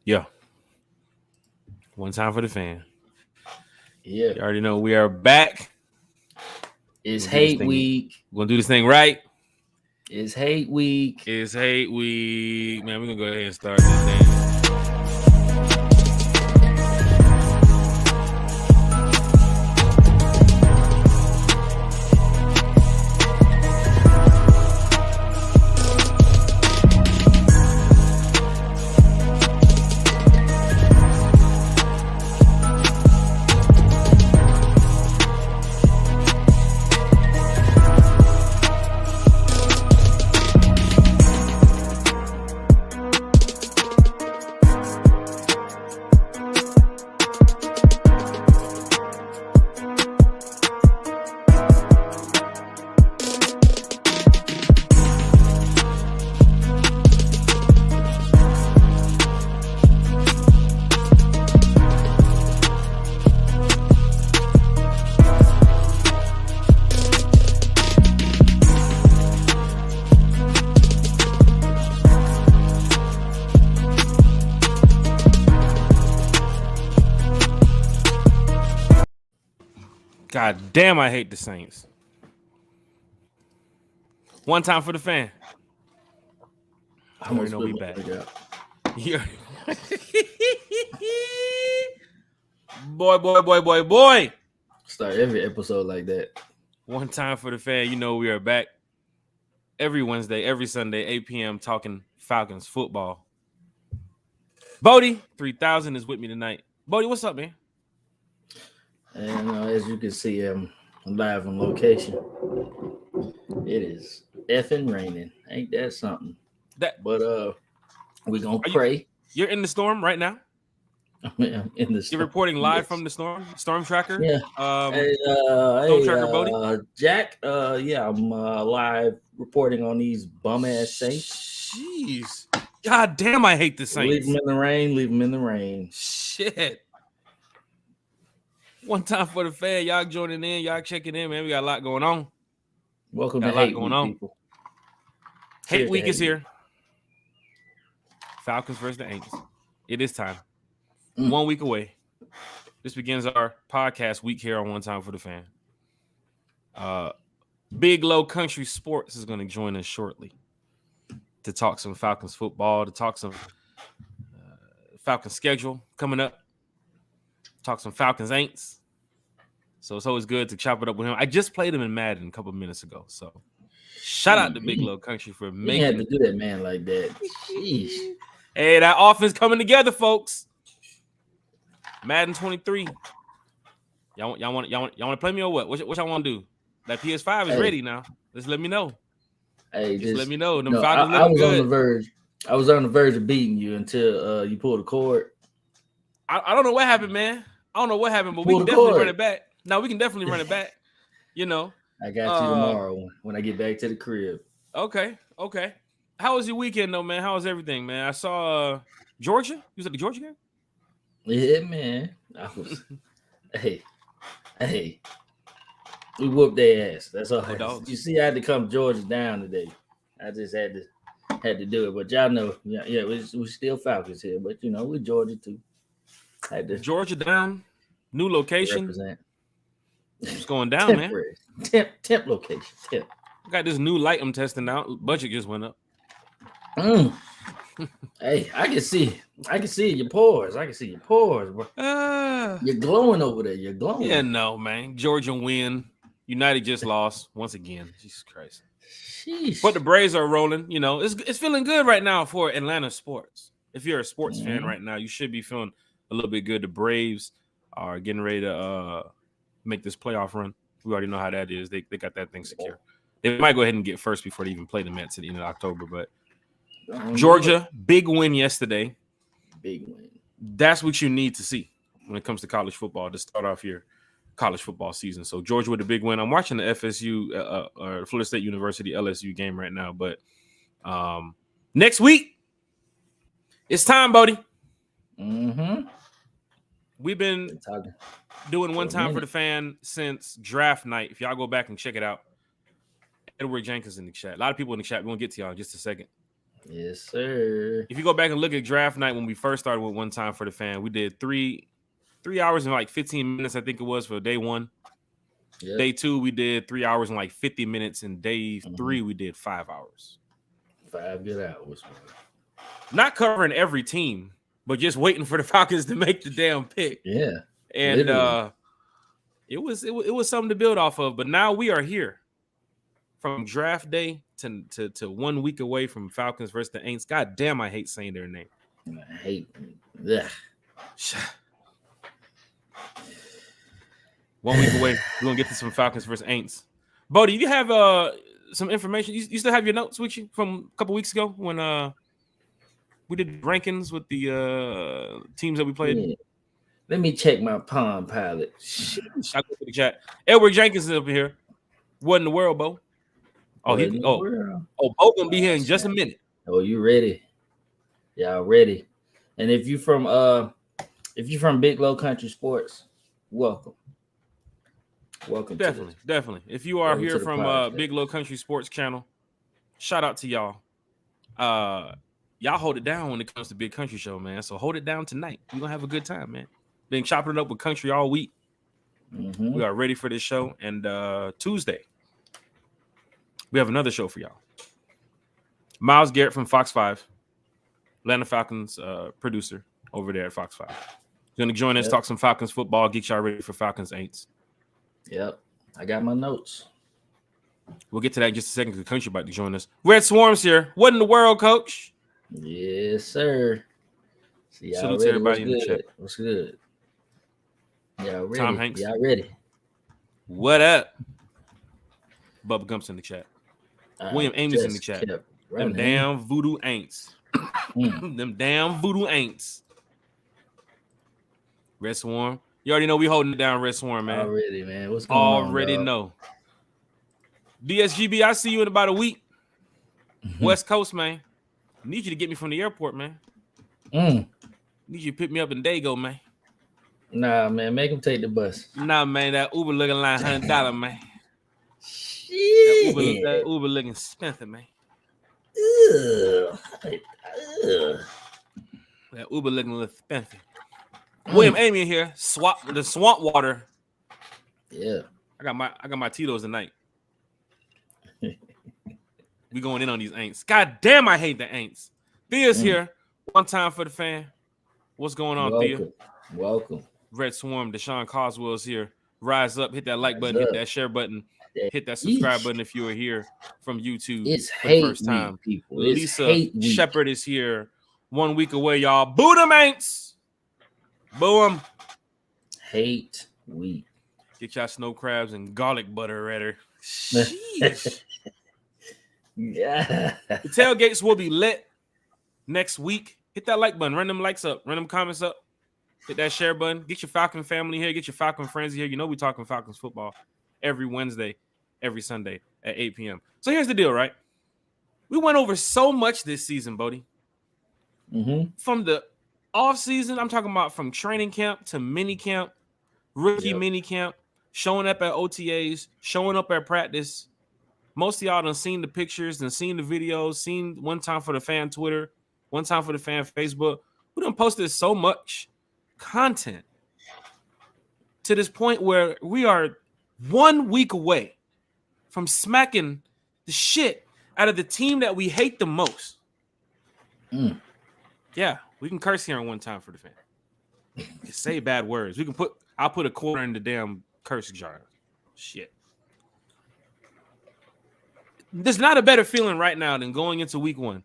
Yeah. One time for the fan. Yeah. You already know we are back. It's We're gonna do this hate thing. week. We're gonna do this thing right. It's hate week. It's hate week. Man, we're gonna go ahead and start this thing. God damn, I hate the Saints. One time for the fan. I You already almost know we back. Yeah. Boy. Start every episode like that. One time for the fan. You know we are back every Wednesday, every Sunday, 8 p.m. talking Falcons football. Bodhi 3000 is with me tonight. Bodhi, what's up, man? And as you can see, I'm live on location. It is effing raining. Ain't that something? But we're gonna pray. You're in the storm right now? I'm in the storm. You're reporting live from the storm tracker? Yeah. Storm tracker Bodhi? Jack, I'm live reporting on these bum ass Saints. Jeez. God damn, I hate the Saints. Leave them in the rain. Shit. One time for the fan. Y'all joining in. Y'all checking in, man. We got a lot going on. Welcome to Hate Week, people. Hate Week is here. Falcons versus the Aints. It is time. 1 week away. This begins our podcast week here on One Time for the Fan. Big Low Kuntry Sports is going to join us shortly to talk some Falcons football, to talk some Falcons schedule coming up, talk some Falcons Aints. So it's always good to chop it up with him. I just played him in Madden a couple minutes ago. So shout out to Big Low Kuntry for making. You had to do that, man, like that. Jeez. Hey, that offense coming together, folks. Madden 23. Y'all want to play me or what? What y'all want to do? That PS5 is ready now. Just let me know. Hey, just let me know. Them Falcons I was good. On the verge. I was on the verge of beating you until you pulled the cord. I don't know what happened, man. I don't know what happened, but we can definitely run it back. No, we can definitely run it back. You know. I got you tomorrow when I get back to the crib. Okay. How was your weekend, though, man? How was everything, man? I saw Georgia. You was at the Georgia game? Yeah, man. I was. hey. We whooped their ass. That's all. You see, I had to come Georgia down today. I just had to do it. But y'all know, we're still Falcons here. But you know, we're Georgia too. Georgia down, new location. Represent. It's going down, man. Temp location. Temp. Got this new light I'm testing out. Budget just went up. Hey, I can see your pores. Bro. You're glowing over there. You're glowing. Yeah, no, man. Georgia win. United just lost once again. Jesus Christ. Sheesh. But the Braves are rolling. You know, it's feeling good right now for Atlanta sports. If you're a sports fan right now, you should be feeling a little bit good. The Braves are getting ready to make this playoff run. We already know how that is. They got that thing secure. They might go ahead and get first before they even play the Mets at the end of October. But Georgia, big win yesterday. Big win. That's what you need to see when it comes to college football to start off your college football season. So Georgia with a big win. I'm watching the FSU or Florida State University LSU game right now. But next week, it's time, Bodhi. We've been doing One Time for the Fan since draft night. If y'all go back and check it out, Edward Jenkins in the chat. A lot of people in the chat. We're going to get to y'all in just a second. Yes, sir. If you go back and look at draft night when we first started with One Time for the Fan, we did 3 hours and like 15 minutes, I think it was, for day 1. Yep. Day 2, we did 3 hours and like 50 minutes. And day 3, we did 5 hours. 5 good hours, man. Not covering every team, but just waiting for the Falcons to make the damn pick. Yeah. And it was something to build off of. But now we are here from draft day to 1 week away from Falcons versus the Aints. God damn, I hate saying their name. I hate. Ugh. 1 week away, we're gonna get to some Falcons versus Aints. Bodhi, you have some information? You still have your notes with you from a couple weeks ago when we did rankings with the teams that we played? Yeah. Let me check my Palm Pilot. I go to the chat. Edward Jenkins is up here. What in the world, Bo? Bo gonna be here in just a minute. Oh, you ready? Y'all ready? And if you from Big Low Kuntry Sports, welcome. Definitely. If you are here from Big Low Kuntry Sports channel, shout out to y'all. Y'all hold it down when it comes to Big Country Show, man. So hold it down tonight. We're gonna have a good time, man. Been chopping it up with country all week. We are ready for this show. And Tuesday, we have another show for y'all. Miles Garrett from Fox 5, Atlanta Falcons producer over there at Fox 5. He's gonna join us, talk some Falcons football, get y'all ready for Falcons Aints. Yep, I got my notes. We'll get to that in just a second because the country about to join us. Red Swarm's here. What in the world, Coach? Yes, sir. See y'all Salute ready. to everybody in the chat. What's good? Y'all ready? Tom Hanks. Y'all ready? What up? Bubba Gump's in the chat. William Amy's in the chat. Them damn voodoo aints. Them damn voodoo aints. Red Swarm. You already know we holding it down, Red Swarm, man. Already, man. What's going on? Already know. DSGB, I see you in about a week. West Coast, man. Need you to get me from the airport, man. Need you to pick me up in Dago, man. Nah, man. Make him take the bus. Nah, man. That Uber looking like $100, man. Shit. That Uber looking expensive, man. That Uber looking a little expensive. William Amy in here. The swamp water. Yeah. I got my Tito's tonight. We going in on these aints. God damn, I hate the aints. Thea's here. One time for the fan. What's going on, Thea? Welcome. Red Swarm, Deshaun Coswell's here. Rise up, hit that like button, hit that share button, hit that subscribe button if you are here from YouTube for the first time. People. Lisa Shepard is here. 1 week away, y'all. Boo them aints. Boo them. Hate week. Get y'all snow crabs and garlic butter ready. Sheesh. Yeah. The tailgates will be lit next week. Hit that like button. Run them likes up. Run them comments up. Hit that share button. Get your Falcon family here. Get your Falcon friends here. You know we talking Falcons football every Wednesday, every Sunday at 8 p.m. So here's the deal, right? We went over so much this season, Bodhi. From the off season, I'm talking about from training camp to mini camp, rookie mini camp, showing up at OTAs, showing up at practice. Most of y'all done seen the pictures and seen the videos, seen One Time for the Fan Twitter, One Time for the Fan Facebook. We done posted so much content to this point where we are 1 week away from smacking the shit out of the team that we hate the most. Yeah, we can curse here on One Time for the Fan. We can say bad words. I'll put a quarter in the damn curse jar. Shit. There's not a better feeling right now than going into week 1.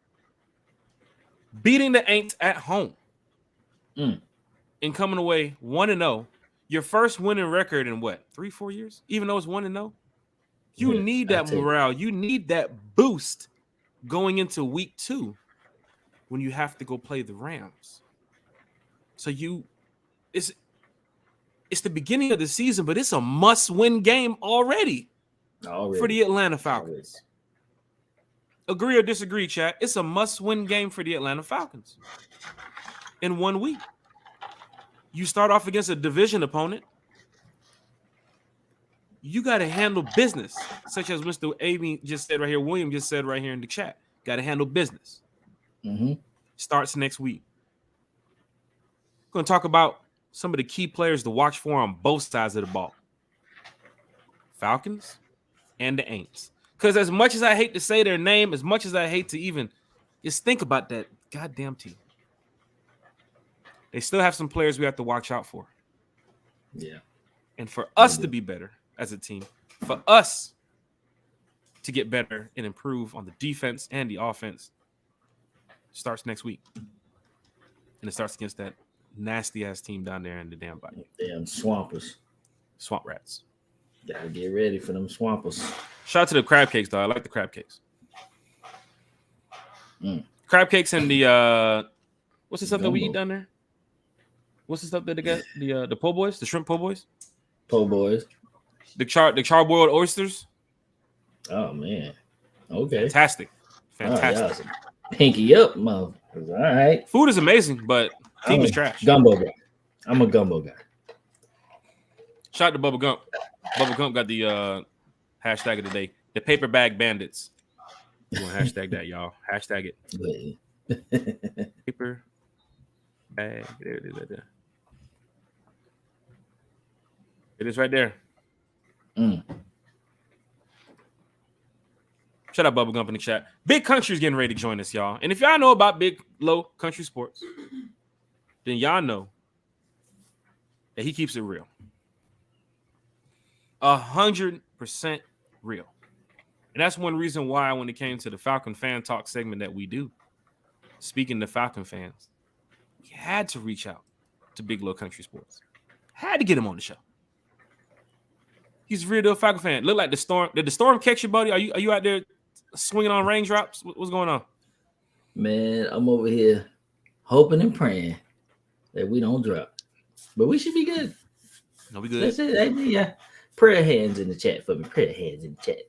Beating the Aints at home. And coming away 1-0. Your first winning record in what? 3-4 years? Even though it's 1-0? You need that morale. You need that boost going into week 2 when you have to go play the Rams. So it's the beginning of the season, but it's a must-win game already for the Atlanta Falcons. Agree or disagree, chat? It's a must-win game for the Atlanta Falcons in 1 week. You start off against a division opponent. You got to handle business, such as Mr. Amy just said right here. William just said right here in the chat. Got to handle business. Starts next week. We're going to talk about some of the key players to watch for on both sides of the ball. Falcons and the Aints. Because as much as I hate to say their name, as much as I hate to even just think about that goddamn team, they still have some players we have to watch out for. Yeah. And for us to be better as a team, for us to get better and improve on the defense and the offense, starts next week. And it starts against that nasty-ass team down there in the damn body. Damn swampers. Swamp rats. Gotta get ready for them swampers. Shout out to the crab cakes, though. I like the crab cakes. Crab cakes and the what's the stuff that we eat down there? What's the stuff that they got? The po' boys, the shrimp po' boys? Po' boys. The charbroiled oysters. Oh man. Okay. Fantastic. Right, pinky up, motherfuckers. All right. Food is amazing, but team is trash. Gumbo guy. I'm a gumbo guy. Shout out to Bubba Gump. Bubba Gump got the hashtag of the day. The paper bag bandits. You want to hashtag that, y'all. Hashtag it. Paper bag. There it is right there. It is right there. Shout out Bubba Gump in the chat. Big Country's getting ready to join us, y'all. And if y'all know about Big Low Kuntry Sports, then y'all know that he keeps it real. 100% real. And that's one reason why when it came to the Falcon fan talk segment that we do, speaking to Falcon fans, we had to reach out to Big Low Kuntry Sports. Had to get him on the show. He's a real deal Falcon fan. Look like the storm. Did the storm catch you, buddy? Are you out there swinging on raindrops? What's going on? Man, I'm over here hoping and praying that we don't drop. But we should be good. No, we good. That's it. Yeah. Prayer hands in the chat for me. Prayer hands in the chat.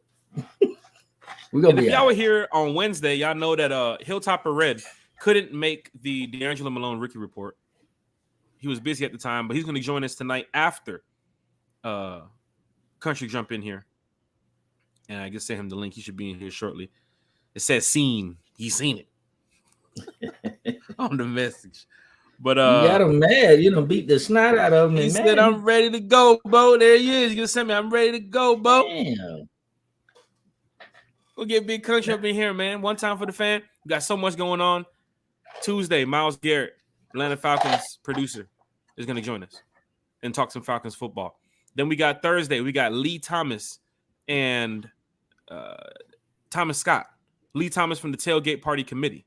We're gonna be. If y'all were here on Wednesday, y'all know that Hilltopper Red couldn't make the D'Angelo Malone rookie report. He was busy at the time, but he's going to join us tonight after Country jump in here. And I just sent him the link. He should be in here shortly. It says seen. He's seen it on the message. But you got him mad. You done beat the snot out of him. He said, I'm ready to go, Bo. There he is. You're going to send me. I'm ready to go, Bo. Damn. We'll get Big Country up in here, man. One time for the fan. We got so much going on. Tuesday, Myles Garrett, Atlanta Falcons producer, is going to join us and talk some Falcons football. Then we got Thursday. We got Lee Thomas and Thomas Scott. Lee Thomas from the Tailgate Party Committee.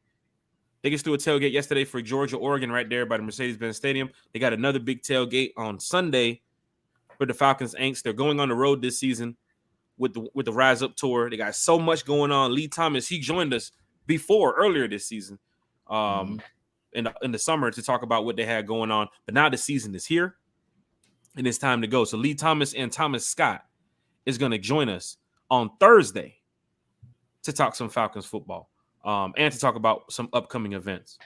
They just threw a tailgate yesterday for Georgia, Oregon, right there by the Mercedes-Benz Stadium. They got another big tailgate on Sunday for the Falcons Aints. They're going on the road this season with the Rise Up Tour. They got so much going on. Lee Thomas, he joined us earlier this season in the summer to talk about what they had going on. But now the season is here, and it's time to go. So Lee Thomas and Thomas Scott is going to join us on Thursday to talk some Falcons football. And to talk about some upcoming events.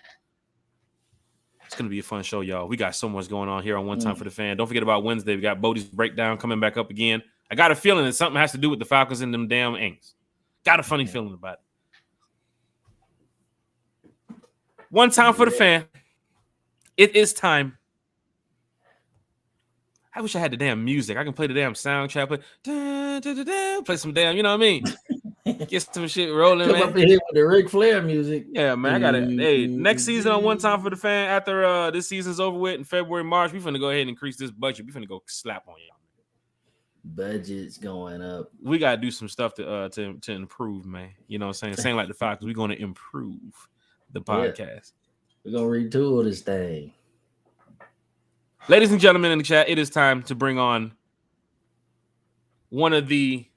It's going to be a fun show, y'all. We got so much going on here on One Time for the Fan. Don't forget about Wednesday. We got Bodhi's breakdown coming back up again. I got a feeling that something has to do with the Falcons and them damn Aints. Got a funny feeling about it. One Time for the Fan. It is time. I wish I had the damn music. I can play the damn soundtrack. Play some damn, you know what I mean? Get some shit rolling, Come man. up in here with the Ric Flair music. Yeah, man. I got it. Hey, next season on One Time for the Fan, after this season's over with in February, March, we finna go ahead and increase this budget. We finna go slap on y'all. Budget's going up. We gotta do some stuff to improve, man. You know what I'm saying? Saying like the Falcons, we're gonna improve the podcast. Yeah. We're gonna retool this thing. Ladies and gentlemen in the chat, it is time to bring on one of the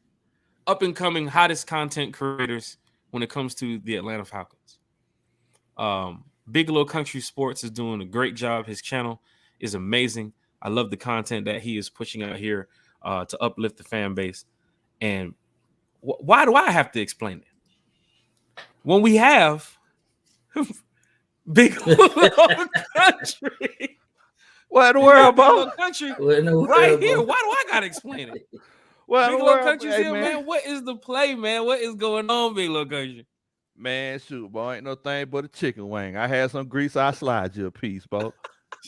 up-and-coming hottest content creators when it comes to the Atlanta Falcons. Big Low Kuntry Sports is doing a great job. His channel is amazing. I love the content that he is pushing out here to uplift the fan base. And why do I have to explain it? When we have Big Low Kuntry. What in the world, Bo? Country right here. Why do I gotta explain it? Big Low Country's here, man. What is the play, man? What is going on, Big Low Country? Man, shoot, boy, ain't no thing but a chicken wing. I had some grease, I slide you a piece, boy.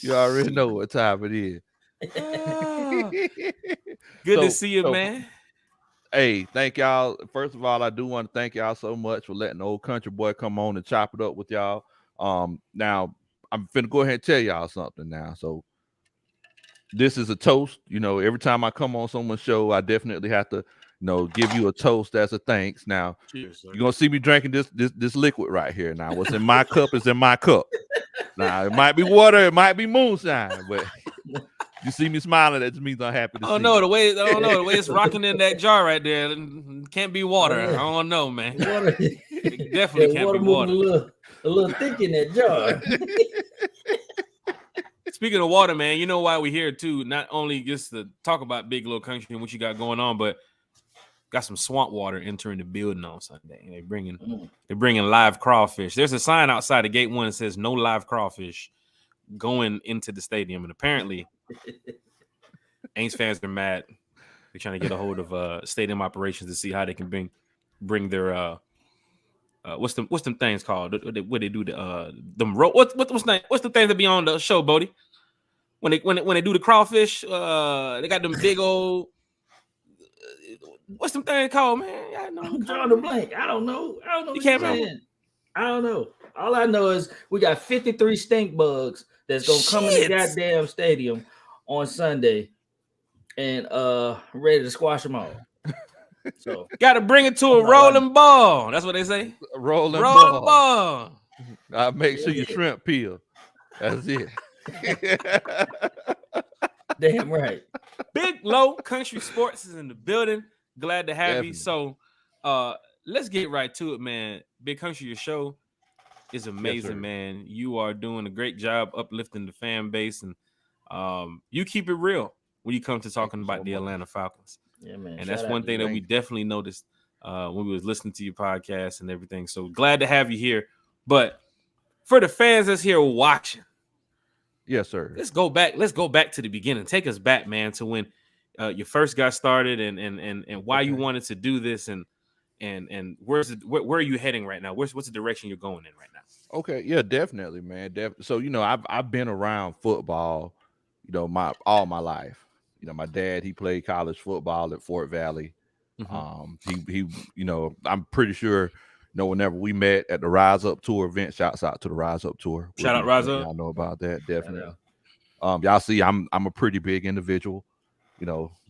You already know what time it is. Good to see you, man. Hey, thank y'all. First of all, I do want to thank y'all so much for letting the old country boy come on and chop it up with y'all. Now I'm finna go ahead and tell y'all something now. So this is a toast. You know, every time I come on someone's show, I definitely have to, give you a toast as a thanks. Now, cheers, you're gonna see me drinking this liquid right here. Now, what's in my cup is in my cup. Now, it might be water, it might be moonshine, but you see me smiling, that just means I'm happy to see. I don't know the way it's rocking in that jar right there. Can't be water. I don't know, man. Water. It definitely can't be water. A little thick in that jar. Speaking of water, man, you know why we're here too? Not only just to talk about Big Low Kuntry and what you got going on, but got some swamp water entering the building on Sunday. They're bringing live crawfish. There's a sign outside of gate 1 that says no live crawfish going into the stadium, and apparently Aints fans are mad. They're trying to get a hold of stadium operations to see how they can bring their what's them things called? What they do them what's the thing that be on the show, Bodhi? When they do the crawfish, they got them big old what's them things called, man? I'm drawing a blank. I don't know. You can't remember? I don't know. All I know is we got 53 stink bugs that's gonna come in the goddamn stadium on Sunday and ready to squash them all. So gotta bring it to a rolling ball. That's what they say. Rolling ball. I'll make sure your shrimp peel. That's it. Damn right. Big Low Kuntry Sports is in the building. Glad to have you. So let's get right to it, man. Big Country, your show is amazing, man. You are doing a great job uplifting the fan base, and you keep it real when you come to talking about the Atlanta Falcons. Yeah, man. And that's one thing that we definitely noticed when we was listening to your podcast and everything. So glad to have you here. But for the fans that's here watching, yes, sir. Let's go back to the beginning. Take us back, man, to when you first got started and why you wanted to do this and where are you heading right now? What's the direction you're going in right now? Okay, yeah, definitely, man. So I've been around football, all my life. My dad, he played college football at Fort Valley. He I'm pretty sure, whenever we met at the Rise Up Tour event, shouts out to the Rise Up Tour. Shout out Rise Up. Y'all know about that, definitely. Y'all see, I'm a pretty big individual.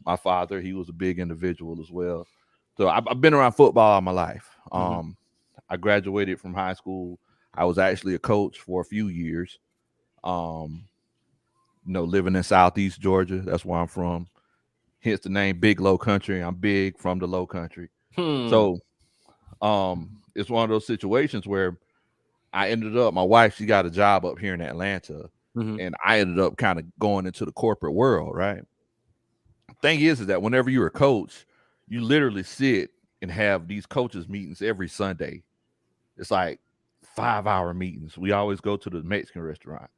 My father, he was a big individual as well. So I've been around football all my life. I graduated from high school. I was actually a coach for a few years. Living in Southeast Georgia, that's where I'm from. Hence the name Big Low Kuntry. I'm big from the Low Country. So it's one of those situations where I ended up, my wife, she got a job up here in Atlanta, and I ended up kind of going into the corporate world, right? Thing is that whenever you're a coach, you literally sit and have these coaches meetings every Sunday. It's like 5-hour meetings. We always go to the Mexican restaurant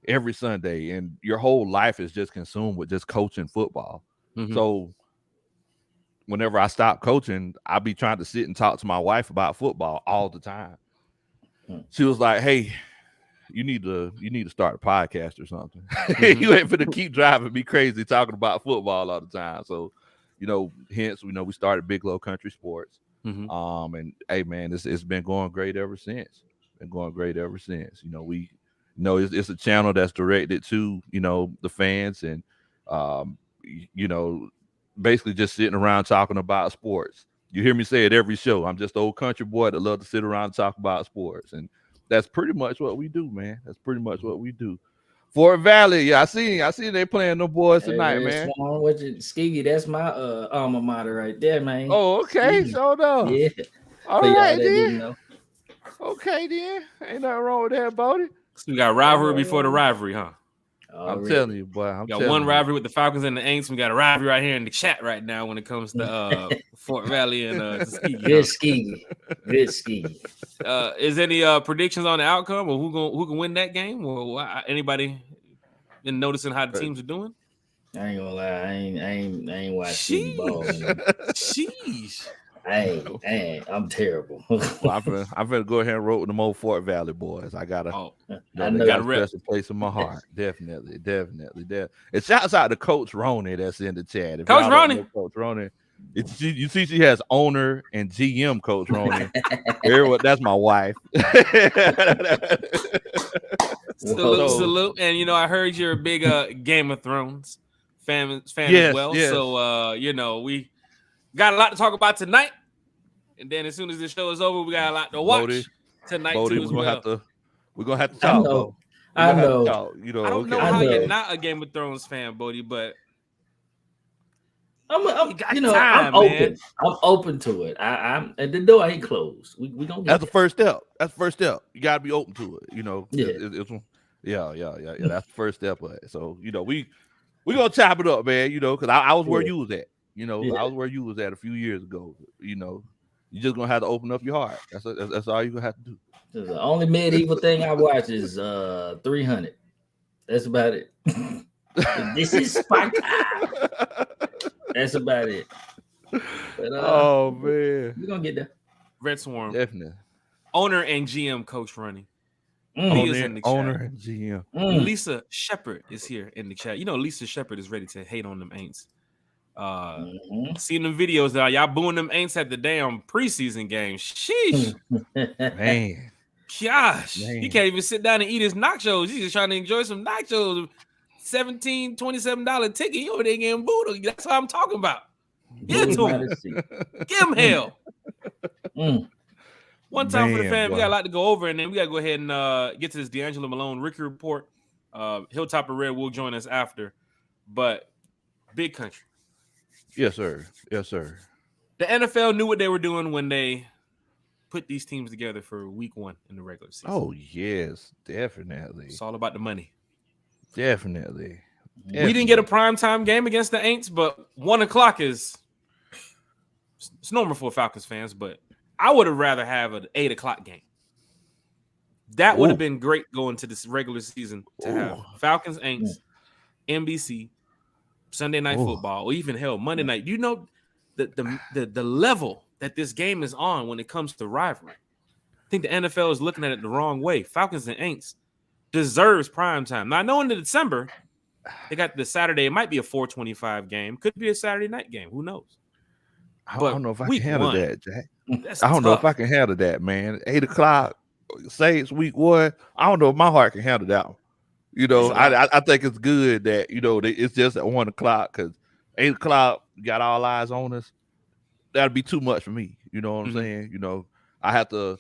every Sunday, and your whole life is just consumed with just coaching football. So whenever I stop coaching, I'll be trying to sit and talk to my wife about football all the time. She was like, "Hey, you need to start a podcast or something. You ain't finna keep driving me crazy talking about football all the time." So, hence we started Big Low Kuntry Sports. And hey, man, it's been going great ever since. It's a channel that's directed to the fans and basically just sitting around talking about sports. You hear me say it every show. I'm just an old country boy that love to sit around and talk about sports, and that's pretty much what we do, man. That's pretty much what we do. Fort Valley, yeah, I see they playing them boys tonight, man. Skiggy, that's my alma mater right there, man. Oh, okay, so no. Yeah. All right, then. Okay, then. Ain't nothing wrong with that, Bodhi. So we got rivalry before the rivalry, huh? I'm telling you, boy. We got one rivalry with the Falcons and the Aints. We got a rivalry right here in the chat right now when it comes to Fort Valley and Tuskegee. Good Skiggy. Is any predictions on the outcome or who can win that game? Or anybody been noticing how the teams are doing? I ain't gonna lie, I ain't watching ball. Sheesh. I'm terrible. Well, I'm gonna go ahead and roll with the old Fort Valley boys. I gotta, I they know. got a special place in my heart. Definitely. It shouts out to Coach Roney that's in the chat. If Coach y'all Roney. don't know Coach Roney, you see she has owner and GM Coach Roney. That's my wife. Salute. And I heard you're a big Game of Thrones fan as well. Yes. So we got a lot to talk about tonight. And then as soon as this show is over, we got a lot to watch tonight too as well. We're gonna have to talk. I know. I don't know how you're not a Game of Thrones fan, Bodhi, but I'm open. I'm open to it. I'm and the door ain't closed. We gonna get That's the first step. You gotta be open to it. Yeah. That's the first step of it. So we gonna chop it up, man. Because I was where you was at. I was where you was at a few years ago. You just gonna have to open up your heart. That's all you gonna have to do. The only medieval thing I watch is 300. That's about it. This is Sparta. That's about it. But, oh man, we're gonna get there. Red Swarm, definitely. Owner and GM Coach Running. He is in the owner chat. And GM. Lisa Shepard is here in the chat. Lisa Shepard is ready to hate on them aints. Seeing them videos that y'all booing them aints at the damn preseason game. Sheesh. Man. Gosh. He can't even sit down and eat his nachos. He's just trying to enjoy some nachos. $17, $27 ticket. You over there getting booed. That's what I'm talking about. Get to him. Give him hell. One time for the fan, we got a lot to go over, and then we got to go ahead and get to this D'Angelo Malone Ricky report. Hilltop and Red will join us after. But Big Country. Yes, sir. The NFL knew what they were doing when they put these teams together for week 1 in the regular season. Oh, yes, definitely. It's all about the money. Definitely. We didn't get a primetime game against the Aints, but 1 o'clock it's normal for Falcons fans, but I would have rather have an 8 o'clock game. That would have been great going to this regular season to have Falcons, Aints, NBC, Sunday Night Football, or even Monday night. The level that this game is on when it comes to rivalry. I think the NFL is looking at it the wrong way. Falcons and Aints deserves prime time. Now I know in December they got the Saturday. It might be a 4:25 game. Could be a Saturday night game. Who knows? I don't know if I can handle that, Jack. I don't know if I can handle that, man. 8 o'clock, Saints week 1. I don't know if my heart can handle that one. I think it's good that it's just at 1 o'clock because 8 o'clock got all eyes on us. That'd be too much for me. You know what I'm saying? I have to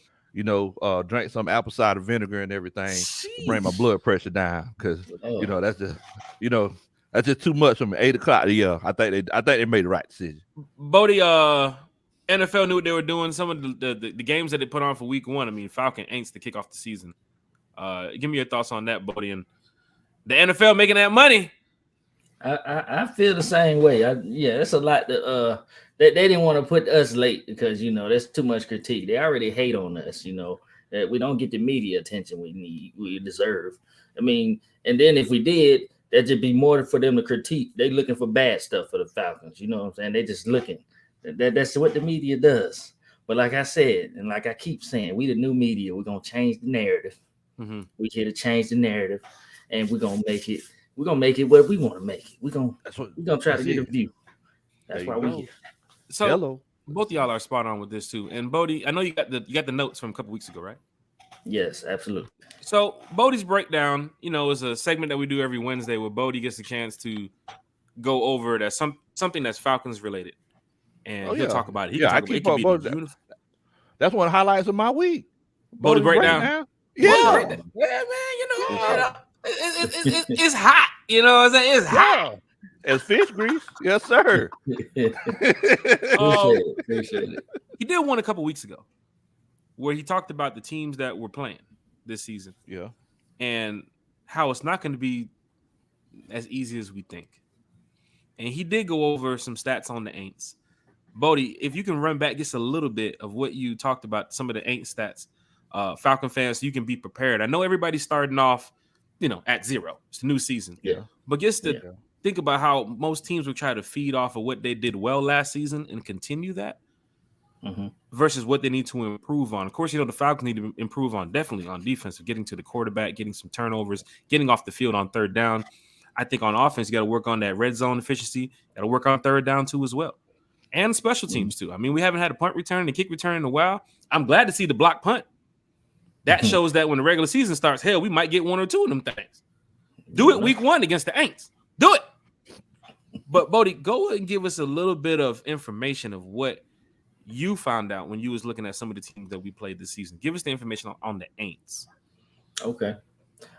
drink some apple cider vinegar and everything to bring my blood pressure down because that's just that's just too much for me. 8 o'clock. Yeah, I think they made the right decision. Bodhi, NFL knew what they were doing. Some of the games that they put on for week 1. I mean, Falcon Aints to kick off the season. Give me your thoughts on that, Bodhi, and the NFL making that money. I feel the same way. That's a lot. They didn't want to put us late because that's too much critique. They already hate on us. That we don't get the media attention we deserve. I mean, and then if we did, that'd just be more for them to critique. They looking for bad stuff for the Falcons. You know what I'm saying? They just looking. That's what the media does. But like I said, and like I keep saying, we the new media. We're gonna change the narrative. We here to change the narrative, and we're gonna make it. We're gonna make it where we want to make it. We're gonna try to get a view. That's why we're here. So hello. Both of y'all are spot on with this too. And Bodhi, I know you got the notes from a couple weeks ago, right? Yes, absolutely. So Bodhi's breakdown, is a segment that we do every Wednesday where Bodhi gets a chance to go over that something that's Falcons related, and he'll talk about it. I keep up. That's one of the highlights of my week. Bodhi breakdown. Yeah, man. It's hot. You know what I'm saying? It's hot. As fish grease. Yes, sir. Appreciate it. He did one a couple weeks ago where he talked about the teams that were playing this season. Yeah. And how it's not going to be as easy as we think. And he did go over some stats on the Aints. Bodhi, if you can run back just a little bit of what you talked about, some of the Aints stats, Falcon fans, so you can be prepared. I know everybody's starting off, at 0. It's a new season. Yeah. But just to think about how most teams will try to feed off of what they did well last season and continue that. versus what they need to improve on. Of course, the Falcons need to improve on definitely on defense, getting to the quarterback, getting some turnovers, getting off the field on third down. I think on offense, you got to work on that red zone efficiency. Got to work on third down too as well. And special teams too. I mean, we haven't had a punt return and kick return in a while. I'm glad to see the block punt. That shows that when the regular season starts, hell, we might get one or two of them things. Do it week 1 against the Aints. Do it. But Bodhi, go and give us a little bit of information of what you found out when you was looking at some of the teams that we played this season. Give us the information on the Aints. Okay.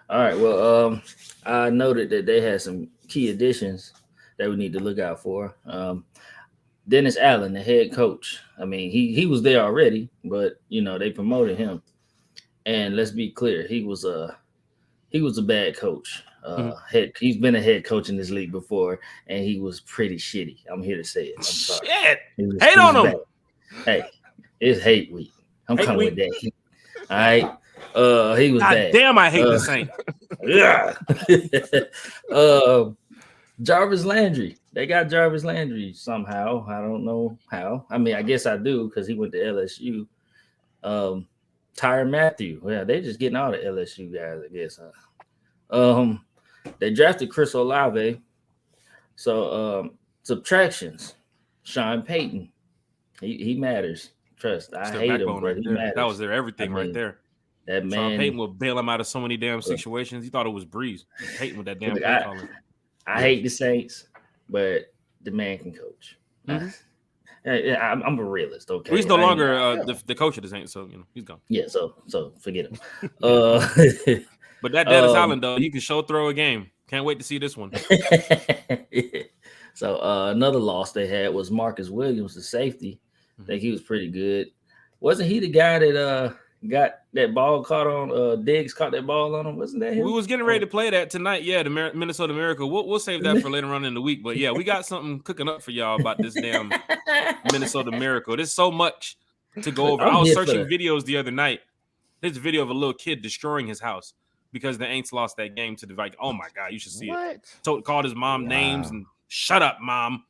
All right. Well, I noted that they had some key additions that we need to look out for. Dennis Allen, the head coach. I mean, he was there already, but they promoted him. And let's be clear, he was a bad coach. He's been a head coach in this league before, and he was pretty shitty. I'm here to say it. I'm sorry. Shit. Hate on him. Hey, it's hate week. I'm coming with that heat. All right. He was bad. Damn, I hate the Saints. Yeah. Jarvis Landry. They got Jarvis Landry somehow. I don't know how. I mean, I guess I do because he went to LSU. Tyrann Mathieu. Yeah, they're just getting all the LSU guys, I guess. They drafted Chris Olave. So subtractions. Sean Payton. He matters. Trust. I hate him, but he matters. That was their everything right there. That man. Sean Payton will bail him out of so many damn situations. He thought it was breeze. Payton with that damn play calling. I hate the Saints, but the man can coach. I'm a realist, okay? Well, he's no longer the coach of the Saints, so he's gone. Yeah, so forget him. But that Dennis Allen, though, he can show throw a game. Can't wait to see this one. So another loss they had was Marcus Williams, the safety. I think he was pretty good. Wasn't he the guy that got that ball caught on Diggs caught that ball on him? Wasn't that him? We was getting ready to play that tonight. Yeah, the Minnesota Miracle. We'll save that for later on in the week. But yeah, we got something cooking up for y'all about this damn Minnesota Miracle. There's so much to go over. I was searching videos the other night. There's a video of a little kid destroying his house because the Aints lost that game to the Vikings. Oh my God, you should see it. Called his mom names and shut up, mom.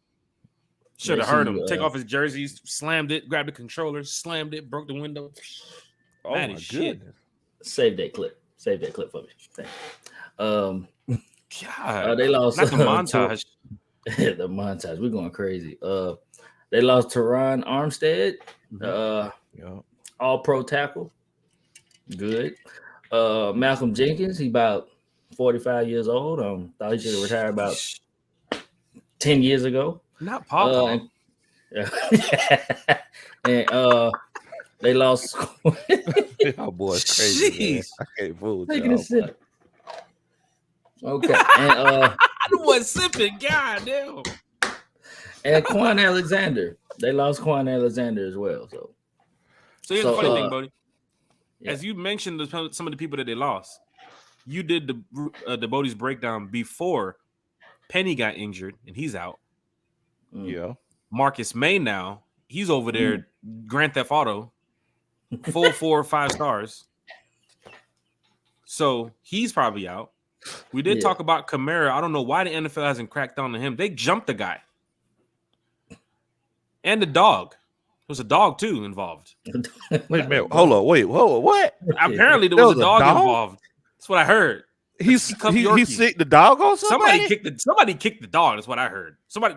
Should have heard him. Take off his jerseys, slammed it, grabbed the controller, slammed it, broke the window. Oh my goodness. Save that clip for me. God, they lost. Not the montage. The montage. We're going crazy. They lost Teron Armstead, all pro tackle. Good. Malcolm Jenkins, he about 45 years old. Thought he should have retired about 10 years ago. Not Paul. And they lost. Oh boy, it's crazy. Man. I can't fool Taking a sip. Okay. And I was sipping. God damn. And Quan Alexander. They lost Quan Alexander as well. So here's the funny thing, Bodhi. Yeah. As you mentioned some of the people that they lost, you did the Bodhi's breakdown before Penny got injured and he's out. Yeah. Marcus May now, he's over there, Grand Theft Auto, full 4 or 5 stars. So he's probably out. We did talk about Kamara. I don't know why the NFL hasn't cracked down on him. They jumped the guy. And the dog. There was a dog too involved. Wait a minute. Hold on. What? Apparently there was a dog involved. That's what I heard. He sicked the dog on somebody? Somebody kicked the dog. That's what I heard. Somebody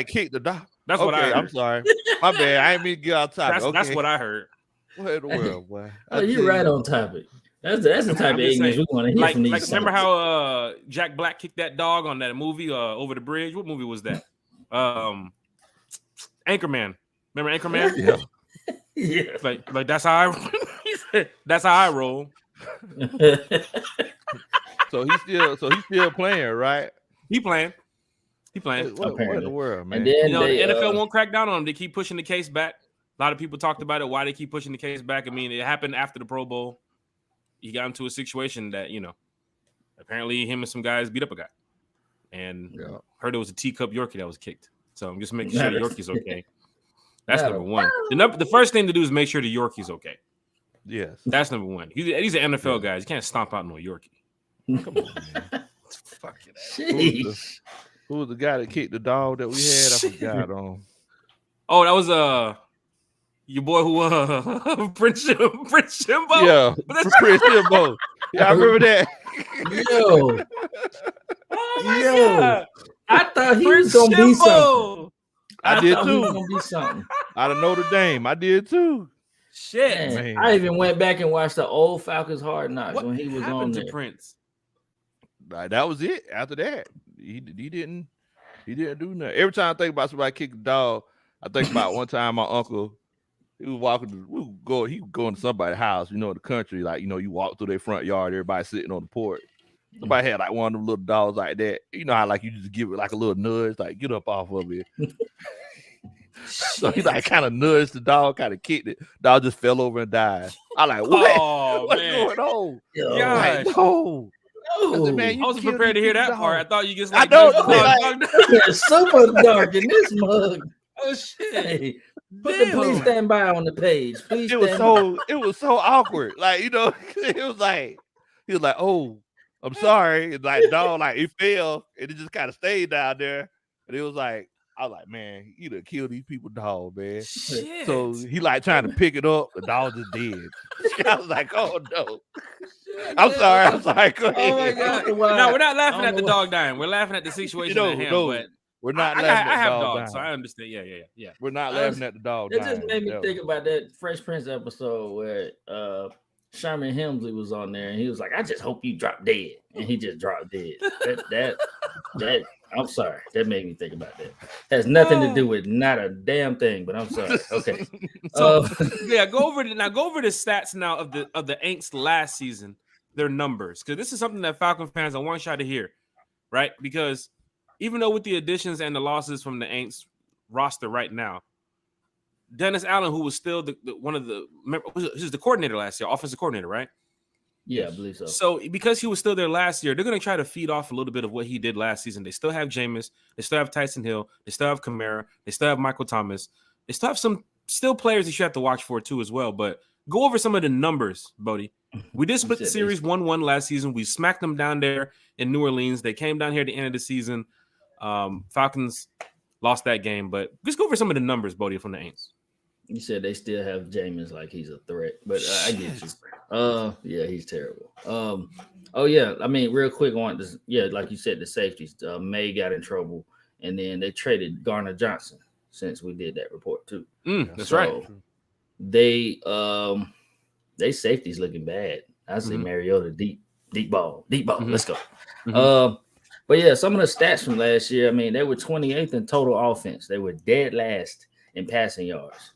kicked the dog. That's what I heard. I'm sorry. My bad. I ain't mean to get off topic. That's what I heard. What in the world, boy? You're right on topic. That's the type of ignorance we want to hear from these. Remember how Jack Black kicked that dog on that movie Over the Bridge? What movie was that? Anchorman. Remember Anchorman? Yeah. Like that's how I roll. So he's still playing, right? He playing. What in the world, man? And then the NFL won't crack down on him. They keep pushing the case back. A lot of people talked about it. Why they keep pushing the case back? I mean, it happened after the Pro Bowl. He got into a situation that apparently him and some guys beat up a guy, and heard it was a teacup Yorkie that was kicked. So I'm just making sure the Yorkie's okay. That's number one. The first thing to do is make sure the Yorkie's okay. Yes, that's number one. He's an NFL guy. You can't stomp out no Yorkie. Come on, man. Fucking who was the guy that kicked the dog that we had? I forgot on. Oh, that was Your boy who Prince Jimbo. Yeah, Prince Jimbo. Yeah, I remember that. Yo. God. I thought he Prince was gonna be Jimbo. something. I did thought too. He was gonna be something. Out of Notre Dame, I did too. Shit, Man. I even went back and watched the old Falcons Hard Knocks when he was on there. Prince? That was it. After that, he didn't do nothing. Every time I think about somebody kicking a dog, I think about one time my uncle, he was walking. He was going to somebody's house, in the country. Like, you walk through their front yard, everybody sitting on the porch. Somebody had like one of them little dogs like that. You know how like you just give it like a little nudge, like get up off of it. So he like kind of nudged the dog, kind of kicked it. Dog just fell over and died. I like, what? Oh, What's man. going on? Gosh. Like, no. I said, I wasn't prepared to hear that part. I thought you just like, I know. It's super dark in this mug. Oh shit! Hey, put the please stand by on the page. Please. It was so awkward. Like, it was like he was like, oh, I'm sorry. And like dog, like it fell and it just kind of stayed down there. And it was like, I was like, man, you done kill these people, dog, man. Shit. So he like trying to pick it up. The dog just dead. I was like, oh no. I'm sorry. Go ahead. Oh my God. No, we're not laughing at the dog dying. We're laughing at the situation at hand. But we're not laughing at I have dog dogs, dying. so I understand. Yeah. We're not laughing at the dog It dying. just made me think about that Fresh Prince episode where Sherman Hemsley was on there and he was like, I just hope you drop dead. And he just dropped dead. That I'm sorry. That made me think about that. Has nothing to do with not a damn thing, but I'm sorry. Okay. So go over the stats now of the Aints last season, their numbers. Because this is something that Falcon fans I want y'all to hear, right? Because even though with the additions and the losses from the Aints roster right now, Dennis Allen, who was still the coordinator last year, offensive coordinator, right? Yeah, I believe so. So because he was still there last year, they're going to try to feed off a little bit of what he did last season. They still have Jameis. They still have Tyson Hill. They still have Kamara. They still have Michael Thomas. They still have some players that you have to watch for too as well. But go over some of the numbers, Bodhi. We did split the series 1-1 last season. We smacked them down there in New Orleans. They came down here at the end of the season. Falcons lost that game. But just go over some of the numbers, Bodhi, from the Aints. You said they still have Jameis like he's a threat, but I get you. Yeah, he's terrible. Oh yeah, I mean, real quick on this. Yeah, like you said, the safeties. May got in trouble, and then they traded Garner Johnson since we did that report too. That's right. They safeties looking bad. I say Mariota deep ball. Let's go. But yeah, some of the stats from last year. I mean, they were 28th in total offense. They were dead last in passing yards.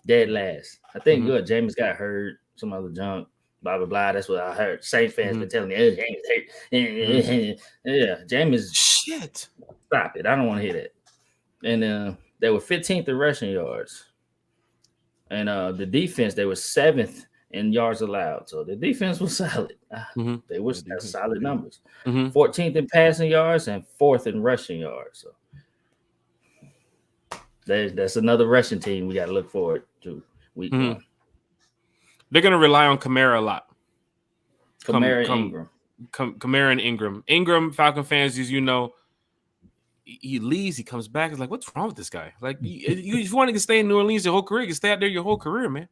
Dead last. I think Jameis got hurt, some other junk, blah, blah, blah. That's what I heard. Saint fans been telling me, oh, Jameis hurt. Yeah, Jameis. Shit. Stop it. I don't want to hear that. And they were 15th in rushing yards. And the defense, they were 7th in yards allowed. So the defense was solid. They were solid numbers. 14th in passing yards and 4th in rushing yards. So that's another rushing team we got to look forward to week 1. They're going to rely on Kamara a lot. Kamara and Ingram. Kamara and Ingram. Ingram, Falcon fans, as you know, he leaves, he comes back. It's like, what's wrong with this guy? Like, if you want to stay in New Orleans your whole career, you can stay out there your whole career, man.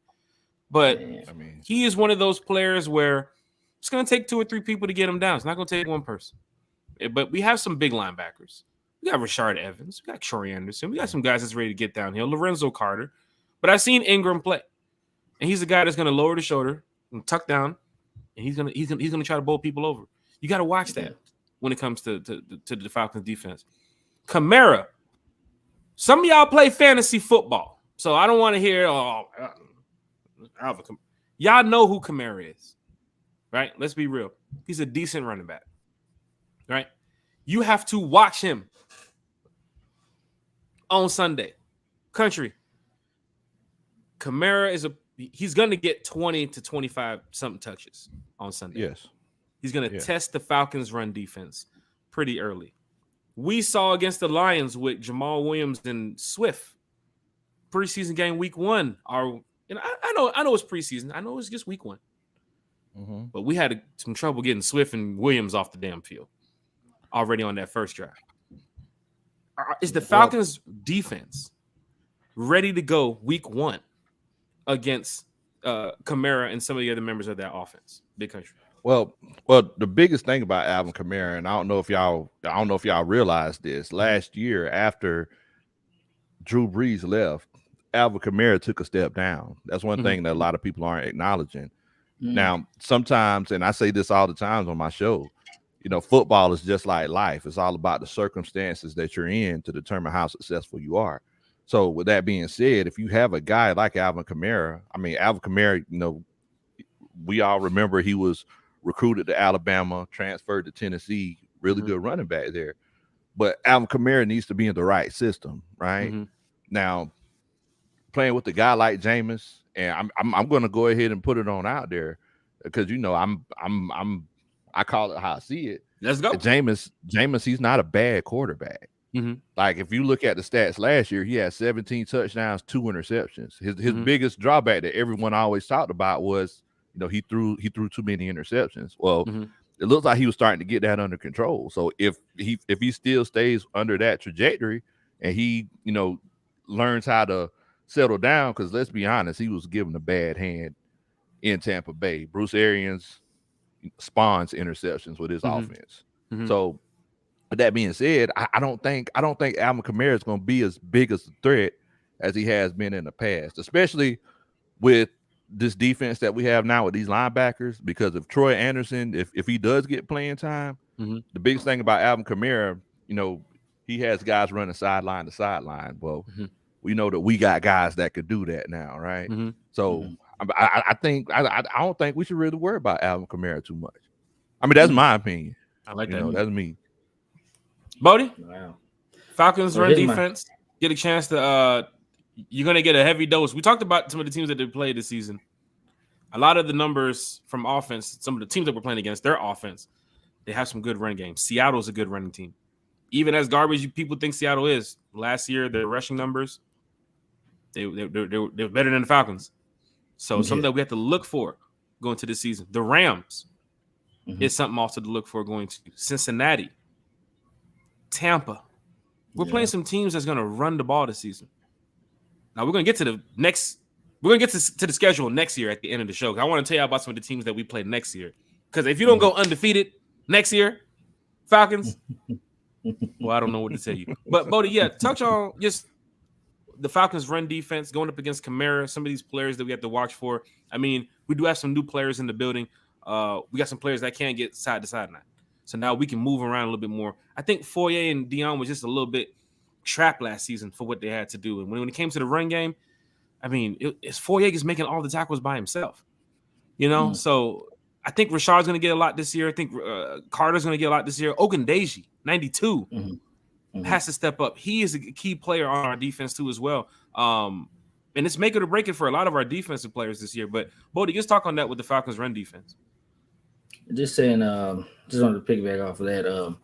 But he is one of those players where it's going to take 2 or 3 people to get him down. It's not going to take one person. But we have some big linebackers. We got Rashard Evans. We got Troy Anderson. We got some guys that's ready to get downhill. Lorenzo Carter. But I've seen Ingram play. And he's a guy that's going to lower the shoulder and tuck down. And he's gonna try to bowl people over. You got to watch that when it comes to the Falcons defense. Kamara. Some of y'all play fantasy football. So I don't want to hear, y'all know who Kamara is. Right? Let's be real. He's a decent running back. Right? You have to watch him on Sunday. Country. Kamara he's going to get 20 to 25 something touches on Sunday. Yes. He's going to test the Falcons' run defense pretty early. We saw against the Lions with Jamal Williams and Swift preseason game week 1. I know it's preseason. I know it's just week 1. But we had some trouble getting Swift and Williams off the damn field already on that first drive. Is the Falcons' defense ready to go week 1 against Kamara and some of the other members of that offense. Big Country. Well, the biggest thing about Alvin Kamara, and I don't know if y'all realize this. Last year, after Drew Brees left, Alvin Kamara took a step down. That's one thing that a lot of people aren't acknowledging. Now, sometimes, and I say this all the time on my show, football is just like life. It's all about the circumstances that you're in to determine how successful you are. So with that being said, if you have a guy like Alvin Kamara, Alvin Kamara, we all remember he was recruited to Alabama, transferred to Tennessee, really good running back there. But Alvin Kamara needs to be in the right system, right? Now, playing with a guy like Jameis, and I'm going to go ahead and put it on out there because I call it how I see it. Let's go. Jameis, he's not a bad quarterback. Like if you look at the stats last year, he had 17 touchdowns, 2 interceptions. His biggest drawback that everyone always talked about was, he threw too many interceptions. Well, it looks like he was starting to get that under control. So if he still stays under that trajectory and he, learns how to settle down, because let's be honest, he was given a bad hand in Tampa Bay. Bruce Arians spawns interceptions with his offense. So with that being said, I don't think Alvin Kamara is going to be as big as a threat as he has been in the past, especially with this defense that we have now with these linebackers. Because if Troy Anderson, if he does get playing time, the biggest thing about Alvin Kamara, he has guys running sideline to sideline. Well, we know that we got guys that could do that now, right? So I don't think we should really worry about Alvin Kamara too much. That's my opinion. I like that. That's me. Bodhi? Wow. Falcons run defense. Get a chance to you're going to get a heavy dose. We talked about some of the teams that they played this season. A lot of the numbers from offense, some of the teams that we're playing against, their offense, they have some good run games. Seattle's a good running team. Even as garbage people think Seattle is, last year, their rushing numbers, they're better than the Falcons. So something that we have to look for going to this season. The Rams is something also to look for going to Cincinnati, Tampa. We're playing some teams that's going to run the ball this season. Now we're going to get to the next. We're going to get to the schedule next year at the end of the show. I want to tell you about some of the teams that we play next year. Because if you don't go undefeated next year, Falcons, well, I don't know what to tell you. But Bodhi, touch on just the Falcons' run defense going up against Kamara. Some of these players that we have to watch for. We do have some new players in the building. We got some players that can't get side to side now. So now we can move around a little bit more. I think Foye and Dion was just a little bit trapped last season for what they had to do. And when it came to the run game, Foye is making all the tackles by himself. So I think Rashard's going to get a lot this year. I think Carter's going to get a lot this year. Ogundeji, 92, has to step up. He is a key player on our defense too as well. And it's make it or break it for a lot of our defensive players this year. But Bodhi, just talk on that with the Falcons run defense. Just saying, just wanted to piggyback off of that.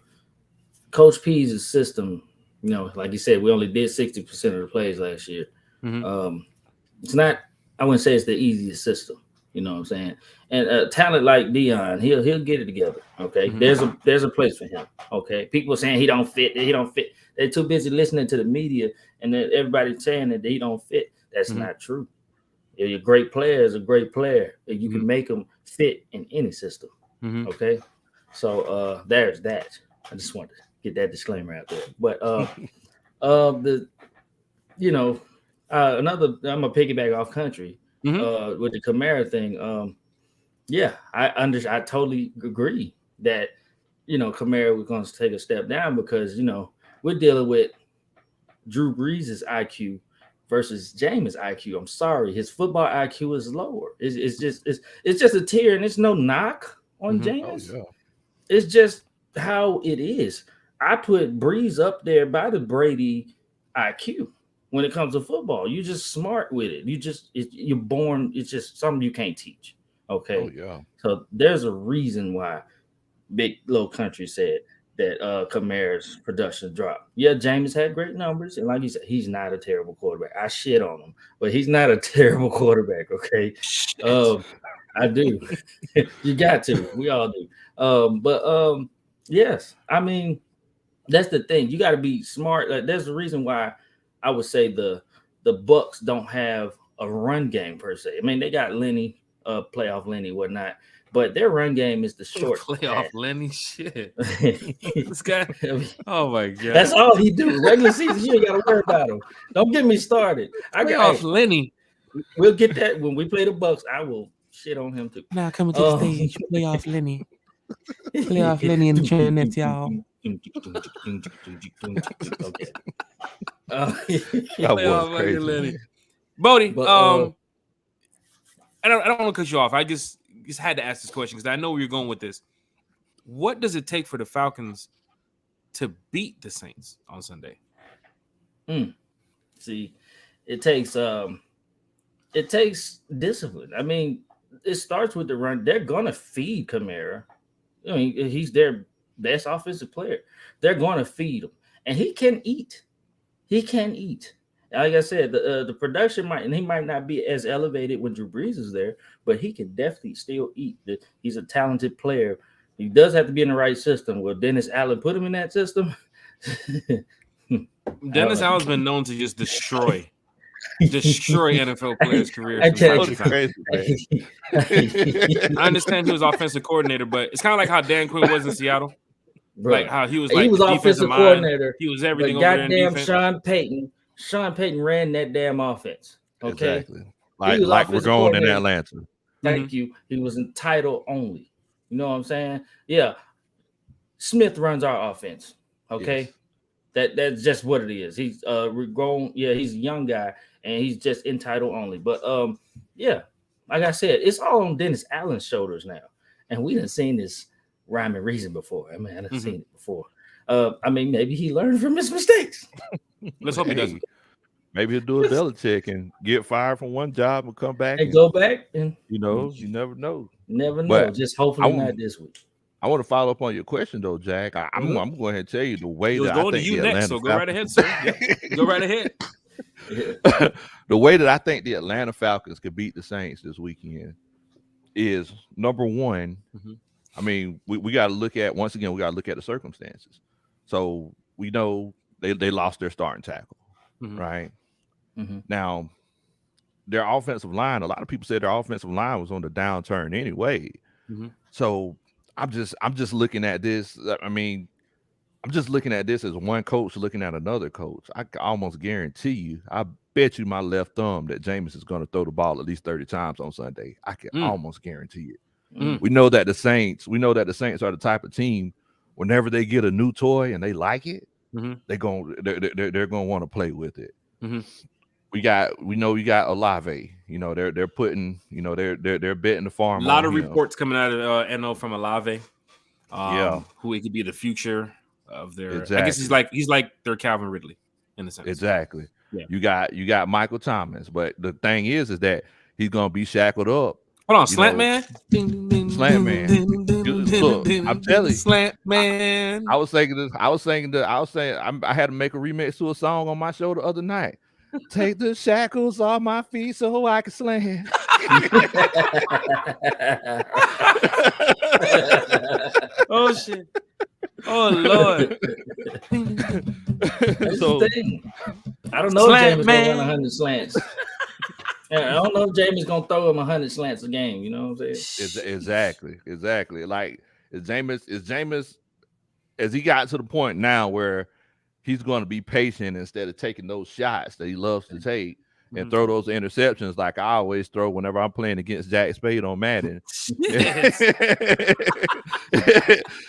Coach P's system, like you said, we only did 60% of the plays last year. It's not, I wouldn't say it's the easiest system. You know what I'm saying? And talent like Dion, he'll get it together. Okay, there's a place for him. Okay, people saying he don't fit. They're too busy listening to the media and then everybody saying that he don't fit. That's not true. A great player is a great player, and you can make them fit in any system. Okay, so there's that. I just wanted to get that disclaimer out there. But another, I'm gonna piggyback off Country with the Kamara thing. I totally agree that Kamara was going to take a step down because we're dealing with Drew Brees' IQ versus Jameis' IQ. I'm sorry, his football IQ is lower. It's just a tier, and it's no knock on Jameis. It's just how it is. I put Brees up there by the Brady IQ when it comes to football. You're just smart with it. You're born. It's just something you can't teach. Okay. So there's a reason why Big Low Kuntry said that Kamara's production dropped. Yeah, Jameis had great numbers, and like you said, he's not a terrible quarterback. I shit on him, but he's not a terrible quarterback. Okay. I do. You got to. We all do. Yes. That's the thing. You got to be smart. There's a reason why I would say the Bucks don't have a run game per se. I mean, they got Lenny, playoff Lenny, whatnot, but their run game is the short playoff pass. Lenny. Shit, this guy. Oh my god, that's all he do. Regular season, you ain't got to worry about him. Don't get me started. Playoff Lenny. We'll get that when we play the Bucks. I will shit on him too. Now coming to the stage, playoff Lenny. Playoff Lenny in the Trinity, y'all. Okay. Playoff Lenny. Bodhi, I don't want to cut you off. I just had to ask this question because I know where you're going with this. What does it take for the Falcons to beat the Saints on Sunday? See, it takes discipline. I mean, it starts with the run. They're gonna feed Kamara. I mean, he's their best offensive player. They're gonna feed him, and he can eat. He can eat. Like I said, the production he might not be as elevated when Drew Brees is there, but he can definitely still eat. He's a talented player. He does have to be in the right system. Will Dennis Allen put him in that system? Dennis Allen's been known to just destroy NFL players' careers. I understand he was offensive coordinator, but it's kind of like how Dan Quinn was in Seattle. Bro, like how he was offensive coordinator. He was everything. But goddamn, Sean Payton ran that damn offense. Okay, exactly. Like we're going in Atlanta. Thank you. He was entitled only. You know what I'm saying? Yeah. Smith runs our offense. Okay. Yes. That's just what it is. He's grown. Yeah, he's a young guy and he's just entitled only. But yeah, like I said, it's all on Dennis Allen's shoulders now. And we done seen this rhyme and reason before. I mean, I done seen it before. I mean, maybe he learned from his mistakes. Let's hope he doesn't. Maybe he'll do a Belichick and get fired from one job and come back and go back. And you never know. Never know. But just hopefully not this week. I want to follow up on your question though, Jack. I'm going to ahead and tell you the way that I think the Atlanta Falcons, go right ahead, sir. Yep. Go right ahead. The way that I think the Atlanta Falcons could beat the Saints this weekend is number one. I mean, we got to look at the circumstances. So we know they lost their starting tackle, right? Now, their offensive line, a lot of people said their offensive line was on the downturn anyway. So I'm just looking at this. I mean, I'm just looking at this as one coach looking at another coach. I can almost guarantee you, I bet you my left thumb that Jameis is going to throw the ball at least 30 times on Sunday. I can almost guarantee it. We know that the Saints are the type of team, whenever they get a new toy and they like it, they're going to want to play with it. We know we got Olave. You know, they're putting, they're betting the farm. A lot of reports coming out of NO from Olave. Who it could be the future of their. Exactly. I guess he's like their Calvin Ridley in a sense. Exactly. Yeah. You got Michael Thomas, but the thing is that he's gonna be shackled up. Hold on, Slant Man. Slant Man. Look, I'm telling you, Slant Man. I was saying I had to make a remix to a song on my show the other night. Take the shackles off my feet so I can slam. Oh shit. Oh Lord. So I don't know if James is gonna run 100 slants. I don't know if James is gonna throw him 100 slants a game. You know what I'm saying? Exactly. Like is Jameis as he got to the point now where he's going to be patient instead of taking those shots that he loves to take and throw those interceptions like I always throw whenever I'm playing against Jack Spade on Madden.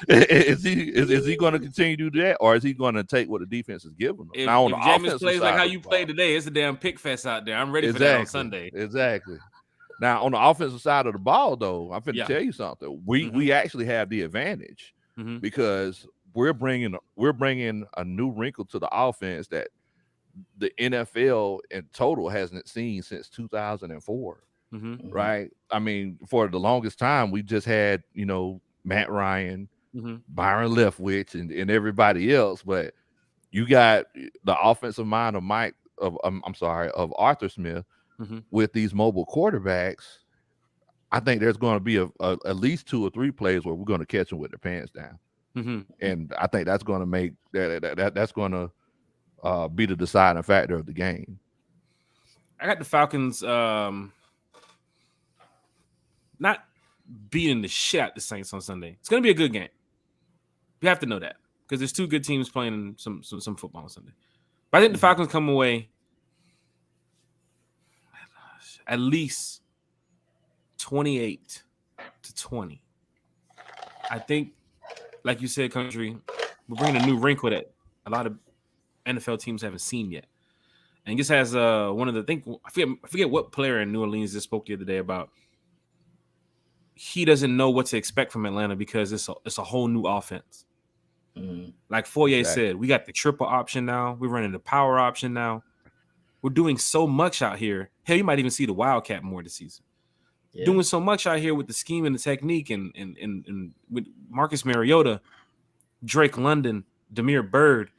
Is he going to continue to do that, or is he going to take what the defense is giving him? If Jameis plays like how you play today, it's a damn pick fest out there. I'm ready for that on Sunday. Exactly. Now on the offensive side of the ball, though, I'm going to tell you something. We actually have the advantage because we're bringing a new wrinkle to the offense that the NFL in total hasn't seen since 2004, right? I mean, for the longest time, we just had, Matt Ryan, Byron Leftwich, and everybody else. But you got the offensive mind of Arthur Smith with these mobile quarterbacks. I think there's going to be at least 2 or 3 plays where we're going to catch them with their pants down. And I think that's going to make that's going to be the deciding factor of the game. I got the Falcons not beating the shit out the Saints on Sunday. It's going to be a good game. You have to know that because there's two good teams playing some football on Sunday. But I think the Falcons come away at least 28-20. I think, like you said, Country, we're bringing a new wrinkle that a lot of NFL teams haven't seen yet. And this has one of the I forget what player in New Orleans just spoke the other day about. He doesn't know what to expect from Atlanta because it's a whole new offense. Mm-hmm. Like Foyer said, we got the triple option now. We're running the power option now. We're doing so much out here. Hell, you might even see the Wildcat more this season. Yeah. Doing so much out here with the scheme and the technique and with Marcus Mariota, Drake London, Damiere Byrd,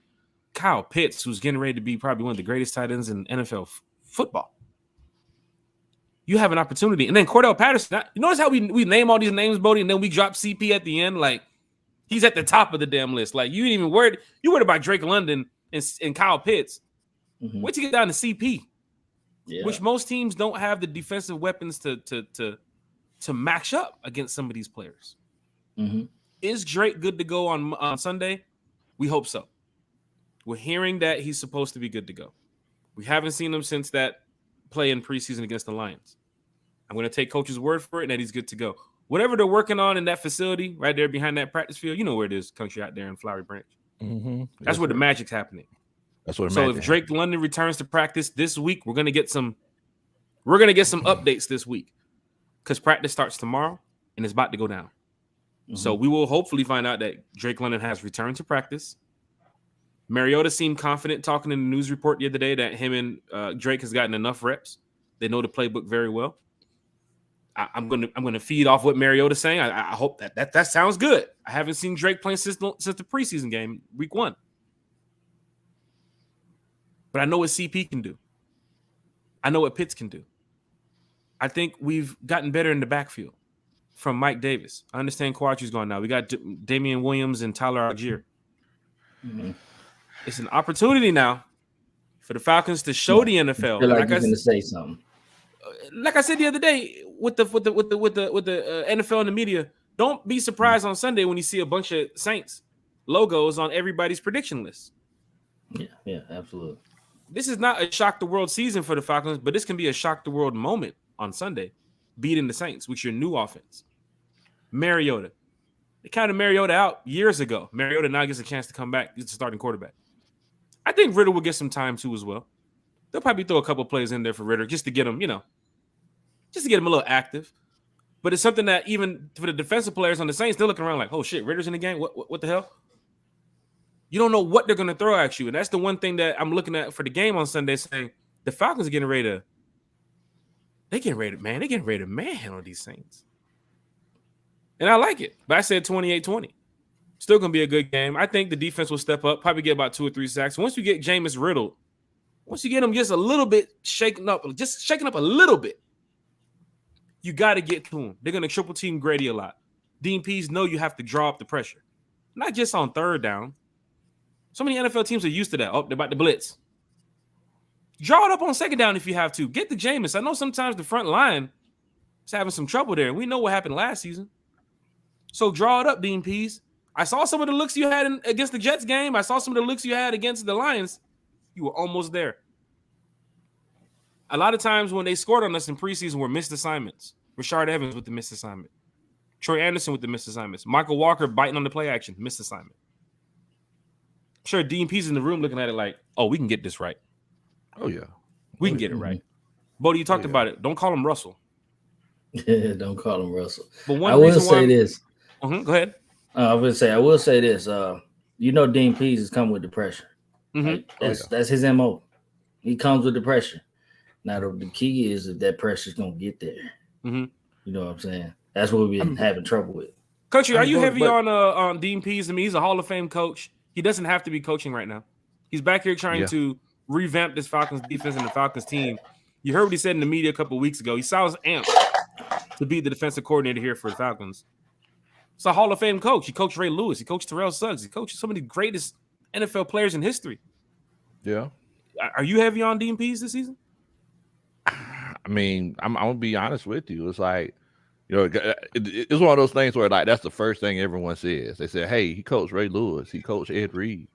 Kyle Pitts, who's getting ready to be probably one of the greatest tight ends in NFL football. You have an opportunity. And then Cordell Patterson, you notice how we name all these names, Bodhi, and then we drop CP at the end? Like, he's at the top of the damn list. Like, you ain't even worried. You worried about Drake London and Kyle Pitts. Mm-hmm. Wait till you get down to CP, which most teams don't have the defensive weapons to match up against some of these players. Mm-hmm. Is Drake good to go on Sunday? We hope so. We're hearing that he's supposed to be good to go. We haven't seen him since that play in preseason against the Lions. I'm going to take coach's word for it and that he's good to go. Whatever they're working on in that facility right there behind that practice field, you know where it is, Country, out there in Flowery Branch. Mm-hmm. That's where the magic's happening. That's what. So if Drake London returns to practice this week, we're going to get some updates this week because practice starts tomorrow and it's about to go down. Mm-hmm. So we will hopefully find out that Drake London has returned to practice. Mariota seemed confident talking in the news report the other day that him and Drake has gotten enough reps. They know the playbook very well. I'm gonna feed off what Mariota's saying. I hope that sounds good. I haven't seen Drake playing since the preseason game, week 1. But I know what CP can do. I know what Pitts can do. I think we've gotten better in the backfield from Mike Davis. I understand Quadri's gone now. We got Damian Williams and Tyler Algier. Mm-hmm. It's an opportunity now for the Falcons to show the NFL. I feel like you're going to say something. Like I said the other day with the NFL and the media, don't be surprised on Sunday when you see a bunch of Saints logos on everybody's prediction list. Yeah, absolutely. This is not a shock the world season for the Falcons, but this can be a shock the world moment on Sunday, beating the Saints with your new offense. Mariota. They counted Mariota out years ago. Mariota now gets a chance to come back. He's the starting quarterback. I think Ritter will get some time too as well. They'll probably throw a couple plays in there for Ritter just to get him, just to get him a little active. But it's something that even for the defensive players on the Saints, they're looking around like, oh shit, Ritter's in the game. What the hell? You don't know what they're going to throw at you. And that's the one thing that I'm looking at for the game on Sunday, saying the Falcons are getting ready to man on these Saints. And I like it. But I said 28-20. Still going to be a good game. I think the defense will step up, probably get about 2 or 3 sacks. Once you get Jameis riddled, once you get him just a little bit shaking up a little bit, you got to get to him. They're going to triple team Grady a lot. Dean Pease know you have to draw up the pressure. Not just on third down. So many NFL teams are used to that. Oh, they're about to blitz. Draw it up on second down if you have to. Get the Jameis. I know sometimes the front line is having some trouble there. We know what happened last season. So draw it up, Dean Pease. I saw some of the looks you had against the Jets game. I saw some of the looks you had against the Lions. You were almost there. A lot of times when they scored on us in preseason were missed assignments. Rashard Evans with the missed assignment. Troy Anderson with the missed assignments. Michael Walker biting on the play action. Missed assignment. I'm sure Dean Pease in the room looking at it like, oh, we can get this right. Oh, yeah. We can get it right. Bodhi, you talked about it. Don't call him Russell. Don't call him Russell. But one I will say this. Go ahead. I will say this. Dean Pease is coming with the pressure. Mm-hmm. That's his MO. He comes with the pressure. Now the key is if that pressure is gonna get there. Mm-hmm. You know what I'm saying? That's what we've been having trouble with. Country, are you heavy on Dean Pease? I mean, he's a Hall of Fame coach. He doesn't have to be coaching right now. He's back here trying to revamp this Falcons defense and the Falcons team. You heard what he said in the media a couple of weeks ago. He sounds amped to be the defensive coordinator here for the Falcons. It's a Hall of Fame coach. He coached Ray Lewis. He coached Terrell Suggs. He coached some of the greatest NFL players in history. Yeah. Are you heavy on Dean Pease this season? I mean, I'm gonna be honest with you. It's like, it's one of those things where like that's the first thing everyone says. They say, "Hey, he coached Ray Lewis, he coached Ed Reed,"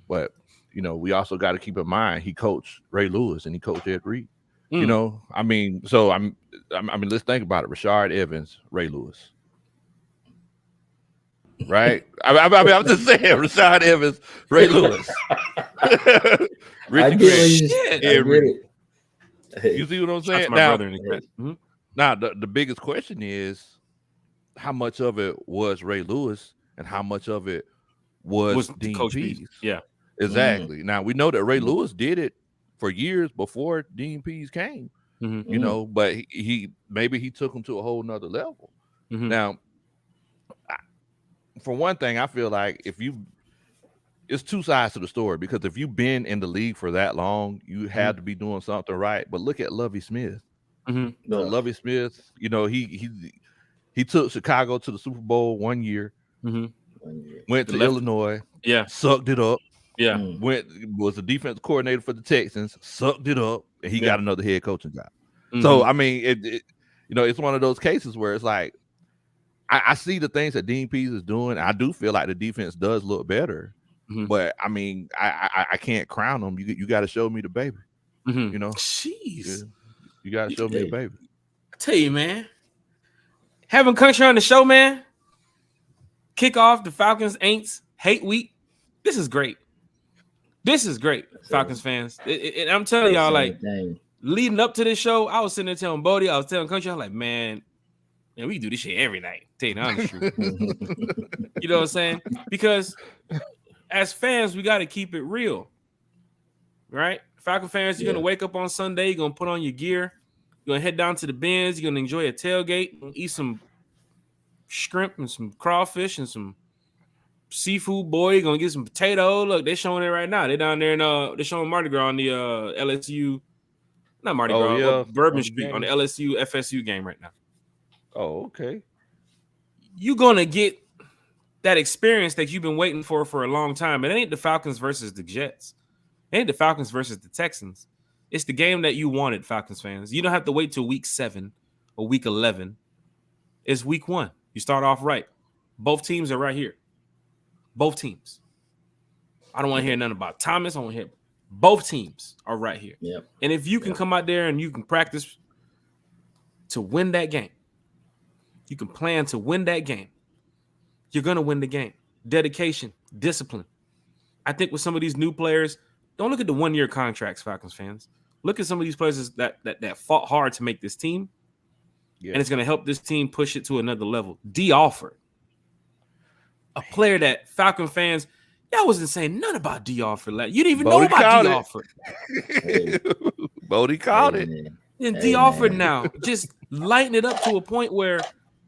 but we also got to keep in mind he coached Ray Lewis and he coached Ed Reed. I mean, so I mean, let's think about it. Rashard Evans, Ray Lewis, right? I mean, I'm just saying, Rashard Evans, Ray Lewis. I get it. You see what I'm saying? Now the biggest question is how much of it was Ray Lewis and how much of it was Dean Coach Pease. Yeah, exactly. Now we know that Ray Lewis did it for years before Dean Pease came. But he maybe he took him to a whole nother level. Now, for one thing, I feel like it's two sides to the story, because if you've been in the league for that long, you have to be doing something right. But look at Lovie Smith. Lovie Smith, he took Chicago to the Super Bowl 1 year, went to Illinois, sucked it up, was the defense coordinator for the Texans, sucked it up, and he got another head coaching job. So I mean, it's one of those cases where it's like I see the things that Dean Pease is doing. I do feel like the defense does look better. But I mean, I can't crown them. You got to show me the baby. Jeez, you got to show me the baby. I tell you, man, having Country on the show, man. Kick off the Falcons Aints Hate Week. This is great. Falcons fans. And I'm telling y'all, like, leading up to this show, I was sitting there telling Bodhi, I was telling Country, I was like, man, we do this shit every night. Tell you the honest truth. You know what I'm saying? Because as fans, we got to keep it real, right? Falcon fans, you're going to wake up on Sunday, you're going to put on your gear, you're going to head down to the bins, you're going to enjoy a tailgate, eat some shrimp and some crawfish and some seafood. Boy, you're going to get some potato. Look, they're showing it right now. They're down there, they're showing Mardi Gras on the LSU, not Mardi Gras, Bourbon Street on the LSU FSU game right now. Oh, okay. You're going to get that experience that you've been waiting for a long time. It ain't the Falcons versus the Jets. It ain't the Falcons versus the Texans. It's the game that you wanted, Falcons fans. You don't have to wait till week 7 or week 11. It's week 1. You start off right. Both teams are right here. Both teams. I don't want to hear nothing about Thomas. I want to hear both teams are right here. Yep. And if you can come out there and you can practice to win that game, you can plan to win that game, you're going to win the game. Dedication, discipline. I think with some of these new players, don't look at the 1-year contracts, Falcons fans. Look at some of these players that fought hard to make this team, and it's going to help this team push it to another level. D. Alford, a player that Falcon fans, y'all wasn't saying nothing about D. Alford. You didn't even know about D. Alford. Bodhi called it. And D. Alford now just lighting it up to a point where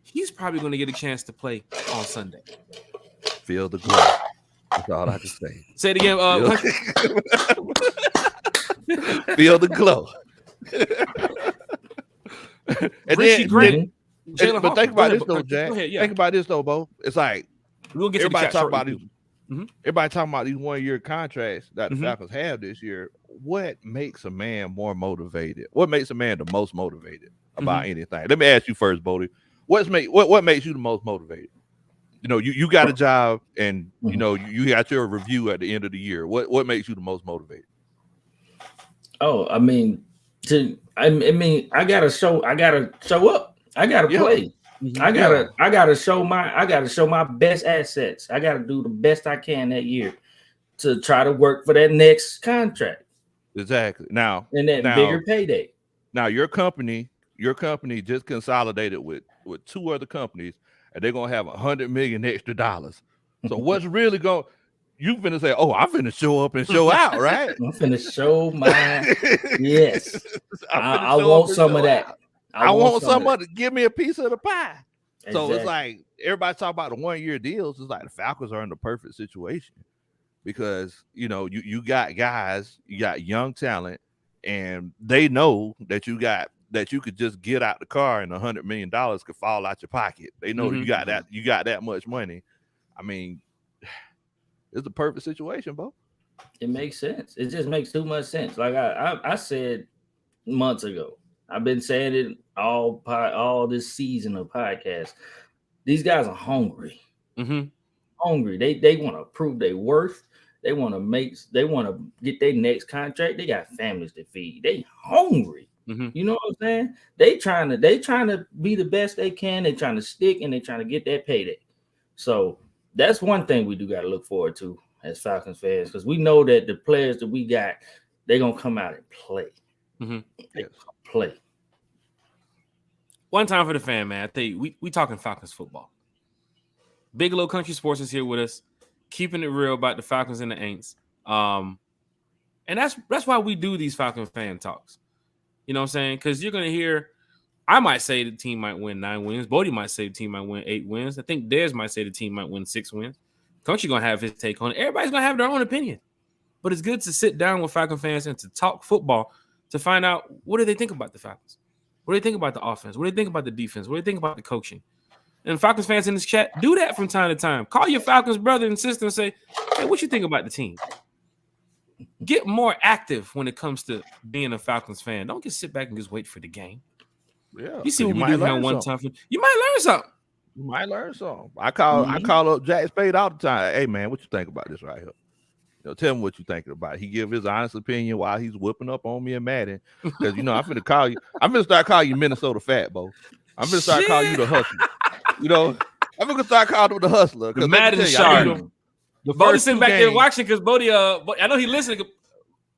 he's probably going to get a chance to play on Sunday. Feel the glow. That's all I can say. Say it again. Feel the glow. And Richie Grant. But think about this though, Jack. Think about this though, Bo. It's like we'll get everybody talking about these. Everybody talking about these 1-year contracts that the Falcons have this year. What makes a man more motivated? What makes a man the most motivated about anything? Let me ask you first, Bodhi. What makes you the most motivated? You got a job and you got your review at the end of the year. What makes you the most motivated? Oh, I mean, I gotta show up. I gotta play. I gotta show my best assets. I gotta do the best I can that year to try to work for that next contract. Exactly. Now bigger payday. Now your company just consolidated with 2 other companies, and they're gonna have $100 million extra dollars. So what's really going? You finna say, "Oh, I'm finna show up and show out, right?" I'm finna show my yes. I want some of that. I want someone to give me a piece of the pie. Exactly. So it's like everybody talk about the 1-year deals. It's like the Falcons are in the perfect situation because you got guys, you got young talent, and they know that you could just get out the car and $100 million could fall out your pocket. They know you got that much money. I mean, it's the perfect situation, Bo. It makes sense. It just makes too much sense. Like I said months ago, I've been saying it all this season of podcasts. These guys are hungry. Mm-hmm. Hungry. They want to prove their worth. They want to get their next contract. They got families to feed. They hungry. Mm-hmm. You know what I'm saying? They trying to be the best they can. They trying to stick and they trying to get that payday. So that's one thing we do got to look forward to as Falcons fans, because we know that the players that we got, they're gonna come out and play. Mm-hmm. Yes. Play. One time for the fan, man. I tell you, we talking Falcons football. Big Low Kuntry Sports is here with us, keeping it real about the Falcons and the Aints. And that's why we do these Falcon fan talks. You know what I'm saying? Because you're gonna hear, I might say the team might win 9 wins. Bodhi might say the team might win 8 wins. I think Dez might say the team might win 6 wins. Country gonna have his take on it. Everybody's gonna have their own opinion. But it's good to sit down with Falcon fans and to talk football to find out what do they think about the Falcons? What do they think about the offense? What do they think about the defense? What do they think about the coaching? And Falcons fans in this chat, do that from time to time. Call your Falcons brother and sister and say, hey, what you think about the team? Get more active when it comes to being a Falcons fan. Don't just sit back and just wait for the game. Yeah, you see what we do here one time. You might learn something. You might learn something. I call up Jack Spade all the time. Hey man, what you think about this right here? You know, tell me what you thinking about. He give his honest opinion while he's whipping up on me and Madden. Because I'm finna call you. I'm gonna start calling you Minnesota Fat, Bo. I'm gonna start calling you the hustler. I'm gonna start calling him the hustler. The Madden shark. Bodhi sitting back there watching because Bodhi. I know he listening.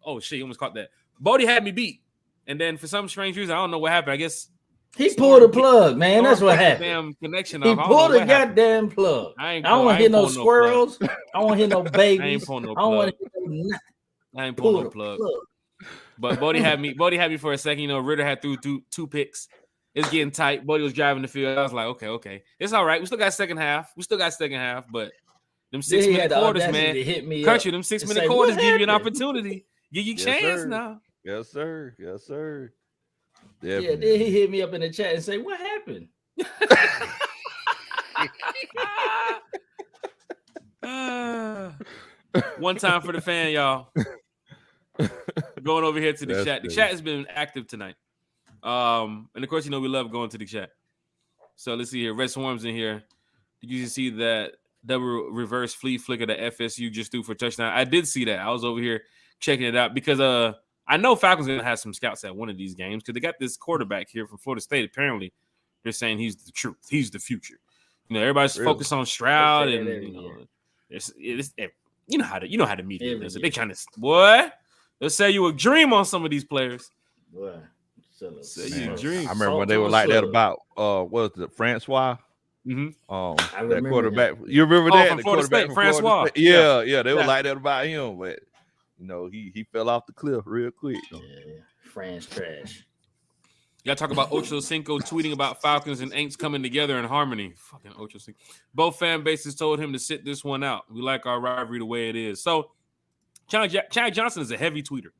Oh shit, he almost caught that. Bodhi had me beat, and then for some strange reason, I don't know what happened. I guess he pulled the plug, man. That's what happened. Damn connection. He pulled the goddamn plug. I don't want to hit no squirrels. I don't want to hit no babies. I ain't pulling no plug. I don't want to hit no nothing. I ain't pulling no plug. But Bodhi had me for a second. Ritter had threw two picks. It's getting tight. Bodhi was driving the field. I was like, okay. It's all right. We still got second half. But them 6-minute quarters, man. Country, them 6-minute quarters give you an opportunity. Give you a chance now. Yes, sir. Definitely. Yeah, then he hit me up in the chat and say, what happened? One time for the fan, y'all. Going over here to the chat. The chat has been active tonight. And of course, we love going to the chat. So let's see here. Red Swarm's in here. Did you see that double reverse flea flicker that FSU just threw for touchdown? I did see that. I was over here checking it out because I know Falcons are gonna have some scouts at one of these games because they got this quarterback here from Florida State. Apparently, they're saying he's the truth. He's the future. Everybody's focused on Stroud and it's you know how to media does it. They trying to what? They'll say you a dream on some of these players. What? Say you a dream. I remember when they were like that about what was it, Francois? Mm-hmm. That quarterback. You remember that? From Florida State, Francois. Yeah, they were like that about him, but he fell off the cliff real quick. Yeah, France trash. You gotta talk about Ocho Cinco tweeting about Falcons and Aints coming together in harmony. Fucking Ocho Cinco. Both fan bases told him to sit this one out. We like our rivalry the way it is. So Chad Johnson is a heavy tweeter.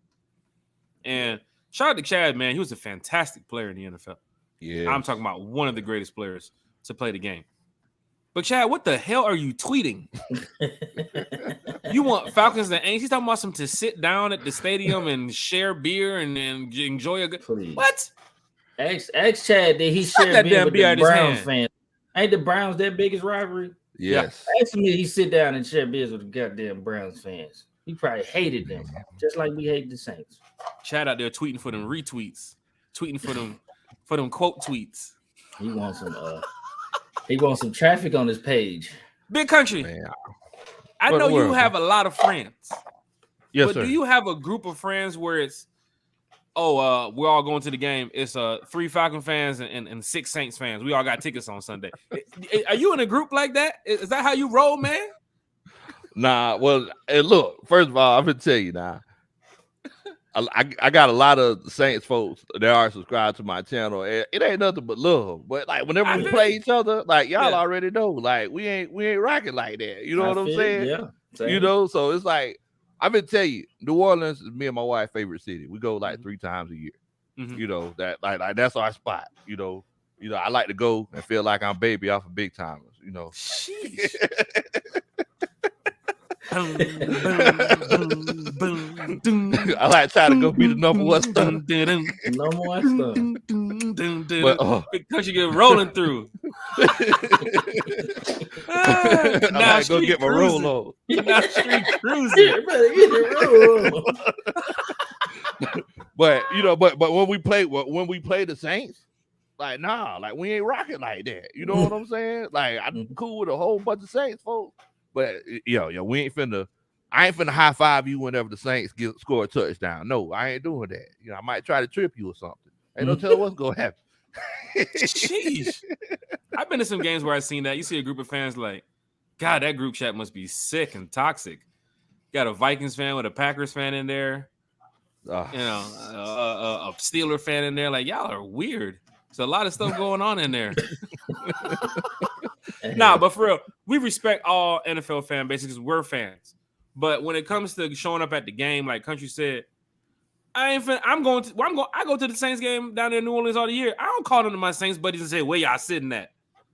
And shout out to Chad, man. He was a fantastic player in the NFL. Yeah. I'm talking about one of the greatest players to play the game. But Chad, what the hell are you tweeting? You want Falcons and Aints? He's talking about some to sit down at the stadium and share beer and enjoy a good. Please. What? Ask Chad did he share beer with the Browns fans? Ain't the Browns their biggest rivalry? Yes. Ask him if he sit down and share beers with the goddamn Browns fans. He probably hated them, just like we hate the Saints. Chad out there tweeting for them retweets, tweeting for them quote tweets. He wants some traffic on his page. Big Country. Man. I know you have a lot of friends. Yes, but sir. Do you have a group of friends where it's we're all going to the game. It's 3 Falcon fans and 6 Saints fans. We all got tickets on Sunday. Are you in a group like that? Is that how you roll, man? Nah, well, look, first of all, I'm gonna tell you now. I got a lot of Saints folks that are subscribed to my channel. And it ain't nothing but love. But like whenever we play each other, like y'all already know, like we ain't rocking like that. You know what I'm saying? Yeah. Same. So it's like I've been telling you, New Orleans is me and my wife's favorite city. We go like 3 times a year. Mm-hmm. That like that's our spot. I like to go and feel like I'm baby off of big timers. Boom, boom, boom, boom, I like trying to go be the number one star. Number one star. But Big Country get rolling through. I Now like go get my roll on. Now street cruising. You better get the roll. But but when we play the Saints, like like we ain't rocking like that. You know what I'm saying? Like I'm cool with a whole bunch of Saints folks, but we ain't finna. I ain't finna high five you whenever the Saints score a touchdown. No, I ain't doing that. I might try to trip you or something. Ain't no telling what's gonna happen. Sheesh. I've been to some games where I've seen that. You see a group of fans like, God, that group chat must be sick and toxic. Got a Vikings fan with a Packers fan in there. A Steeler fan in there. Like, y'all are weird. There's a lot of stuff going on in there. Nah, but for real, we respect all NFL fan bases because we're fans. But when it comes to showing up at the game, like Country said, I go to the Saints game down there in New Orleans all the year. I don't call them to my Saints buddies and say, where y'all sitting at?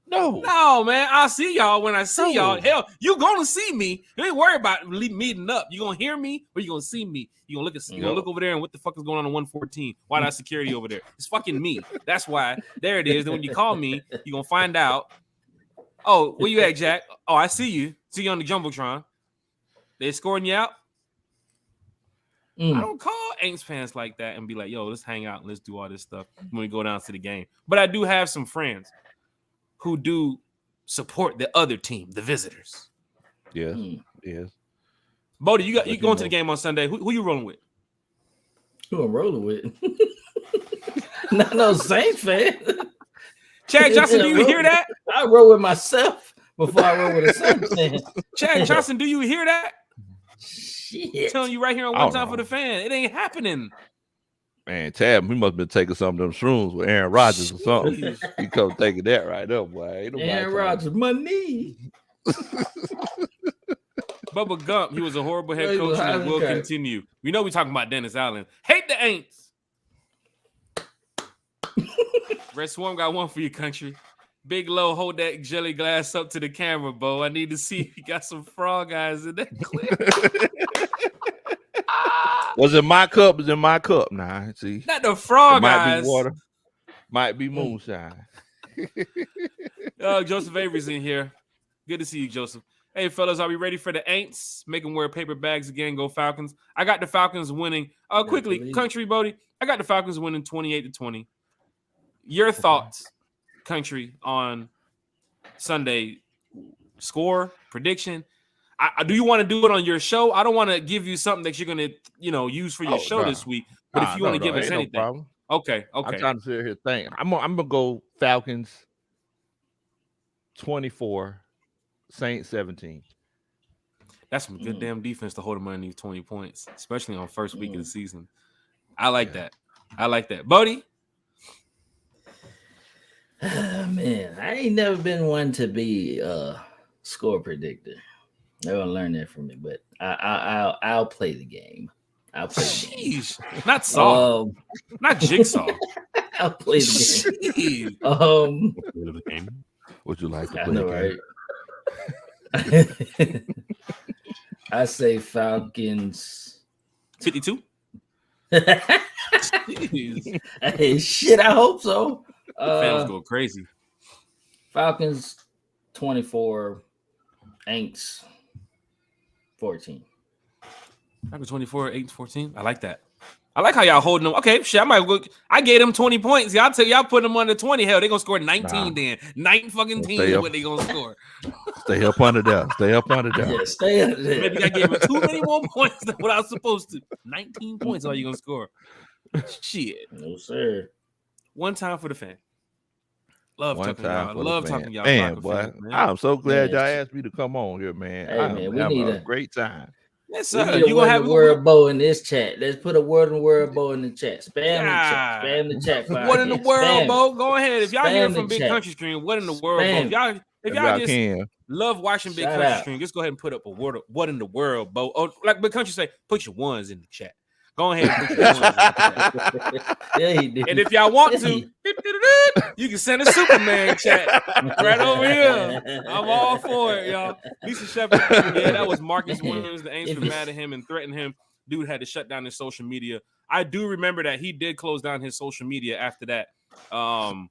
No, man. I'll see y'all when I see y'all. Hell, you gonna see me. You ain't worry about meeting up. You gonna hear me or you gonna see me. You gonna look over there and what the fuck is going on 114? Why that security over there? It's fucking me. That's why. There it is. Then when you call me, you gonna find out. Oh, where you at, Jack? Oh, I see you. See you on the Jumbotron. They scoring you out. I don't call Aints fans like that and be like, yo, let's hang out and let's do all this stuff when we go down to the game. But I do have some friends who do support the other team, the visitors. Yes. Yes. Bodhi, you going to the game on Sunday. Who you rolling with? Who I'm rolling with? Not no Saints fan. Chad Johnson, do you hear that? I roll with myself before I roll with a Saints fan. Chad Johnson, do you hear that? Shit. I'm telling you right here on One Time for the Fan. It ain't happening. Man, Tab, we must have been taking some of them shrooms with Aaron Rodgers or something. You come taking that right up, boy. Aaron Rodgers, money. Bubba Gump, he was a horrible head coach and will continue. We know we're talking about Dennis Allen. Hate the Aints. Red Swarm got one for you, Country. Big Low, hold that jelly glass up to the camera, Bo. I need to see if you got some frog eyes in that clip. Was it my cup? Was in my cup? Nah, see. Not the frog might eyes. Be water. Might be moonshine. Joseph Avery's in here. Good to see you, Joseph. Hey, fellas, are we ready for the Aints? Make them wear paper bags again. Go Falcons. I got the Falcons winning. Quickly, Country, Bodhi. I got the Falcons winning 28-20. Your thoughts, Country, on Sunday score prediction? Do you want to do it on your show? I don't want to give you something that you're going to, use for your show this week. But if you want to give us anything, problem. Okay. I'm trying to sit here think. I'm gonna go Falcons 24, Saints 17. That's some good damn defense to hold them underneath 20 points, especially on first week of the season. I like that. Bodhi? Man, I ain't never been one to be a score predictor. They're gonna learn that from me, but I'll play the game. I'll play the game. Jeez, not Saw, not Jigsaw. I'll play the game. Would you like to play the game? Right? I say Falcons 52. Hey, shit, I hope so. Fans go crazy. Falcons 24, Aints 14. Falcons 24, Aints 14. I like that. I like how y'all holding them. Okay, shit, I gave them 20 points. Y'all put them under 20. Hell, they're gonna score 19 then. 9 fucking teams is what they gonna score. Stay up under there. Yeah, stay under there. Maybe I gave them too many more points than what I was supposed to. 19 points all you gonna score. Shit. No, sir. One time for the fan. Love talking to y'all. Man, boy, I'm so glad y'all asked me to come on here, man. Hey, man, we need a great time. Yes, sir. You gonna have a word bow in this chat. Let's put a word bow in the chat. Spam the chat. What in the world, Bo? Go ahead. If y'all hear from Big Country Stream, what in the world, Bo? If y'all just love watching Big Country Stream, just go ahead and put up a word. What in the world, Bo? Oh, like Big Country say, put your ones in the chat. Go ahead and put your hands. Yeah, he did. And if y'all want to, you can send a Superman chat right over here. I'm all for it, y'all. Lisa Shepard, yeah, that was Marcus Williams. The Aints were mad at him and threatened him. Dude had to shut down his social media. I do remember that he did close down his social media after that. And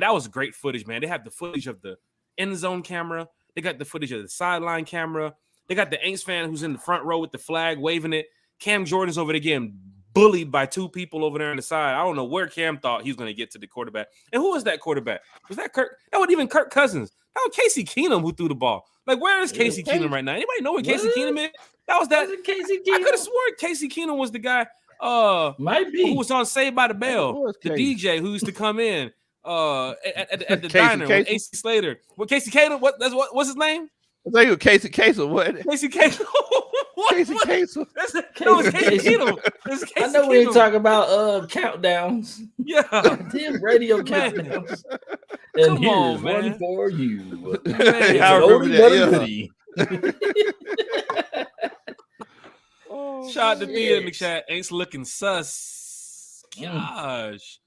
that was great footage, man. They have the footage of the end zone camera. They got the footage of the sideline camera. They got the Aints fan who's in the front row with the flag waving it. Cam Jordan's over there getting bullied by two people over there on the side. I don't know where Cam thought he was going to get to the quarterback. And who was that quarterback? Was that Kirk? That wasn't even Kirk Cousins. That was Casey Keenum who threw the ball. Like, where is Casey Keenum right now? Anybody know where Casey Keenum is? That was that. Casey Keenum? I could have sworn Casey Keenum was the guy might be who was on Saved by the Bell, the DJ who used to come in at the diner with AC Slater. What Casey Keenum? What's his name? I think it was Casey Kasem. What? Casey Kasem. Casey Kasem. No, it's Casey Keenum. I know we ain't talking about countdowns. Yeah. Damn radio countdowns. And come here's on, man. one for you. Man, I remember that. Shout out to Thea in the chat. Ain't looking sus. Gosh.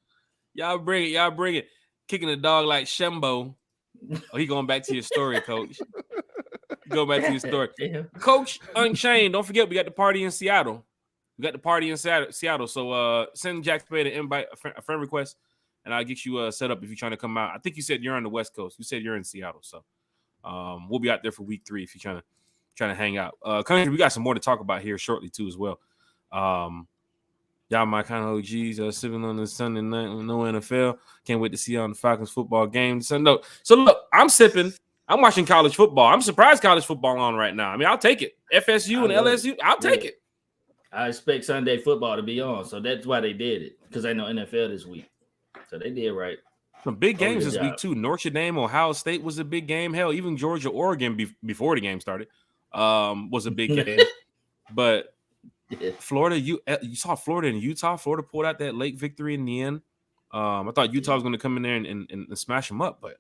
Y'all bring it. Kicking the dog like Shembo. Oh, he going back to your story, Coach. Go back to your story. Coach Unchained. Don't forget, we got the party in Seattle. So send Jack Spade an invite, a friend request, and I'll get you set up if you're trying to come out. I think you said you're on the West Coast. You said you're in Seattle. So we'll be out there for week 3 if you're trying to hang out. Country, we got some more to talk about here shortly, too, as well. Y'all my kind of OGs sipping on the Sunday night with no NFL. Can't wait to see you on the Falcons football game. So look, I'm sipping. I'm watching college football. I'm surprised college football on right now. I mean, I'll take it. FSU and LSU, I'll take it. I expect Sunday football to be on, so that's why they did it, because they know NFL this week. So they did right. Some big games this week, too. Notre Dame, Ohio State was a big game. Hell, even Georgia, Oregon, before the game started, was a big game. But Florida, you saw Florida and Utah. Florida pulled out that late victory in the end. I thought Utah was going to come in there and smash them up, but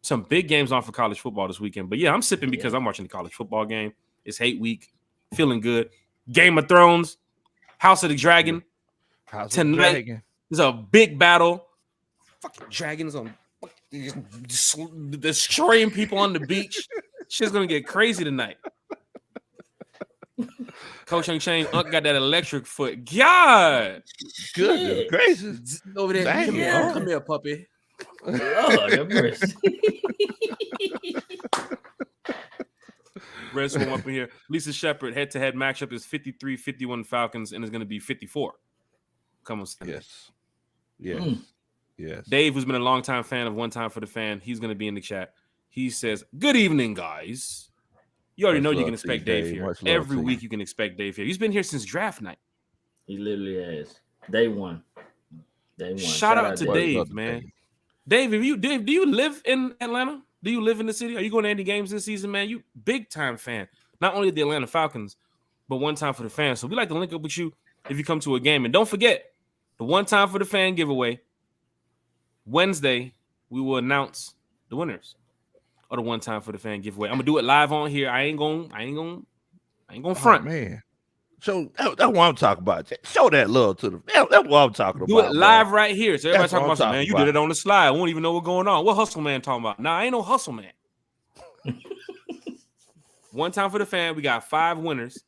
some big games on for college football this weekend. But, yeah, I'm sipping because I'm watching the college football game. It's hate week. Feeling good. Game of Thrones. House of the Dragon. Tonight is a big battle. Fucking dragons on destroying people on the beach. Shit's going to get crazy tonight. Coach Unchained got that electric foot. God. Good gracious. Over there. Come here, puppy. Lord have mercy. Red Swarm up in here. Lisa Shepard, head-to-head matchup is 53-51 Falcons, and it's going to be 54. Come on, Sunday. Yes. Yes. Dave, who's been a longtime fan of One Time for the Fan, he's going to be in the chat. He says, good evening, guys. You already know you can expect Dave here. Every week you can expect Dave here. He's been here since draft night. He literally has. Day one. Shout out to Dave, man. Dave, do you live in Atlanta? Do you live in the city? Are you going to any games this season, man? You big time fan. Not only the Atlanta Falcons, but One Time for the Fan. So we like to link up with you if you come to a game. And don't forget, the One Time for the Fan giveaway. Wednesday, we will announce the winners of the One Time for the Fan giveaway. I'm gonna do it live on here. I ain't gonna front. Oh, man. So that's what I'm talking about. Show that love to them. That's what I'm talking about. Do it live right here. So everybody talking about, man, you did it on the slide. I won't even know what's going on. What Hustle Man talking about? Nah, I ain't no Hustle Man. One Time for the Fan. We got 5 winners.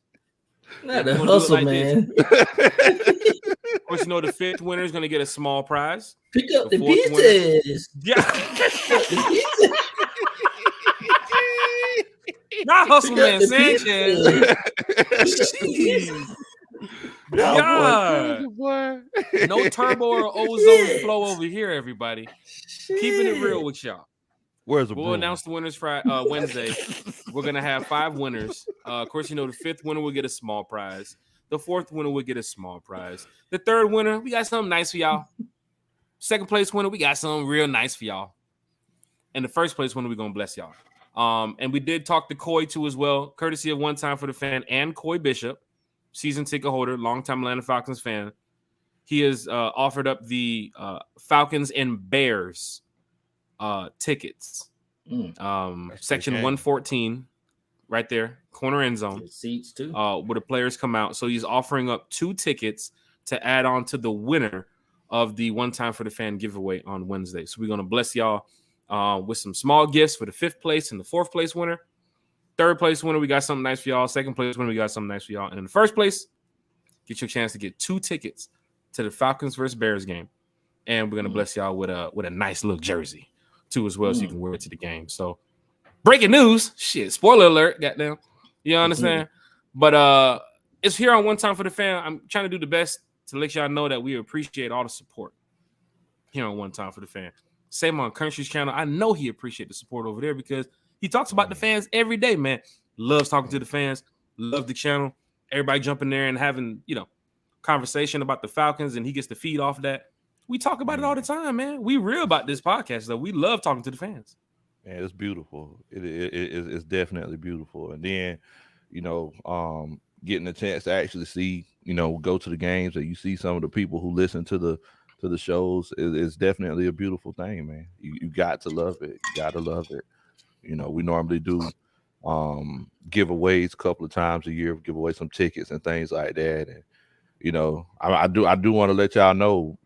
Not a Hustle Man. Of course, you know the 5th winner is going to get a small prize. Pick up the pizzas. Yeah. Not Hustle Man Sanchez. God. No turbo or ozone flow over here, everybody. Keeping it real with y'all. We'll announce the winners Wednesday. We're going to have 5 winners. Of course, you know the 5th winner will get a small prize. The 4th winner will get a small prize. The 3rd winner, we got something nice for y'all. 2nd place winner, we got something real nice for y'all. And the 1st place winner, we're going to bless y'all. And we did talk to Coy, too, as well, courtesy of One Time for the Fan and Coy Bishop, season ticket holder, longtime Atlanta Falcons fan. He has offered up the Falcons and Bears tickets. Section 114. right there, corner end zone. The seats too. Where the players come out. So he's offering up 2 tickets to add on to the winner of the One Time for the Fan giveaway on Wednesday. So we're gonna bless y'all with some small gifts for the 5th place and the 4th place winner. 3rd place winner, we got something nice for y'all. 2nd place winner, we got something nice for y'all. And in the 1st place, get your chance to get 2 tickets to the Falcons versus Bears game. And we're gonna bless y'all with a nice little jersey too as well, so you can wear it to the game. So breaking news, shit, spoiler alert, goddamn. You understand? But it's here on One Time for the Fan. I'm trying to do the best to let y'all know that we appreciate all the support here on One Time for the Fan. Same on Country's channel. I know he appreciates the support over there because he talks about the fans every day, man. Loves talking to the fans. Love the channel. Everybody jumping there and having, conversation about the Falcons, and he gets to feed off that. We talk about it all the time, man. We real about this podcast, though. We love talking to the fans. Man, it's beautiful. It's definitely beautiful. And then, getting a chance to actually see, go to the games, and you see some of the people who listen to the shows is definitely a beautiful thing, man. You got to love it. You got to love it. We normally do giveaways a couple of times a year, give away some tickets and things like that. And I do want to let y'all know,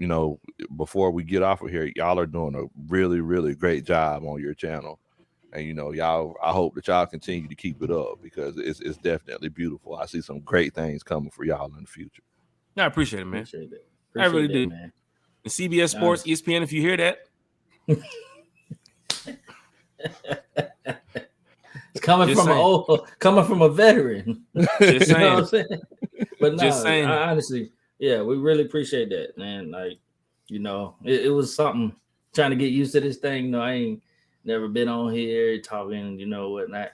before we get off of here, y'all are doing a really, really great job on your channel. And, y'all, I hope that y'all continue to keep it up because it's definitely beautiful. I see some great things coming for y'all in the future. I appreciate it, man. Appreciate I really that, do. man. The CBS Sports, ESPN, if you hear that. It's coming from a veteran. Just saying. You know what I'm saying? But no, Just saying. Honestly, yeah, we really appreciate that, man. Like, it was something trying to get used to this thing. I ain't never been on here talking, whatnot.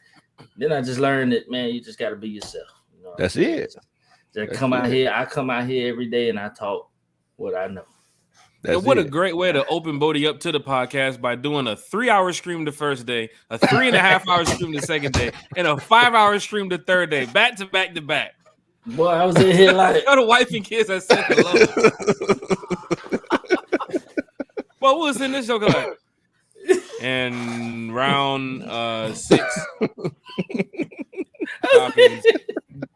Then I just learned that, man, you just got to be yourself. That's it. Just come out here. I come out here every day and I talk what I know. And what a great way to open Bodhi up to the podcast by doing a 3-hour stream the first day, a 3.5-hour stream the second day, and a 5-hour stream the third day, back to back to back. Boy, I was in here like the wife and kids I said hello. Well, what was in this show like? And round 6.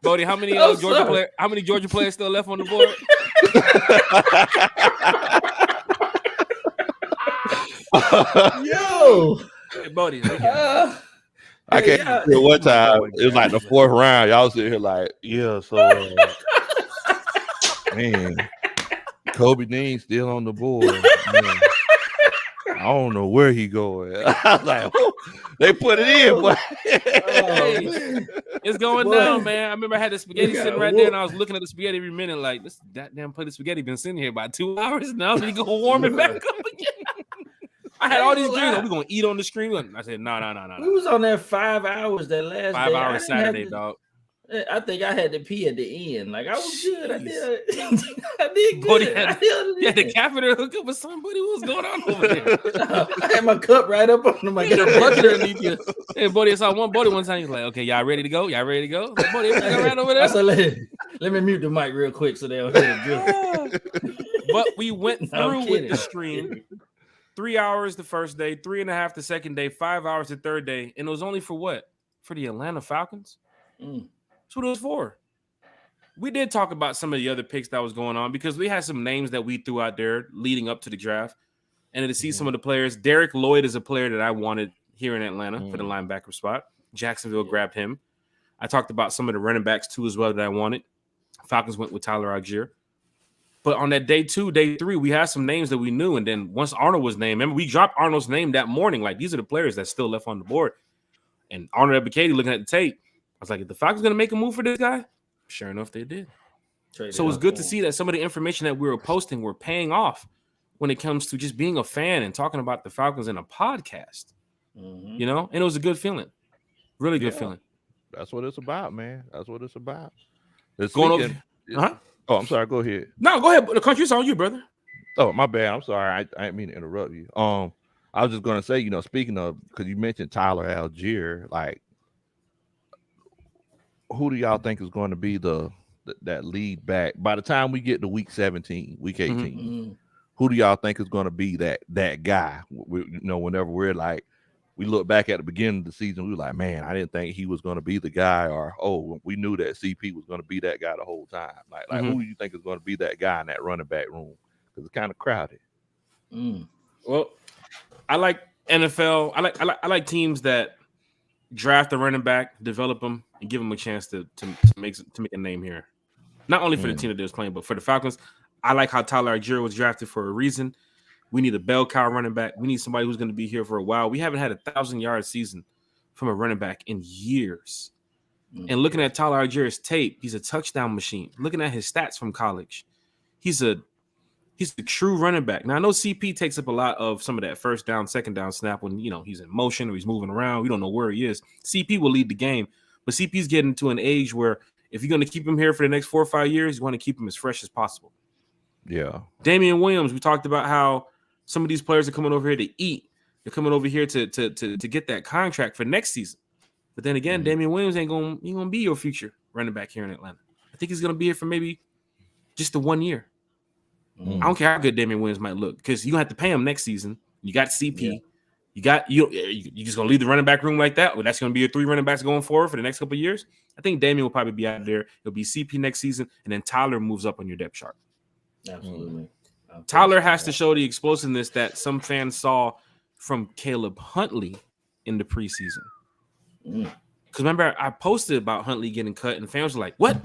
Bodhi, how many Georgia players still left on the board? Yo, hey, Bodhi. I can't feel one time. It was like the 4th round. Y'all sitting here like, yeah, so man, Kobe Dean still on the board. Man. I don't know where he going. I was like, they put it in, but it's going down, man. I remember I had the spaghetti sitting right there, and I was looking at the spaghetti every minute, like this goddamn plate of spaghetti been sitting here about 2 hours now. We gonna warm it back up again. I had all these dreams. We're gonna eat on the screen. I said, no. We was on there 5 hours that last 5 hours Saturday, dog. I think I had to pee at the end. Like I was good. I did good. You had the catheter hooked up with somebody. What was going on over there? I had my cup right up on my bucket underneath you. Hey, Bodhi, I saw Bodhi one time. He's like, okay, y'all ready to go? Y'all ready to go? Like, Bodhi, everything right over there? So let me mute the mic real quick so they don't hear the drill. But we went through with the stream. 3 hours the first day, 3.5 the second day, 5 hours the third day. And it was only for what? For the Atlanta Falcons? That's what it was for. We did talk about some of the other picks that was going on because we had some names that we threw out there leading up to the draft. And to see some of the players, Derek Lloyd is a player that I wanted here in Atlanta for the linebacker spot. Jacksonville grabbed him. I talked about some of the running backs too as well that I wanted. Falcons went with Tyler Algier. But on that day 2, day 3, we had some names that we knew. And then once Arnold was named, remember we dropped Arnold's name that morning. Like these are the players that still left on the board. And Arnold Ebiketie looking at the tape, I was like, if the Falcons going to make a move for this guy, sure enough, they did. So it was good to see that some of the information that we were posting were paying off when it comes to just being a fan and talking about the Falcons in a podcast, And it was a good feeling. Really good feeling. That's what it's about, man. That's what it's about. Going over. Oh, I'm sorry. Go ahead. No, go ahead. The country's on you, brother. Oh, my bad. I'm sorry. I didn't mean to interrupt you. I was just going to say, speaking of, because you mentioned Tyler Algier, like, who do y'all think is going to be that lead back by the time we get to week 17, week 18? Who do y'all think is going to be that guy? Whenever we're like, we look back at the beginning of the season, we were like, man, I didn't think he was going to be the guy, or we knew that CP was going to be that guy the whole time. Like who do you think is going to be that guy in that running back room? Because it's kind of crowded. Well, I like NFL. I like teams that draft a running back, develop them, and give them a chance to make a name here. Not only for the team that they're playing, but for the Falcons. I like how Tyler Algier was drafted for a reason. We need a bell cow running back. We need somebody who's going to be here for a while. We haven't had a 1,000-yard season from a running back in years. And looking at Tyler Algier's tape, he's a touchdown machine. Looking at his stats from college, he's a true running back. Now, I know CP takes up a lot of some of that first down, second down snap when, he's in motion or he's moving around. We don't know where he is. CP will lead the game, but CP's getting to an age where if you're going to keep him here for the next 4 or 5 years, you want to keep him as fresh as possible. Yeah. Damian Williams, we talked about how some of these players are coming over here to eat. They're coming over here to get that contract for next season. But then again, Damian Williams ain't gonna be your future running back here in Atlanta. I think he's gonna be here for maybe just the 1 year. I don't care how good Damian Williams might look, because you're gonna have to pay him next season. You got CP. Yeah. You just gonna leave the running back room like that? Well, that's gonna be your 3 running backs going forward for the next couple of years. I think Damian will probably be out there. It'll be CP next season, and then Tyler moves up on your depth chart. Absolutely. Tyler has to show the explosiveness that some fans saw from Caleb Huntley in the preseason. Because remember, I posted about Huntley getting cut, and fans were like, "What?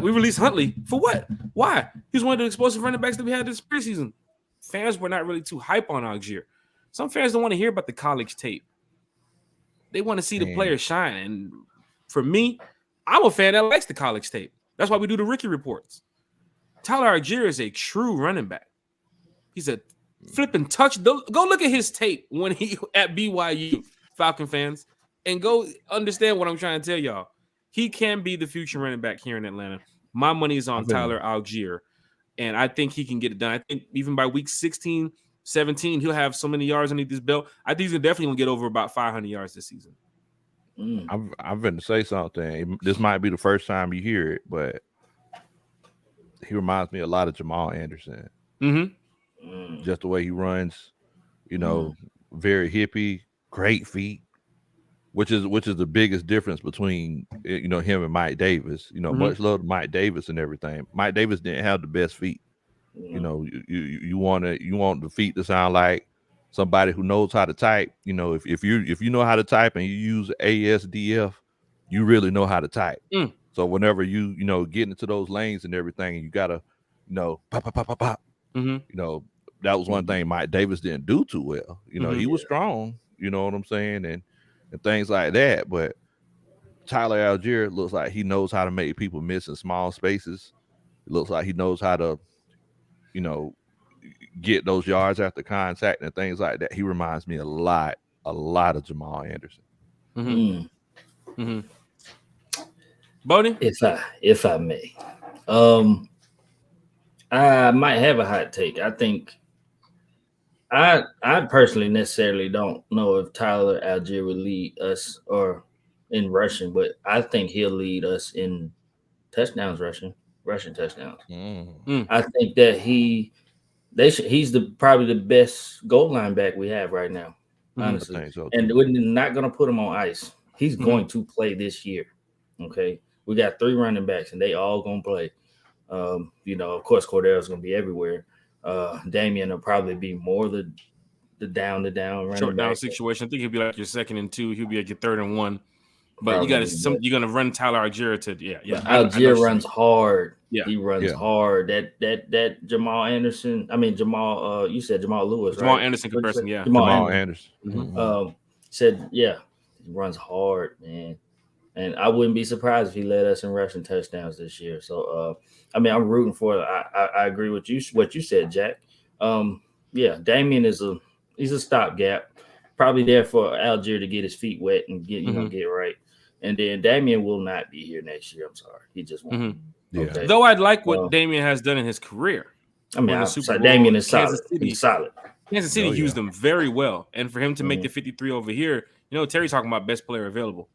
We released Huntley for what? Why? He was one of the explosive running backs that we had this preseason." Fans were not really too hype on Algier. Some fans don't want to hear about the college tape. They want to see the player shine. And for me, I'm a fan that likes the college tape. That's why we do the Ricky reports. Tyler Algier is a true running back. He's a flipping touch. Go look at his tape when he at BYU, Falcon fans, and go understand what I'm trying to tell y'all. He can be the future running back here in Atlanta. My money is on Tyler Algier, and I think he can get it done. I think even by week 16, 17, he'll have so many yards underneath his belt. I think he's definitely going to get over about 500 yards this season. I'm going to say something. This might be the first time you hear it, but he reminds me a lot of Jamal Anderson. Just the way he runs, very hippie, great feet, which is the biggest difference between him and Mike Davis. Much love to Mike Davis and everything. Mike Davis didn't have the best feet. You want the feet to sound like somebody who knows how to type. If you know how to type and you use ASDF, you really know how to type. So whenever you get into those lanes and everything, you gotta pop. That was one thing Mike Davis didn't do too well. He was strong. You know what I'm saying, and things like that. But Tyler Algier looks like he knows how to make people miss in small spaces. It looks like he knows how to, get those yards after contact and things like that. He reminds me a lot of Jamal Anderson. Bodhi? If I may, I might have a hot take. I think I personally necessarily don't know if Tyler Algier will lead us or in rushing, but I think he'll lead us in touchdowns, rushing touchdowns. I think that he's probably the best goal line back we have right now, honestly. So and we're not going to put him on ice. He's going to play this year. Okay, we got 3 running backs, and they all going to play. Of course, Cordarrelle's going to be everywhere. Damian will probably be more the down running short down back situation. I think he'll be like your 2nd and 2. He'll be like your 3rd and 1. But you're gonna run Tyler Algier to Algier runs hard. Yeah, he runs hard. That Jamal Anderson. I mean Jamal. You said Jamal Lewis. Jamal right? Anderson comparison. Yeah, Jamal Anderson. Said he runs hard, man. And I wouldn't be surprised if he led us in rushing touchdowns this year. So, I'm rooting for it. I agree with you. What you said, Jack. Damian he's a stopgap, probably there for Algier to get his feet wet and get right. And then Damian will not be here next year. I'm sorry, he just won't. Okay. Though I'd like what Damian has done in his career. Damian is solid. He's solid. Kansas City used him very well, and for him to make the 53 over here, Terry's talking about best player available.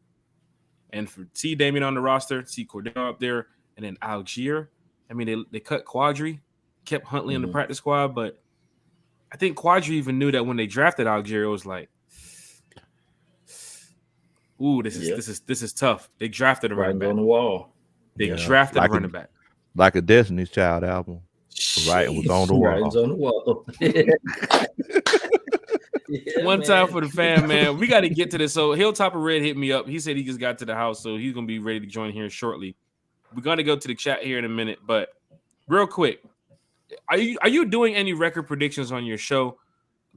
And see Damian on the roster, see Cordell up there, and then Algier. They cut Quadri, kept Huntley in the practice squad, but I think Quadri even knew that when they drafted Algier, it was like, Ooh, this is tough. They drafted a running back on the wall. They drafted a running back. Like a Destiny's Child album. Right, was on the wall. Right, on the wall. One time for the fan, man. We got to get to this. So Hilltopper Red hit me up. He said he just got to the house, so he's gonna be ready to join here shortly. We're gonna go to the chat here in a minute, but real quick, are you doing any record predictions on your show,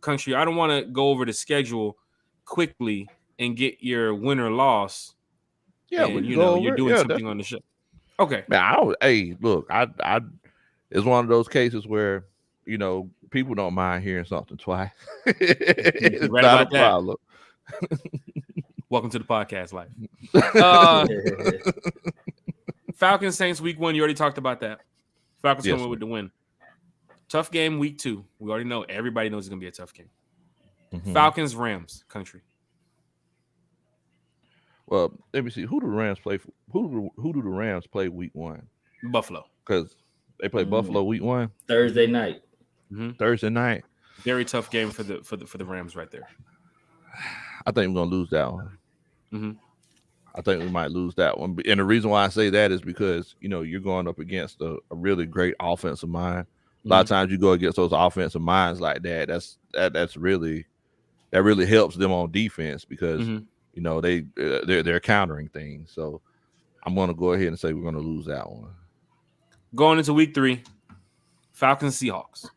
Country? I don't want to go over the schedule quickly and get your win or loss. Yeah, and, you're doing something on the show. Okay, man. Look, I it's one of those cases where people don't mind hearing something twice. It's right not about a problem. Welcome to the podcast life. Falcons Saints week 1. You already talked about that. Falcons coming with the win. Tough game week 2. We already know. Everybody knows it's gonna be a tough game. Mm-hmm. Falcons Rams, Country. Well, let me see. Who do the Rams play? Who do the Rams play week 1? Buffalo. Because they play Buffalo week 1 Thursday night. Mm-hmm. Thursday night. Very tough game for the Rams right there. I think we're gonna lose that one. Mm-hmm. I think we might lose that one. And the reason why I say that is because you're going up against a really great offensive mind. A lot of times you go against those offensive minds like that. That really helps them on defense because they're countering things. So I'm gonna go ahead and say we're gonna lose that one. Going into week 3, Falcons Seahawks.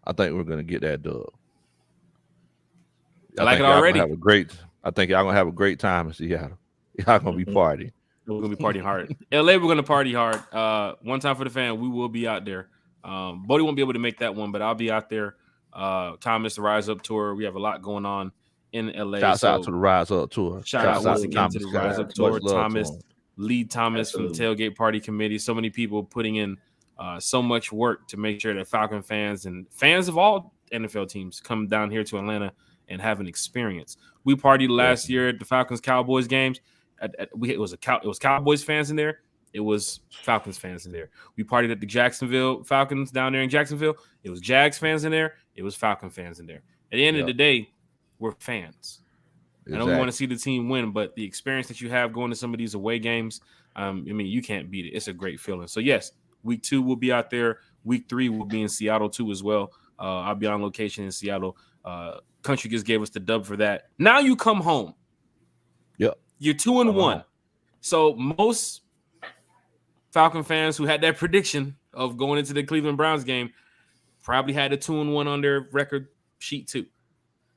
I think we're gonna get that dub. I like it already. I think y'all gonna have a great time in Seattle. Y'all gonna be partying. We're gonna be partying hard. LA, we're gonna party hard. One time for the fan, we will be out there. Bodhi won't be able to make that one, but I'll be out there. Thomas, the Rise Up tour. We have a lot going on in LA. Shouts out to the Rise Up tour. Shout out once again to the Rise Up tour. Thomas, lead Thomas from the Tailgate Party Committee. So many people putting in so much work to make sure that Falcon fans and fans of all NFL teams come down here to Atlanta and have an experience. We partied last year at the Falcons Cowboys games. It was Cowboys fans in there. It was Falcons fans in there. We partied at the Jacksonville Falcons down there in Jacksonville. It was Jags fans in there. It was Falcon fans in there. At the end of the day, we're fans. Exactly. I know we want to see the team win, but the experience that you have going to some of these away games, you can't beat it. It's a great feeling. So yes, week 2 we'll be out there. Week 3 we'll be in Seattle too as well. I'll be on location in Seattle. Country just gave us the dub for that. Now you come home. Yep. You're 2-1. So most Falcon fans who had that prediction of going into the Cleveland Browns game probably had a 2-1 on their record sheet too.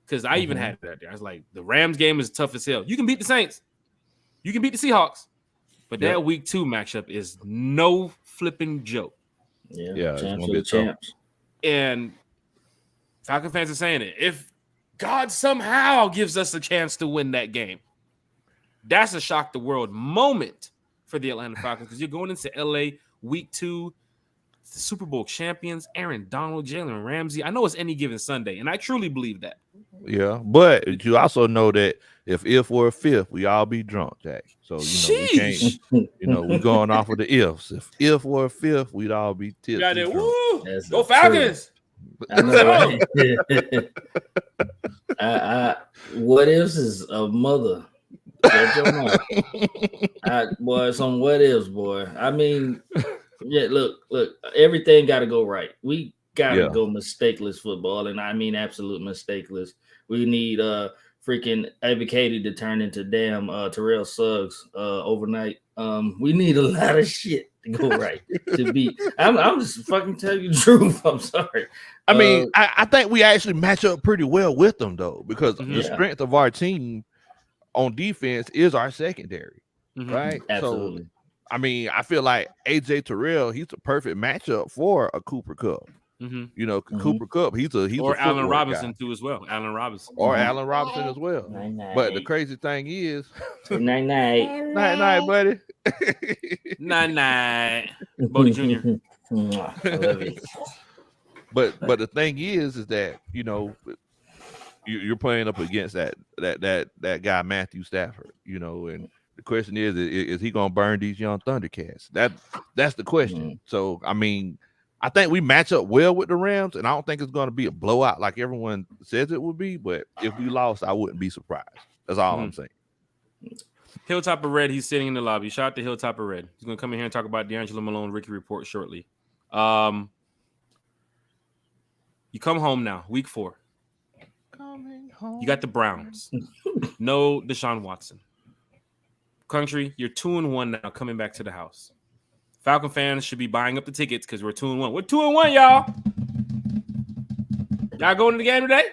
Because I even had it out there. I was like, the Rams game is tough as hell. You can beat the Saints. You can beat the Seahawks. But that week 2 matchup is no flipping joke. Yeah, it's gonna be champs. And Falcon fans are saying it. If God somehow gives us a chance to win that game, that's a shock the world moment for the Atlanta Falcons because you're going into LA week 2, the Super Bowl champions, Aaron Donald, Jalen Ramsey. I know it's any given Sunday, and I truly believe that. Yeah, but you also know that if we're a fifth, we all be drunk, Jack. So we can't. We're going off of the ifs. If we're a fifth, we'd all be tipsy. Got it. Woo! Go Falcons! I know, right? What ifs is a mother. Boy, some what ifs, boy. I mean, look, everything got to go right. We got to go mistakeless football, and I mean absolute mistakeless. We need freaking advocated to turn into damn Terrell Suggs overnight. We need a lot of shit to go right to beat. I'm just fucking telling you the truth. I'm sorry. I mean, I think we actually match up pretty well with them though, because the strength of our team on defense is our secondary, right? Absolutely. So, I mean, I feel like AJ Terrell, he's a perfect matchup for a Cooper Kupp. Cooper Kupp, he's or a Allen Robinson guy. too as well. Allen Robinson Allen Robinson as well. Night. But the crazy thing is, night, buddy. night, Bodhi Jr. I love you. But the thing is that you're playing up against that guy Matthew Stafford, and the question is he gonna burn these young Thundercats? That's the question. So I mean, I think we match up well with the Rams, and I don't think it's gonna be a blowout like everyone says it would be. But if we lost, I wouldn't be surprised. That's all I'm saying. Hilltopper Red, he's sitting in the lobby. Shout out to Hilltopper Red. He's going to come in here and talk about D'Angelo Malone Rookie Report shortly. You come home now, week 4. Coming home. You got the Browns. No Deshaun Watson. Country, you're 2-1 now, coming back to the house. Falcon fans should be buying up the tickets because we're 2-1. We're 2-1, y'all. Y'all going to the game today?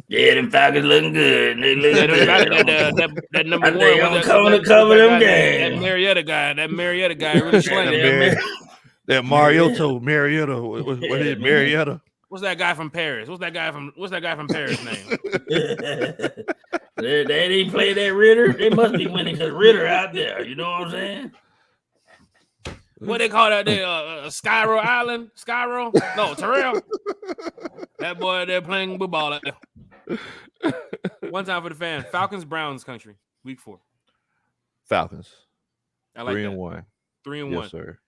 Yeah, them Falcons looking good. They look good. That number one. I'm coming to cover them games. That Marietta guy really slaying. That Marietta. What is it, Marietta? What's that guy from Paris? What's that guy from Paris name? They didn't play that Ritter. They must be winning because Ritter out there. You know what I'm saying? What they call that there? Skyro Island? Skyro? No, Terrell. That boy, they're playing football out there. One time for the fan. Falcons, Browns, Country. Week 4. Falcons. I like 3-1. 3-1. Yes, sir.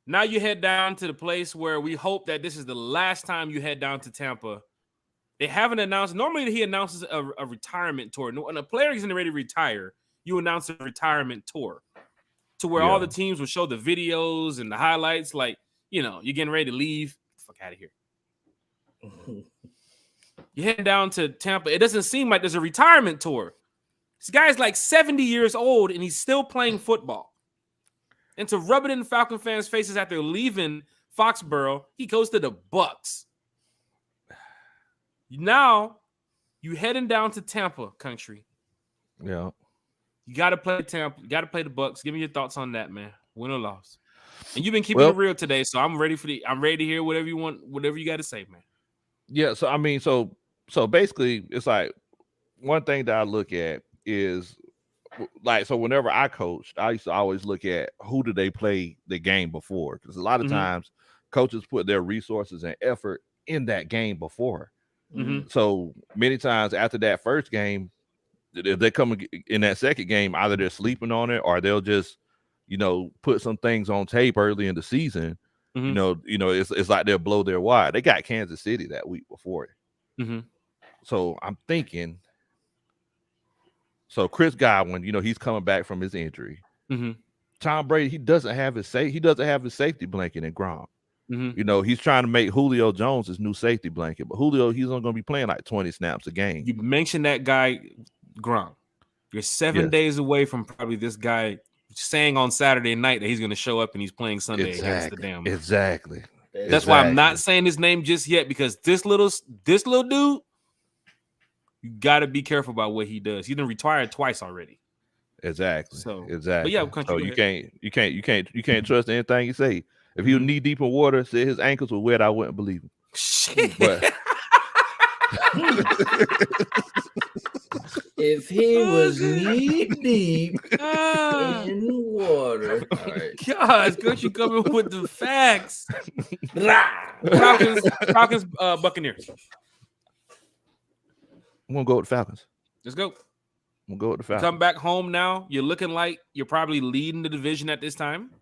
Now you head down to the place where we hope that this is the last time you head down to Tampa. They haven't announced. Normally he announces a retirement tour. When a player is ready to retire, you announce a retirement tour to where all the teams will show the videos and the highlights. Like, you're getting ready to leave. Get the fuck out of here. You're heading down to Tampa. It doesn't seem like there's a retirement tour. This guy's like 70 years old and he's still playing football. And to rub it in Falcon fans' faces after leaving Foxborough, he goes to the Bucs. Now, you heading down to Tampa, Country. Yeah. You got to play Tampa. You got to play the Bucs. Give me your thoughts on that, man. Win or loss. And you've been keeping it real today, so I'm ready to hear whatever you want, whatever you got to say, man. Yeah, so I mean, so basically, it's like one thing that I look at is like, so whenever I coached, I used to always look at who did they play the game before, because a lot of times coaches put their resources and effort in that game before. So many times after that first game, if they come in that second game, either they're sleeping on it or they'll just, put some things on tape early in the season. It's like they'll blow their wad. They got Kansas City that week before it. So I'm thinking, so Chris Godwin, he's coming back from his injury. Tom Brady, he doesn't have his safety blanket in Gronk. He's trying to make Julio Jones his new safety blanket, but Julio, he's only going to be playing like 20 snaps a game. You mentioned that guy, Gronk. You're 7 days away from probably this guy saying on Saturday night that he's going to show up and he's playing Sunday against the damn. Exactly. That's why I'm not saying his name just yet, because this little dude, you got to be careful about what he does. He's been retired twice already. Exactly. But yeah, so you can't trust anything you say. If he was knee deep in water, said his ankles were wet, I wouldn't believe him. Shit. But if he was knee deep in water, all right. God, could you come in with the facts? Falcons, Buccaneers. I'm gonna go with the Falcons. Let's go. I'm gonna go with the Falcons. Come back home now. You're looking like you're probably leading the division at this time.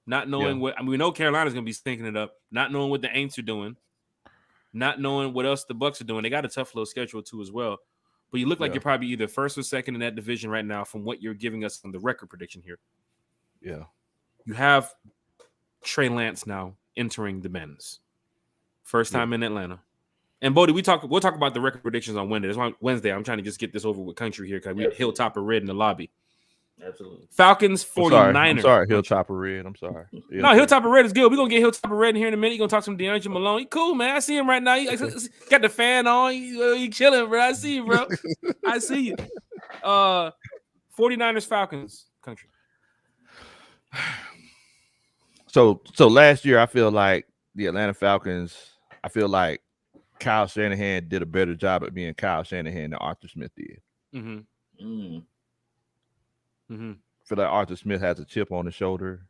Not knowing we know Carolina's gonna be stinking it up. Not knowing what the Aints are doing. Not knowing what else the Bucs are doing. They got a tough little schedule too as well. But you look like you're probably either first or second in that division right now from what you're giving us on the record prediction here. Yeah. You have Trey Lance now entering the men's. First time in Atlanta. And Bodhi, we'll talk about the record predictions on Wednesday. That's why Wednesday I'm trying to just get this over with Country here because we Hilltopper Red in the lobby. Absolutely. Falcons, 49ers. I'm sorry, Hilltopper Red. I'm sorry. No, Hilltopper Red is good. We're going to get Hilltopper Red in here in a minute. You're going to talk some D'Angelo Malone. He cool, man. I see him right now. He got the fan on. He chilling, bro. I see you, bro. I see you. 49ers, Falcons, Country. So last year, I feel like the Atlanta Falcons, I feel like Kyle Shanahan did a better job at being Kyle Shanahan than Arthur Smith did. I feel like Arthur Smith has a chip on his shoulder.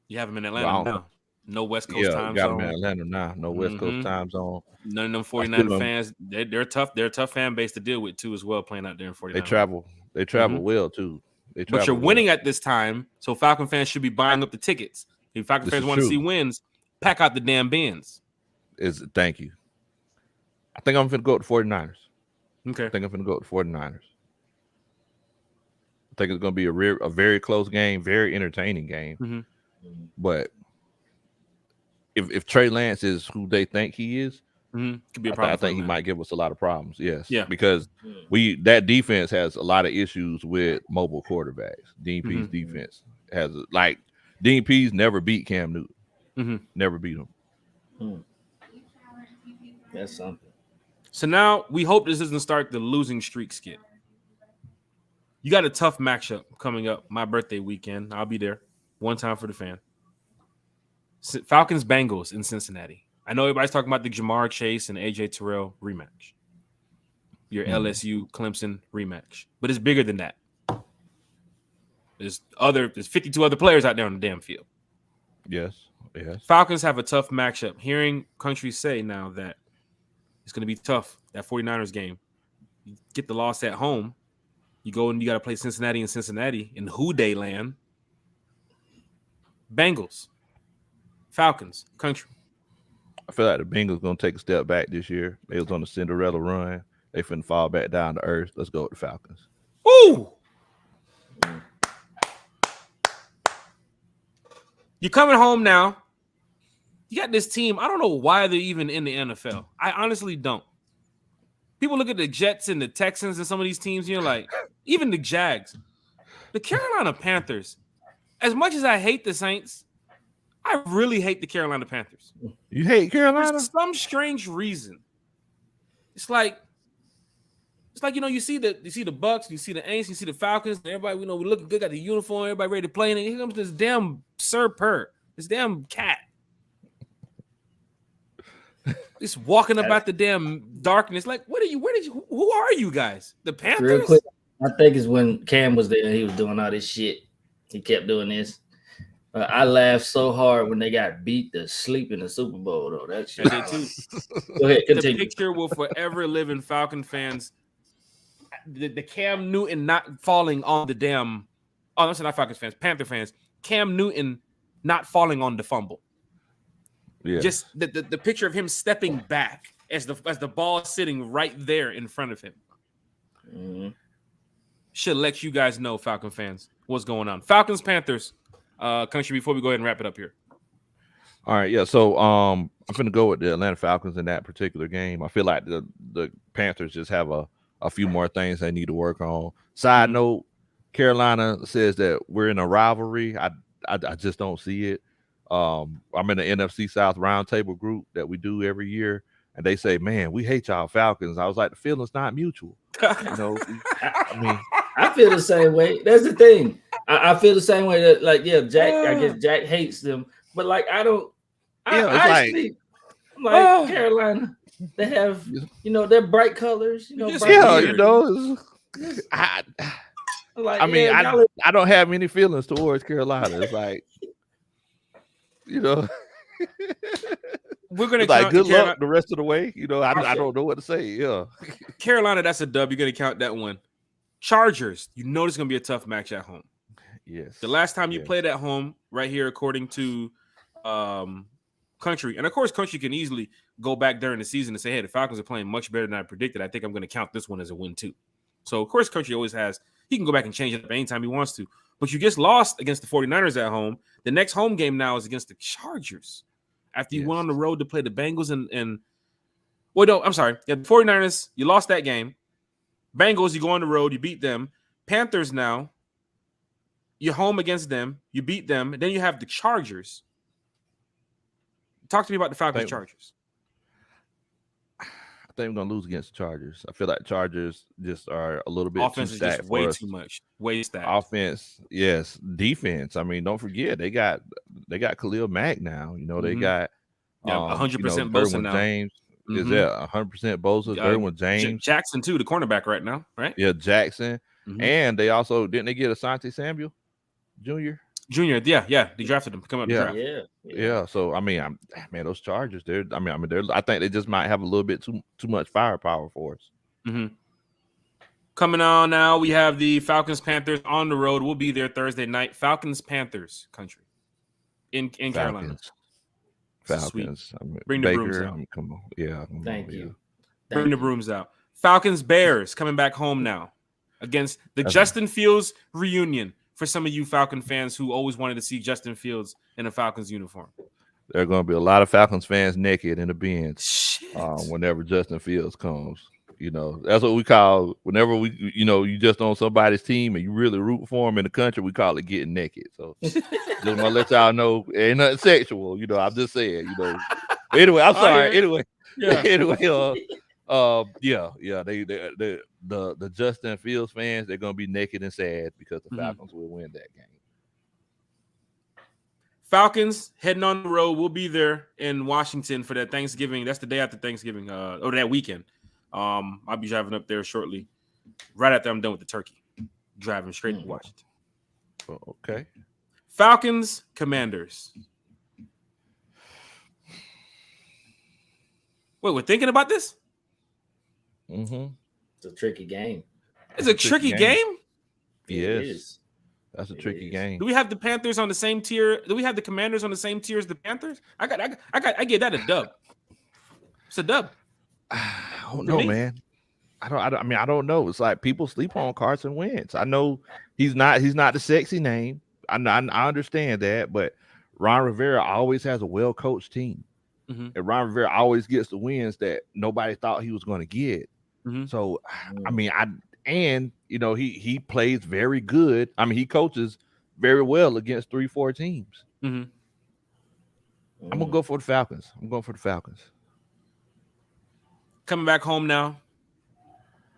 You have him in Atlanta now. No West Coast time zone. Yeah, got him in Atlanta now. No West Coast time zone. None of them 49er fans. They're tough. They're a tough fan base to deal with too as well, playing out there in 49. They travel well too. But you're winning at this time, so Falcon fans should be buying up the tickets. If Falcon fans want to see wins, pack out the damn bins. Thank you. I think I'm going to go with the 49ers. Okay. I think I'm going to go with the 49ers. I think it's going to be a very close game, very entertaining game. Mm-hmm. But if Trey Lance is who they think he is, could be a problem. I think he might give us a lot of problems. Yes. Yeah. Because that defense has a lot of issues with mobile quarterbacks. Dean Pease defense has Dean Pease never beat Cam Newton. Never beat him. That's something. So now we hope this doesn't start the losing streak skit. You got a tough matchup coming up my birthday weekend. I'll be there. One time for the fan. Falcons Bengals in Cincinnati. I know everybody's talking about the Jamar Chase and AJ Terrell rematch. Your LSU Clemson rematch. But it's bigger than that. There's 52 other players out there on the damn field. Yes. Falcons have a tough matchup. Hearing Kuntry say now that it's going to be tough, that 49ers game. You get the loss at home. You go and you got to play Cincinnati in Who Day land. Bengals, Falcons, Kuntry. I feel like the Bengals going to take a step back this year. They was on the Cinderella run. They finna fall back down to earth. Let's go with the Falcons. Woo! You're coming home now. You got this team. I don't know why they're even in the NFL. I honestly don't. People look at the Jets and the Texans and some of these teams, and you're like, even the Jags. The Carolina Panthers, as much as I hate the Saints, I really hate the Carolina Panthers. You hate Carolina? For some strange reason. It's like you see the Bucks, you see the Aints, you see the Falcons, and everybody, we looking good, got the uniform, everybody ready to play, and here comes this damn Sir Purr, this damn cat. Just walking about the damn darkness. Like, who are you guys? The Panthers? Real quick, I think it's when Cam was there and he was doing all this shit. He kept doing this. I laughed so hard when they got beat to sleep in the Super Bowl, though. That shit. I did too. Go ahead, continue. The picture will forever live in Falcon fans. The Cam Newton not falling on the damn. Oh, I'm sorry, not Falcons fans, Panther fans. Cam Newton not falling on the fumble. Yeah. Just the picture of him stepping back as the ball is sitting right there in front of him. Mm-hmm. Should let you guys know, Falcon fans, what's going on. Falcons, Panthers, Kuntry, before we go ahead and wrap it up here. All right, yeah. So I'm gonna go with the Atlanta Falcons in that particular game. I feel like the Panthers just have a few more things they need to work on. Side note, Carolina says that we're in a rivalry. I just don't see it. I'm in the NFC South roundtable group that we do every year, and they say, "Man, we hate y'all Falcons." I was like, "The feeling's not mutual." I mean, I feel the same way. That's the thing. I feel the same way that, Jack. I guess Jack hates them, but I don't. Carolina. They have, they're bright colors. I don't have any feelings towards Carolina. It's like, we're gonna like good luck the rest of the way. I don't know what to say. Yeah, Carolina, that's a dub. You're gonna count that one. Chargers, it's gonna be a tough match at home. Yes. The last time you played at home, right here, according to Kuntry, and of course, Kuntry can easily go back during the season and say, "Hey, the Falcons are playing much better than I predicted. I think I'm going to count this one as a win too." So, of course, Kuntry always has. He can go back and change it up anytime he wants to. But you just lost against the 49ers at home. The next home game now is against the Chargers. After you went on the road to play the Bengals and I'm sorry. Yeah, the 49ers, you lost that game. Bengals, you go on the road, you beat them. Panthers now, you're home against them, you beat them. Then you have the Chargers. Talk to me about the Falcons Chargers. I think we're gonna lose against the Chargers. I feel like Chargers just are a little bit offense too is just way us. too much. Way stacked. Offense, yes. Defense. I mean, don't forget they got Khalil Mack now. They got 100% Bosa now. James is there 100% Bosa. Derwin James, Jackson too, the cornerback right now, right? Yeah, Jackson, and they also didn't they get Asante Samuel Jr. Junior, yeah, they drafted him. Come up, yeah. So I mean, those Chargers, I think they just might have a little bit too much firepower for us. Mm-hmm. Coming on now, we have the Falcons Panthers on the road. We'll be there Thursday night. Falcons Panthers Kuntry in Carolina. Falcons. Bring the brooms down. Come on, yeah. Thank you. Bring the brooms out. Falcons Bears coming back home now against the Justin Fields reunion. For some of you Falcon fans who always wanted to see Justin Fields in a Falcons uniform. There are going to be a lot of Falcons fans naked in the bins whenever Justin Fields comes. You know, that's what we call whenever you just on somebody's team and you really root for them in the country, we call it getting naked. So just want to let y'all know ain't nothing sexual. You know, I'm just saying, you know. Anyway, I'm sorry. Anyway, the Justin Fields fans, they're going to be naked and sad because the Falcons will win that game. Falcons heading on the road. We'll be there in Washington for that Thanksgiving. That's the day after Thanksgiving, or that weekend. I'll be driving up there shortly, right after I'm done with the turkey. Driving straight to Washington. Okay. Falcons, Commanders. Wait, we're thinking about this? Mm-hmm. It's a tricky game. It's a tricky game? Yes. That's a tricky game. Do we have the Panthers on the same tier? Do we have the Commanders on the same tier as the Panthers? I get that a dub. It's a dub. I don't know, man. I don't know. It's like people sleep on Carson Wentz. I know he's not the sexy name. I understand that, but Ron Rivera always has a well-coached team. Mm-hmm. And Ron Rivera always gets the wins that nobody thought he was going to get. Mm-hmm. So, he plays very good. I mean, he coaches very well against 3-4 teams. Mm-hmm. I'm going to go for the Falcons. Coming back home now,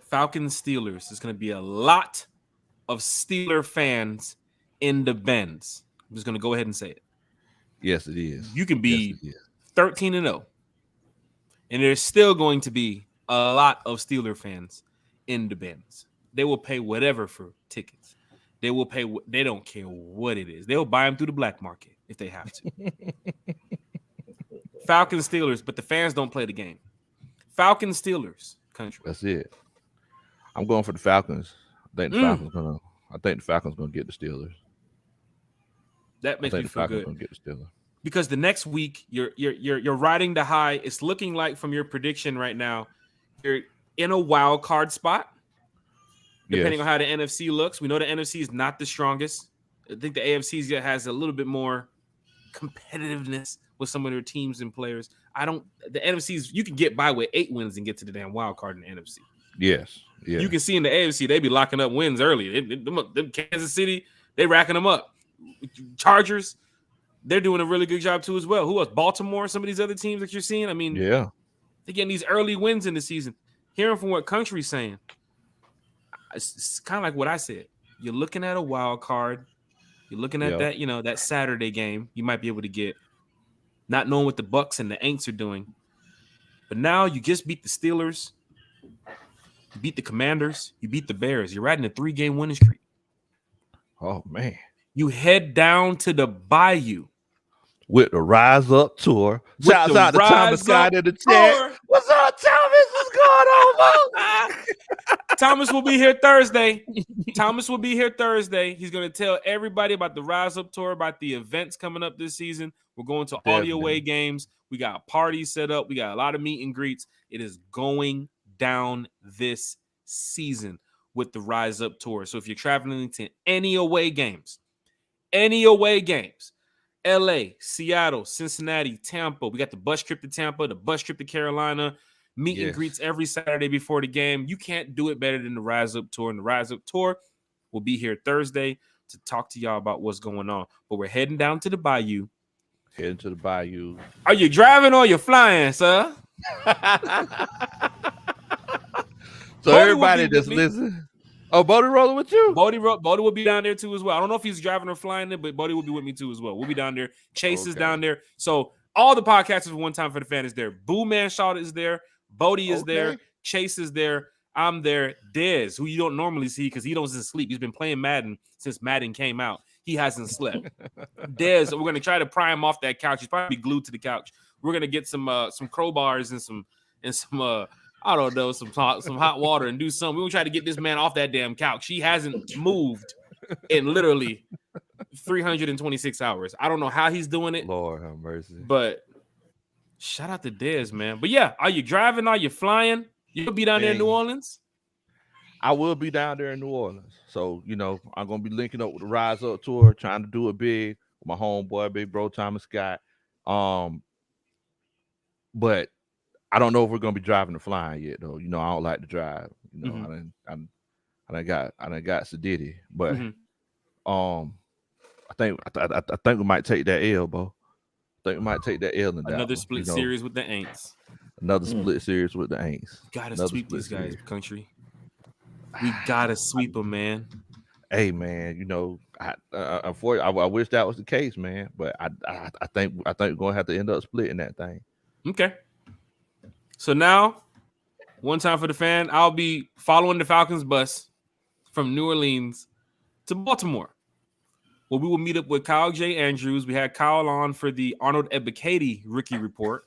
Falcons Steelers. There's going to be a lot of Steeler fans in the Benz. I'm just going to go ahead and say it. Yes, it is. You can be 13-0, and there's still going to be a lot of Steeler fans in the Benz. They will pay whatever for tickets. They will pay. They don't care what it is. They'll buy them through the black market if they have to. Falcons Steelers, but the fans don't play the game. Falcons Steelers country. That's it. I'm going for the Falcons. I think the Falcons gonna get the Steelers. That makes me feel good. Gonna get the Steelers. Because the next week you're riding the high. It's looking like from your prediction right now, you're in a wild card spot. Depending on how the NFC looks, we know the NFC is not the strongest. I think the AFC has a little bit more competitiveness with some of their teams and players. The NFC's you can get by with 8 wins and get to the damn wild card in the NFC. Yes. Yeah. You can see in the AFC they be locking up wins early. Them Kansas City, they racking them up. Chargers, they're doing a really good job too as well. Who else? Baltimore, some of these other teams that you're seeing. I mean, they're getting these early wins in the season. Hearing from what Kuntry's saying, it's kind of like what I said. You're looking at a wild card. You're looking at that, that Saturday game. You might be able to get, not knowing what the Bucks and the Aints are doing. But now you just beat the Steelers. You beat the Commanders. You beat the Bears. You're riding a 3-game winning streak. Oh, man. You head down to the Bayou. With the Rise Up Tour. Shouts out to Thomas Scott in the chat. What's up, Thomas? What's going on, Thomas will be here Thursday. He's going to tell everybody about the Rise Up Tour, about the events coming up this season. We're going to all the away games. We got parties set up. We got a lot of meet and greets. It is going down this season with the Rise Up Tour. So if you're traveling to any away games, LA, Seattle, Cincinnati, Tampa. We got the bus trip to Tampa, the bus trip to Carolina, meet and greets every Saturday before the game. You can't do it better than the Rise Up Tour. And the Rise Up Tour will be here Thursday to talk to y'all about what's going on. But we're heading down to the Bayou. Are you driving or you flying, sir? So everybody just listen. Oh, Bodhi rolling with you? Bodhi will be down there too as well. I don't know if he's driving or flying there, but Bodhi will be with me too as well. We'll be down there. Chase is down there. So all the podcasters One Time for the Fan is there. Boo Man Shaw is there. Bodhi is there. Chase is there. I'm there. Dez, who you don't normally see because he doesn't sleep. He's been playing Madden since Madden came out. He hasn't slept. Dez, we're going to try to pry him off that couch. He's probably glued to the couch. We're going to get some crowbars and some I don't know, some hot water and do something. We're going to try to get this man off that damn couch. He hasn't moved in literally 326 hours. I don't know how he's doing it. Lord have mercy. But shout out to Dez, man. But yeah, are you driving? Are you flying? You'll be down there in New Orleans? I will be down there in New Orleans. So, I'm going to be linking up with the Rise Up Tour, trying to do it big with my homeboy, big bro, Thomas Scott. But I don't know if we're going to be driving or flying yet, though. I don't like to drive. I done got Sadiddy. But I think we might take that L, bro. I think we might take that L in that. Another split series with the Aints. Another split series with the Aints. Gotta sweep these guys, country. We gotta sweep them, man. Hey, man, unfortunately, I wish that was the case, man. But I think we're gonna have to end up splitting that thing. Okay. So now, one time for the fan, I'll be following the Falcons bus from New Orleans to Baltimore, where we will meet up with Kyle J. Andrews. We had Kyle on for the Arnold Ebiketie rookie report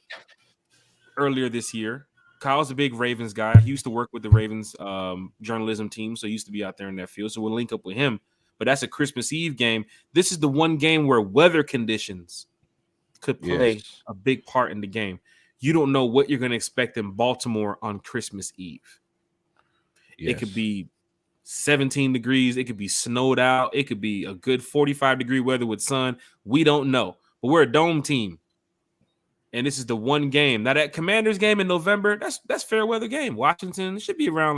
earlier this year. Kyle's a big Ravens guy. He used to work with the Ravens journalism team, so he used to be out there in that field. So we'll link up with him. But that's a Christmas Eve game. This is the one game where weather conditions could play a big part in the game. You don't know what you're going to expect in Baltimore on Christmas Eve. Yes. It could be 17 degrees. It could be snowed out. It could be a good 45-degree weather with sun. We don't know. But we're a dome team. And this is the one game. Now, that Commanders game in November, that's fair weather game. Washington should be around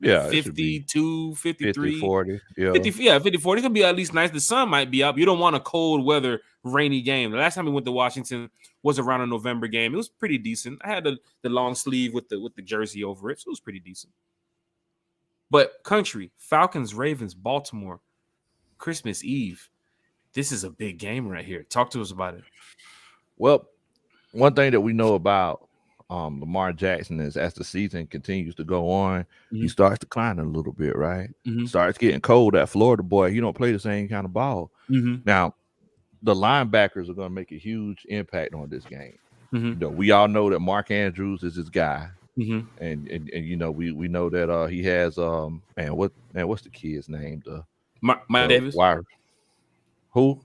52, 53. 50, 40. Yeah. 50, 40. It's going to be at least nice. The sun might be up. You don't want a cold weather, rainy game. The last time we went to Washington was around a November game. It was pretty decent. I had the long sleeve with the jersey over it, so it was pretty decent. But country, Falcons, Ravens, Baltimore, Christmas Eve. This is a big game right here. Talk to us about it. Well, one thing that we know about Lamar Jackson is as the season continues to go on, he starts declining a little bit, right? Starts getting cold. That Florida boy, he don't play the same kind of ball. Now, the linebackers are going to make a huge impact on this game. We all know that Mark Andrews is his guy. And we know that he has what's the kid's name? Mike Davis. Who?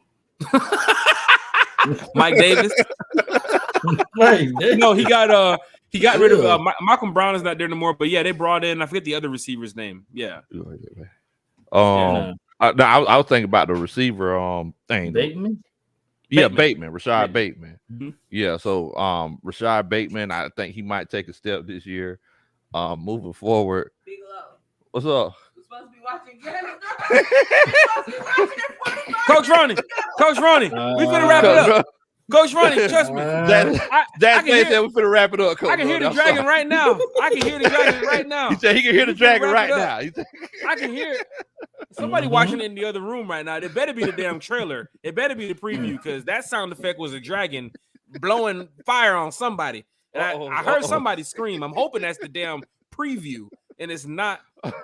Mike Davis. No, he got rid of Malcolm Brown is not there anymore. But yeah, they brought in, I forget the other receiver's name. Yeah. I was thinking about the receiver thing. Bateman. Yeah, Bateman, Rashad Bateman. Yeah, so Rashad Bateman, I think he might take a step this year. Moving forward. Big Low. What's up? We're supposed to be watching Granny. Coach Ronnie, we finna wrap it up. Coach Ronnie, trust me. That's said we finna wrap it up. Coach I can hear the dragon right now. I can hear the dragon right now. He said he can hear the dragon right now. I can hear it. Somebody watching it in the other room right now. It better be the damn trailer. It better be the preview because that sound effect was a dragon blowing fire on somebody. And I heard somebody scream. I'm hoping that's the damn preview. And it's not. I'm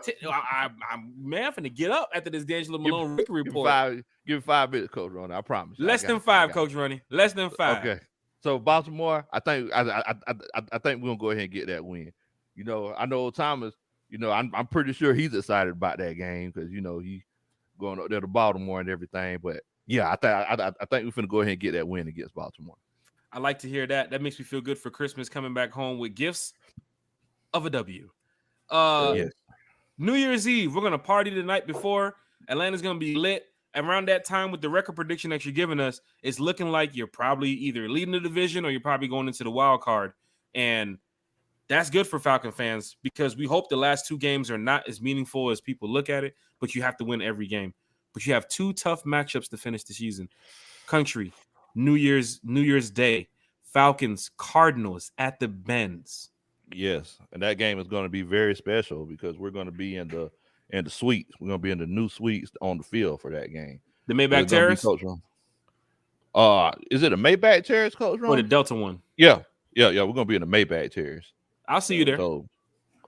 finna get up after this D'Angelo Malone rookie report. Give me 5 minutes, Coach Ronnie. I promise. Less than 5, Coach Ronnie. Less than 5. Okay. So Baltimore, I think we're gonna go ahead and get that win. I know Thomas. I'm pretty sure he's excited about that game because he going up there to Baltimore and everything. But yeah, I think we're finna go ahead and get that win against Baltimore. I like to hear that. That makes me feel good for Christmas coming back home with gifts of a W. Yes. New Year's Eve, we're gonna party the night before. Atlanta's gonna be lit. Around that time, with the record prediction that you're giving us, it's looking like you're probably either leading the division or you're probably going into the wild card. And that's good for Falcon fans because we hope the last 2 games are not as meaningful as people look at it, but you have to win every game. But you have 2 tough matchups to finish the season. Country, New Year's Day, Falcons, Cardinals at the Benz. Yes, and that game is going to be very special because we're going to be in the suites. We're going to be in the new suites on the field for that game. The Maybach Terrace? Is it a Maybach Terrace, Coach Ron? Or the Delta one? Yeah. We're going to be in the Maybach Terrace. I'll see you there. So,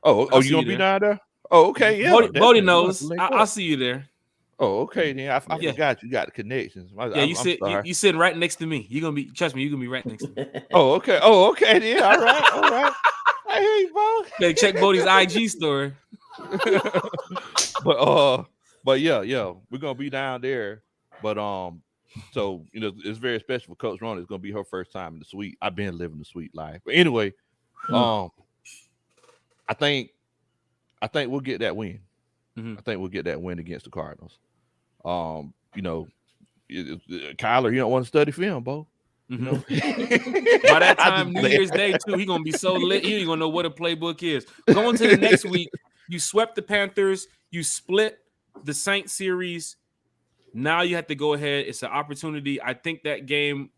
you going to be down there? Oh, okay. Yeah. Bodhi knows. I'll see you there. Oh, okay. Then I forgot you got the connections. You sitting right next to me. You're going to be, trust me, you're going to be right next to me. Oh, okay. Then. All right. I hear you, bro. They check Bodhi's IG story. But yeah, we're gonna be down there. But so it's very special for Coach Ron. It's gonna be her first time in the suite. I've been living the suite life. But anyway, I I think we'll get that win. Mm-hmm. I think we'll get that win against the Cardinals. You know, Kyler, he don't want to study film, Bo. Mm-hmm. You know? By that time, New Year's Day too, he gonna be so lit. He ain't gonna know what a playbook is. Going to the next week, you swept the Panthers. You split the Saints series. Now you have to go ahead. It's an opportunity. I think that game,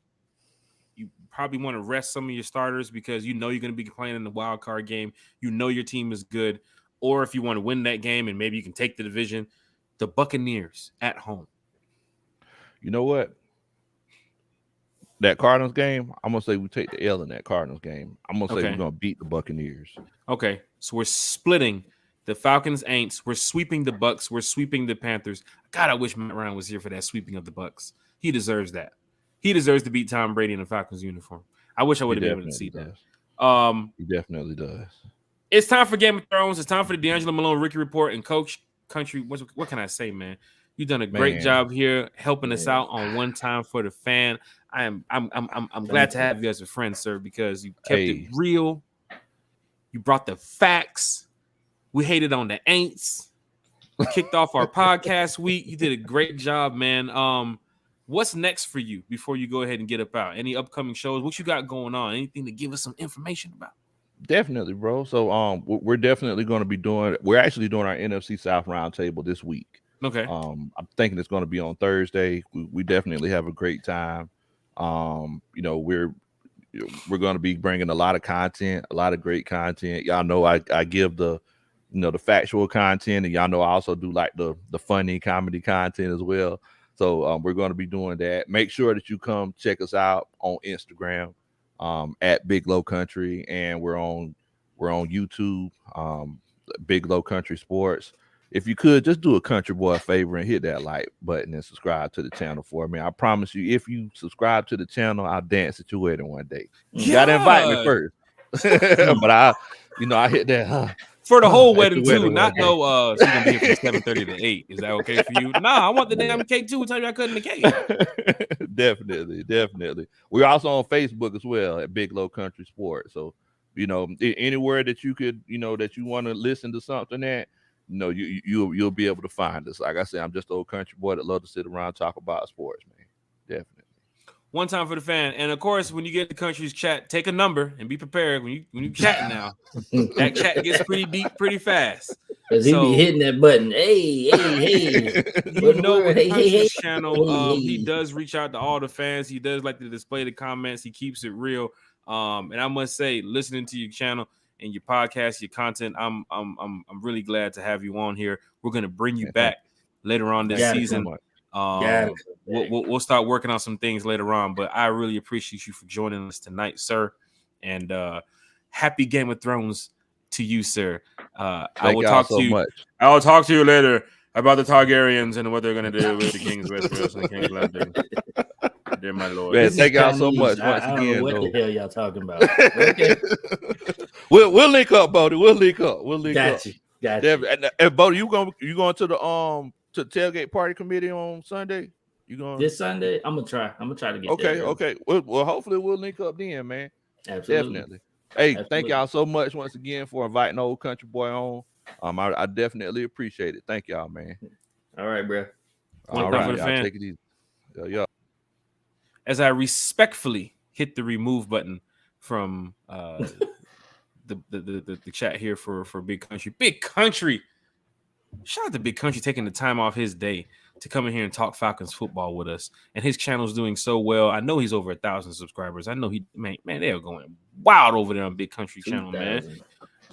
you probably want to rest some of your starters because you know you're going to be playing in the wild card game. You know your team is good. Or if you want to win that game and maybe you can take the division, the Buccaneers at home. You know what? That Cardinals game, I'm going to say we take the L in that Cardinals game. I'm going to say we're going to beat the Buccaneers. Okay, so we're splitting the Falcons, aints. We're sweeping the Bucs. We're sweeping the Panthers. God, I wish Matt Ryan was here for that sweeping of the Bucs. He deserves that. He deserves to beat Tom Brady in a Falcons uniform. I wish I would have been able to see that. He definitely does. It's time for Game of Thrones. It's time for the D'Angelo Malone Rookie Report and Coach Country. What can I say, man? You've done a great job here helping us out on One Time for the Fan. I'm glad to have you as a friend, sir, because you kept it real. You brought the facts. We hated on the aints. We kicked off our podcast week. You did a great job, man. What's next for you before you go ahead and get up out? Any upcoming shows? What you got going on? Anything to give us some information about? Definitely, bro. So we're definitely going to be we're actually doing our NFC South roundtable this week. Okay. I'm thinking it's going to be on Thursday. We definitely have a great time. You know, we're going to be bringing a lot of content, a lot of great content. Y'all know I give the the factual content, and y'all know I also do like the funny comedy content as well. So we're going to be doing that. Make sure that you come check us out on Instagram at Big Low Kuntry, and we're on YouTube, Big Low Kuntry Sports. If you could just do a country boy a favor and hit that like button and subscribe to the channel for me. I promise you, if you subscribe to the channel, I'll dance at your wedding one day. You gotta invite me first. But I hit that for the whole wedding too. Not no she's gonna be here from 7:30 to 8. Is that okay for you? Nah, I want the damn cake too. Tell you I cutting the cake. Definitely. We're also on Facebook as well at Big Low Kuntry Sports. So, anywhere that you could, that you want to listen to something at, you'll be able to find us. Like I said, I'm just an old country boy that love to sit around and talk about sports, man. Definitely. One time for the fan. And of course, when you get the country's chat, take a number and be prepared when you chat now. That chat gets pretty deep pretty fast. Because he be hitting that button. Hey. With the country's channel, he does reach out to all the fans. He does like to display the comments. He keeps it real. And I must say, listening to your channel and your podcast, your content, I'm really glad to have you on here. We're gonna bring you back later on this season. We'll start working on some things later on, but I really appreciate you for joining us tonight, sir. And happy Game of Thrones to you, sir. I will talk to you. I will talk to you later about the Targaryens and what they're gonna do with the King's Westeros and the King's Landing. Dear my lord. Man, thank y'all so much once again. Know what the hell y'all talking about? Okay. We'll link up, Bodhi. We'll link up. Got you. And Bodhi, you going to the to tailgate party committee on Sunday? You going this Sunday? I'm gonna try to get there. Okay. Well, hopefully we'll link up then, man. Absolutely. Definitely. Hey, thank y'all so much once again for inviting old country boy on. I definitely appreciate it. Thank y'all, man. All right, bro. All right, y'all take it easy. Yeah. As I respectfully hit the remove button from the chat here for Big Country. Big Country. Shout out to Big Country taking the time off his day to come in here and talk Falcons football with us. And his channel's doing so well. I know he's over 1,000 subscribers. I know man, they're going wild over there on Big Country channel, man.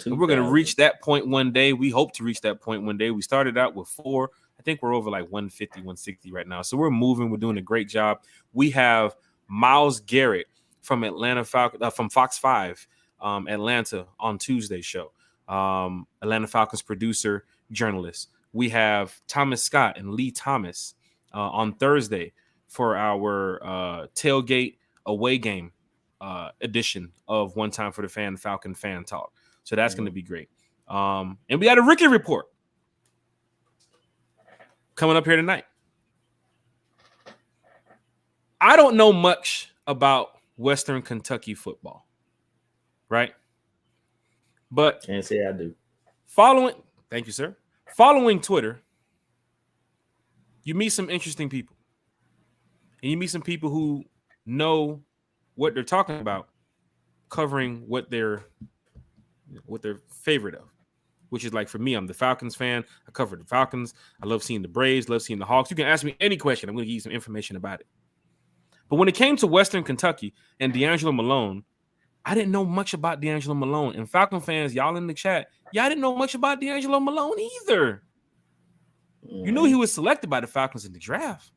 And we're going to reach that point one day. We hope to reach that point one day. We started out with 4. I think we're over like 150, 160 right now. So we're moving. We're doing a great job. We have Miles Garrett from Atlanta from Fox 5, Atlanta on Tuesday's show. Atlanta Falcons producer, journalist. We have Thomas Scott and Lee Thomas on Thursday for our tailgate away game edition of One Time for the Fan Falcon Fan Talk. So that's going to be great. And we got a rookie report coming up here tonight. I don't know much about Western Kentucky football, right? But can't say I do. Thank you, sir. Following Twitter, you meet some interesting people. And you meet some people who know what they're talking about, covering what they're favorite of. Which is like, for me, I'm the Falcons fan. I cover the Falcons. I love seeing the Braves, love seeing the Hawks. You can ask me any question. I'm going to give you some information about it. But when it came to Western Kentucky and D'Angelo Malone, I didn't know much about D'Angelo Malone. And Falcon fans, y'all in the chat, y'all didn't know much about D'Angelo Malone either. You knew he was selected by the Falcons in the draft.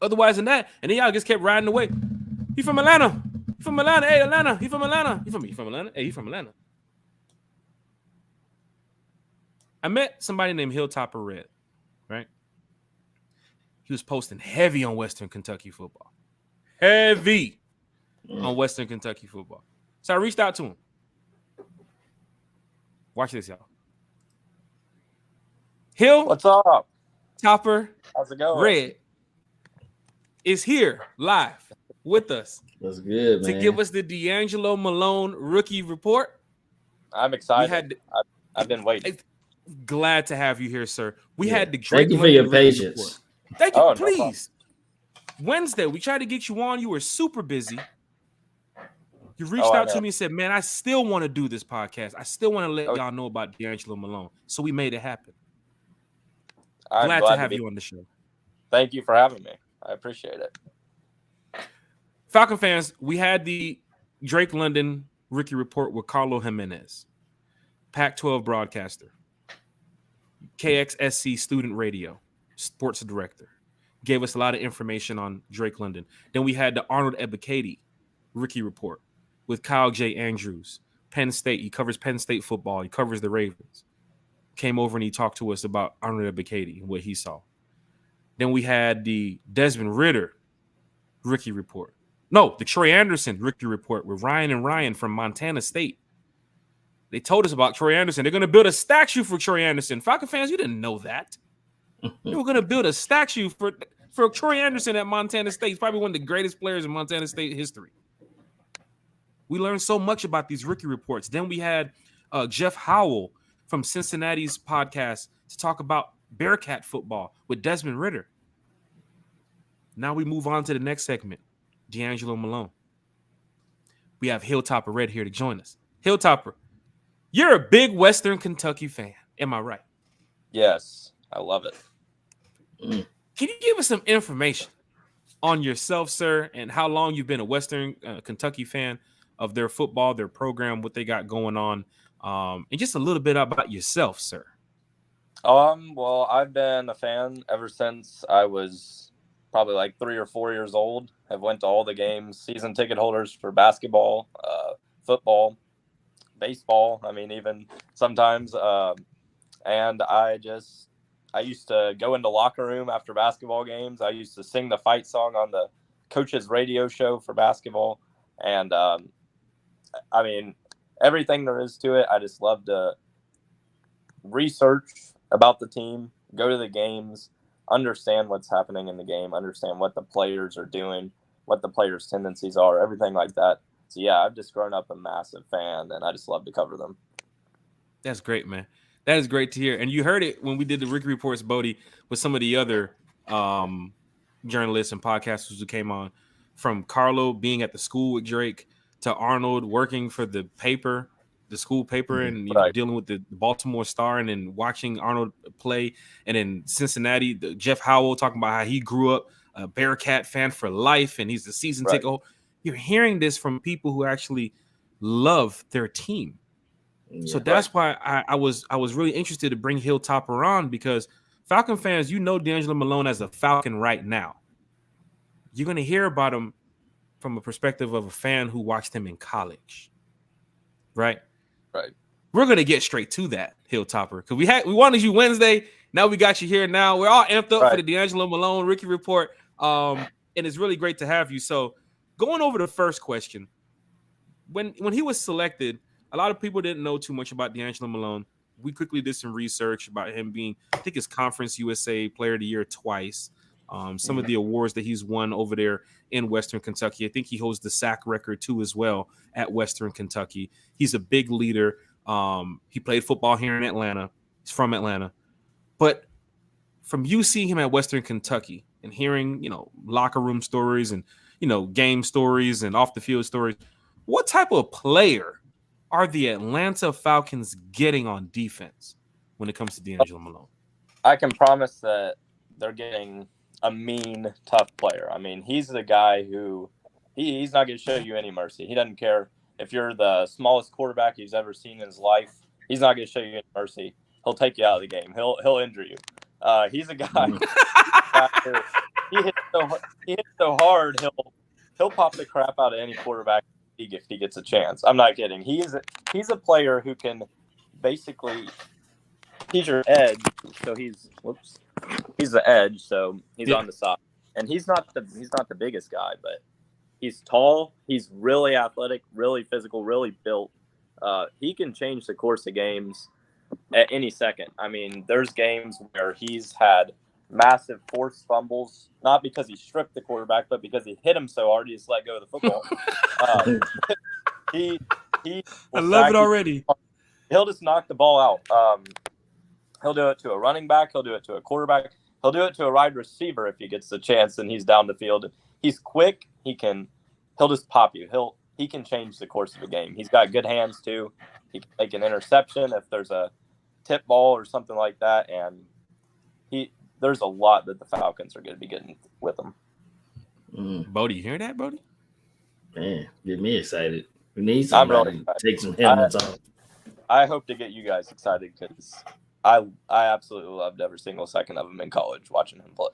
Otherwise than that, and then y'all just kept riding away. He from Atlanta. He from Atlanta. Hey, Atlanta. He from Atlanta. He from Atlanta. Hey, he from Atlanta. I met somebody named Hilltopper Red, right? He was posting heavy on Western Kentucky football. Heavy on Western Kentucky football. So I reached out to him. Watch this, y'all. Hill, what's up? Topper, how's it going? Red is here live with us. That's good, man. To give us the D'Angelo Malone rookie report. I'm excited. I've been waiting. Glad to have you here, sir. We had the Drake. Thank you for your patience. Thank you. Please. No Wednesday, we tried to get you on. You were super busy. You reached out to me and said, man, I still want to do this podcast. I still want to let y'all know about D'Angelo Malone. So we made it happen. I'm glad to have you on the show. Thank you for having me. I appreciate it. Falcon fans, we had the Drake London rookie report with Carlo Jimenez, Pac-12 broadcaster, KXSC student radio, sports director. Gave us a lot of information on Drake London. Then we had the Arnold Ebiketie rookie report with Kyle J. Andrews, Penn State. He covers Penn State football. He covers the Ravens. Came over and he talked to us about Arnold Ebiketie and what he saw. Then we had the Desmond Ridder rookie report. No, the Troy Anderson rookie report with Ryan and Ryan from Montana State. They told us about Troy Anderson. They're going to build a statue for Troy Anderson. Falcon fans, you didn't know that. They were going to build a statue for Troy Anderson at Montana State. He's probably one of the greatest players in Montana State history. We learned so much about these rookie reports. Then we had Jeff Howell from Cincinnati's podcast to talk about Bearcat football with Desmond Ridder. Now we move on to the next segment, D'Angelo Malone. We have Hilltopper Red here to join us. Hilltopper, you're a big Western Kentucky fan. Am I right? Yes, I love it. Can you give us some information on yourself, sir, and how long you've been a Western Kentucky fan of their football, their program, what they got going on, and just a little bit about yourself, sir? Well, I've been a fan ever since I was probably like 3 or 4 years old. I've went to all the games, season ticket holders for basketball, football, baseball. I mean, even sometimes. And I used to go into locker room after basketball games. I used to sing the fight song on the coach's radio show for basketball. And I mean, everything there is to it. I just love to research about the team, go to the games, understand what's happening in the game, understand what the players are doing, what the players' tendencies are, everything like that. So, yeah, I've just grown up a massive fan, and I just love to cover them. That's great, man. That is great to hear. And you heard it when we did the rookie reports, Bodhi, with some of the other journalists and podcasters who came on, from Carlo being at the school with Drake to Arnold working for the paper, the school paper, and dealing with the Baltimore Star, and then watching Arnold play. And in Cincinnati, Jeff Howell talking about how he grew up a Bearcat fan for life, and he's the season ticket. You're hearing this from people who actually love their team. So that's why I was really interested to bring Hilltopper on, because Falcon fans, you know D'Angelo Malone as a Falcon right now. You're going to hear about him from a perspective of a fan who watched him in college. Right. We're going to get straight to that, Hilltopper, because we wanted you Wednesday. Now we got you here now. We're all amped up for the D'Angelo Malone rookie report. And it's really great to have you. So going over the first question, when he was selected, a lot of people didn't know too much about D'Angelo Malone. We quickly did some research about him being, I think, his Conference USA Player of the Year twice. Some of the awards that he's won over there in Western Kentucky. I think he holds the sack record too as well at Western Kentucky. He's a big leader. He played football here in Atlanta. He's from Atlanta. But from you seeing him at Western Kentucky and hearing, locker room stories and, game stories and off the field stories, what type of player are the Atlanta Falcons getting on defense when it comes to D'Angelo Malone? I can promise that they're getting a mean, tough player. I mean, he's the guy who he's not going to show you any mercy. He doesn't care if you're the smallest quarterback he's ever seen in his life. He's not going to show you any mercy. He'll take you out of the game. He'll injure you. He's a guy. He hits so hard. He'll pop the crap out of any quarterback if he gets a chance. I'm not kidding. He's a player who can basically. He's your edge, so he's the edge, so he's on the side, and he's not the biggest guy, but he's tall. He's really athletic, really physical, really built. He can change the course of games at any second. I mean, there's games where he's had massive forced fumbles, not because he stripped the quarterback, but because he hit him so hard he just let go of the football. I love it already. He'll just knock the ball out. He'll do it to a running back. He'll do it to a quarterback. He'll do it to a wide receiver if he gets the chance and he's down the field. He's quick. He'll just pop you. He can change the course of the game. He's got good hands too. He can make an interception if there's a tip ball or something like that. And there's a lot that the Falcons are going to be getting with him. Bodhi, you hear that, Bodhi? Man, get me excited. We need somebody to take some helmets off. I hope to get you guys excited because I absolutely loved every single second of him in college watching him play.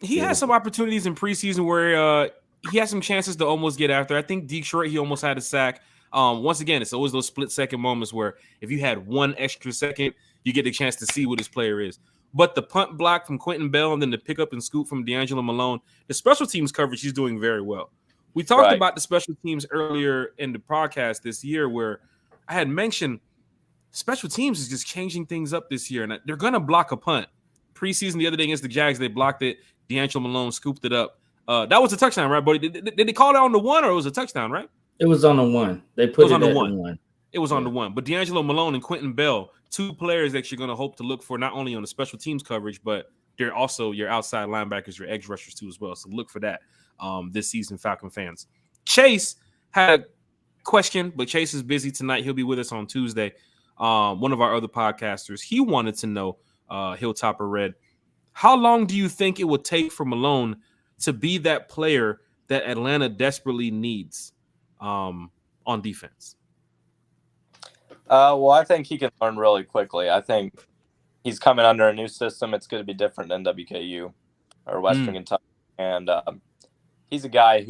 He had some opportunities in preseason where he had some chances to almost get after. I think Detroit, he almost had a sack. Once again, it's always those split-second moments where if you had one extra second, you get the chance to see what his player is. But the punt block from Quentin Bell and then the pick up and scoop from D'Angelo Malone, the special teams coverage, he's doing very well. We talked about the special teams earlier in the podcast this year where I had mentioned special teams is just changing things up this year, and they're going to block a punt. Preseason the other day against the Jags, they blocked it. D'Angelo Malone scooped it up. That was a touchdown, right, buddy? Did they call that on the one, or it was a touchdown, right? It was on the one. They put it on the one. It was on the one. But D'Angelo Malone and Quentin Bell, two players that you're going to hope to look for not only on the special teams coverage, but they're also your outside linebackers, your edge rushers too as well. So look for that this season, Falcon fans. Chase had a question, but Chase is busy tonight. He'll be with us on Tuesday. One of our other podcasters, he wanted to know, Hilltopper Red, how long do you think it would take for Malone to be that player that Atlanta desperately needs on defense? Well, I think he can learn really quickly. I think he's coming under a new system. It's going to be different than WKU or Western Kentucky. And he's a guy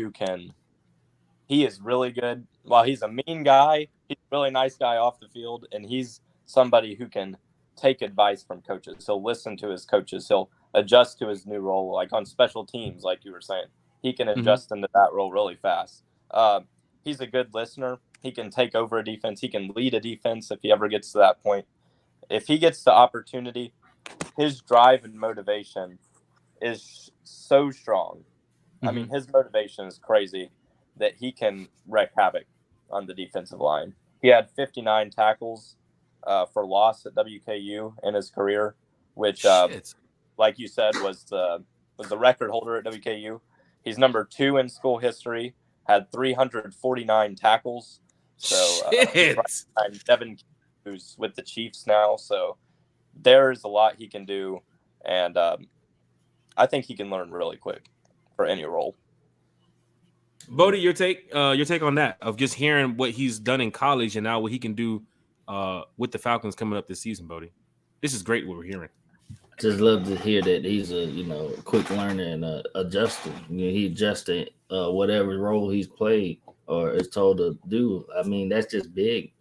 he is really good. While he's a mean guy, he's a really nice guy off the field, and he's somebody who can take advice from coaches. He'll listen to his coaches. He'll adjust to his new role, like on special teams, like you were saying. He can adjust into that role really fast. He's a good listener. He can take over a defense. He can lead a defense if he ever gets to that point. If he gets the opportunity, his drive and motivation is so strong. I mean, his motivation is crazy that he can wreak havoc on the defensive line. He had 59 tackles for loss at WKU in his career, which, like you said, was the record holder at WKU. He's number 2 in school history, had 349 tackles. So Devin, who's with the Chiefs now. So there's a lot he can do, and I think he can learn really quick for any role. Bodhi, your take on that, of just hearing what he's done in college and now what he can do with the Falcons coming up this season, Bodhi. This is great what we're hearing. Just love to hear that he's a quick learner and adjusting. He adjusted whatever role he's played or is told to do. I mean, that's just big.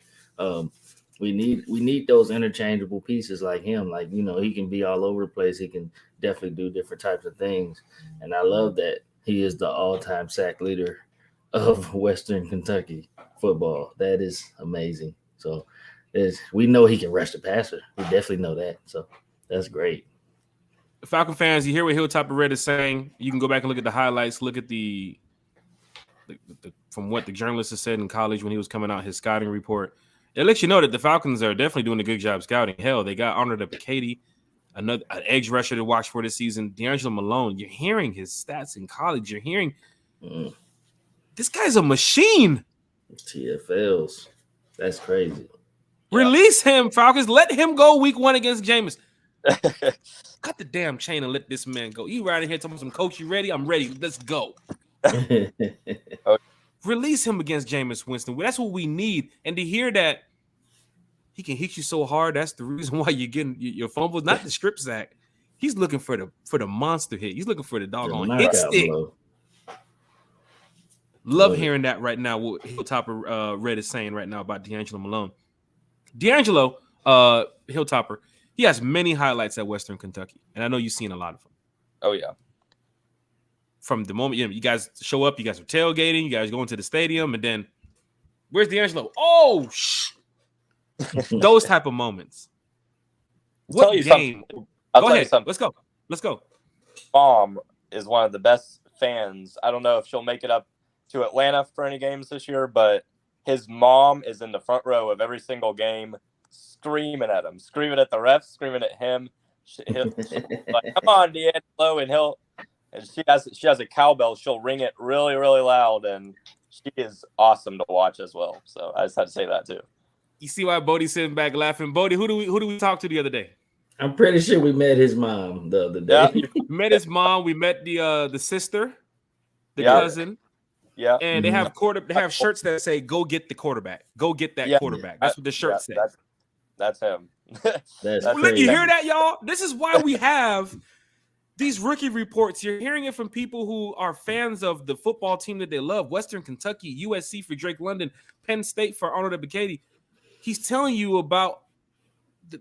We need those interchangeable pieces like him. Like, he can be all over the place. He can definitely do different types of things. And I love that he is the all-time sack leader of Western Kentucky football. That is amazing. So we know he can rush the passer. We definitely know that. So that's great. Falcon fans, you hear what Hilltopper Red is saying. You can go back and look at the highlights. Look at the from what the journalist has said in college when he was coming out, his scouting report. It lets you know that the Falcons are definitely doing a good job scouting. Hell, they got Arnold Ebiketie, an edge rusher to watch for this season. D'Angelo Malone. You're hearing his stats in college. You're hearing this guy's a machine. TFLs. That's crazy. Release him, Falcons. Let him go week 1 against Jameis. Cut the damn chain and let this man go. You right in here talking some coach, you ready? I'm ready. Let's go. Release him against Jameis Winston. That's what we need. And to hear that he can hit you so hard, that's the reason why you're getting your fumbles, not the strip sack. He's looking for the monster hit. He's looking for the doggone hit stick. Love hearing that right now. What Hilltopper Red is saying right now about D'Angelo Malone. D'Angelo Hilltopper, he has many highlights at Western Kentucky, and I know you've seen a lot of them. Oh yeah. From the moment you guys show up, you guys are tailgating, you guys go into the stadium, and then where's D'Angelo? Oh, those type of moments. What game? Go ahead. Let's go. Mom is one of the best fans. I don't know if she'll make it up to Atlanta for any games this year, but his mom is in the front row of every single game, screaming at him, screaming at the refs, screaming at him. He'll like, come on, D'Angelo, and she has a cowbell. She'll ring it really, really loud, and she is awesome to watch as well. So I just had to say that too. You see why Bodhi's sitting back laughing? Bodhi, who do we talk to the other day? I'm pretty sure we met his mom the other day. Yeah. We met his mom. We met the sister, the cousin. Yeah, and they have They have shirts that say "Go get the quarterback." Go get that quarterback. That's what the shirt says. That's him. Let you hear that, y'all. This is why we have these rookie reports. You're hearing it from people who are fans of the football team that they love: Western Kentucky, USC for Drake London, Penn State for Arnold Ebiketie. He's telling you about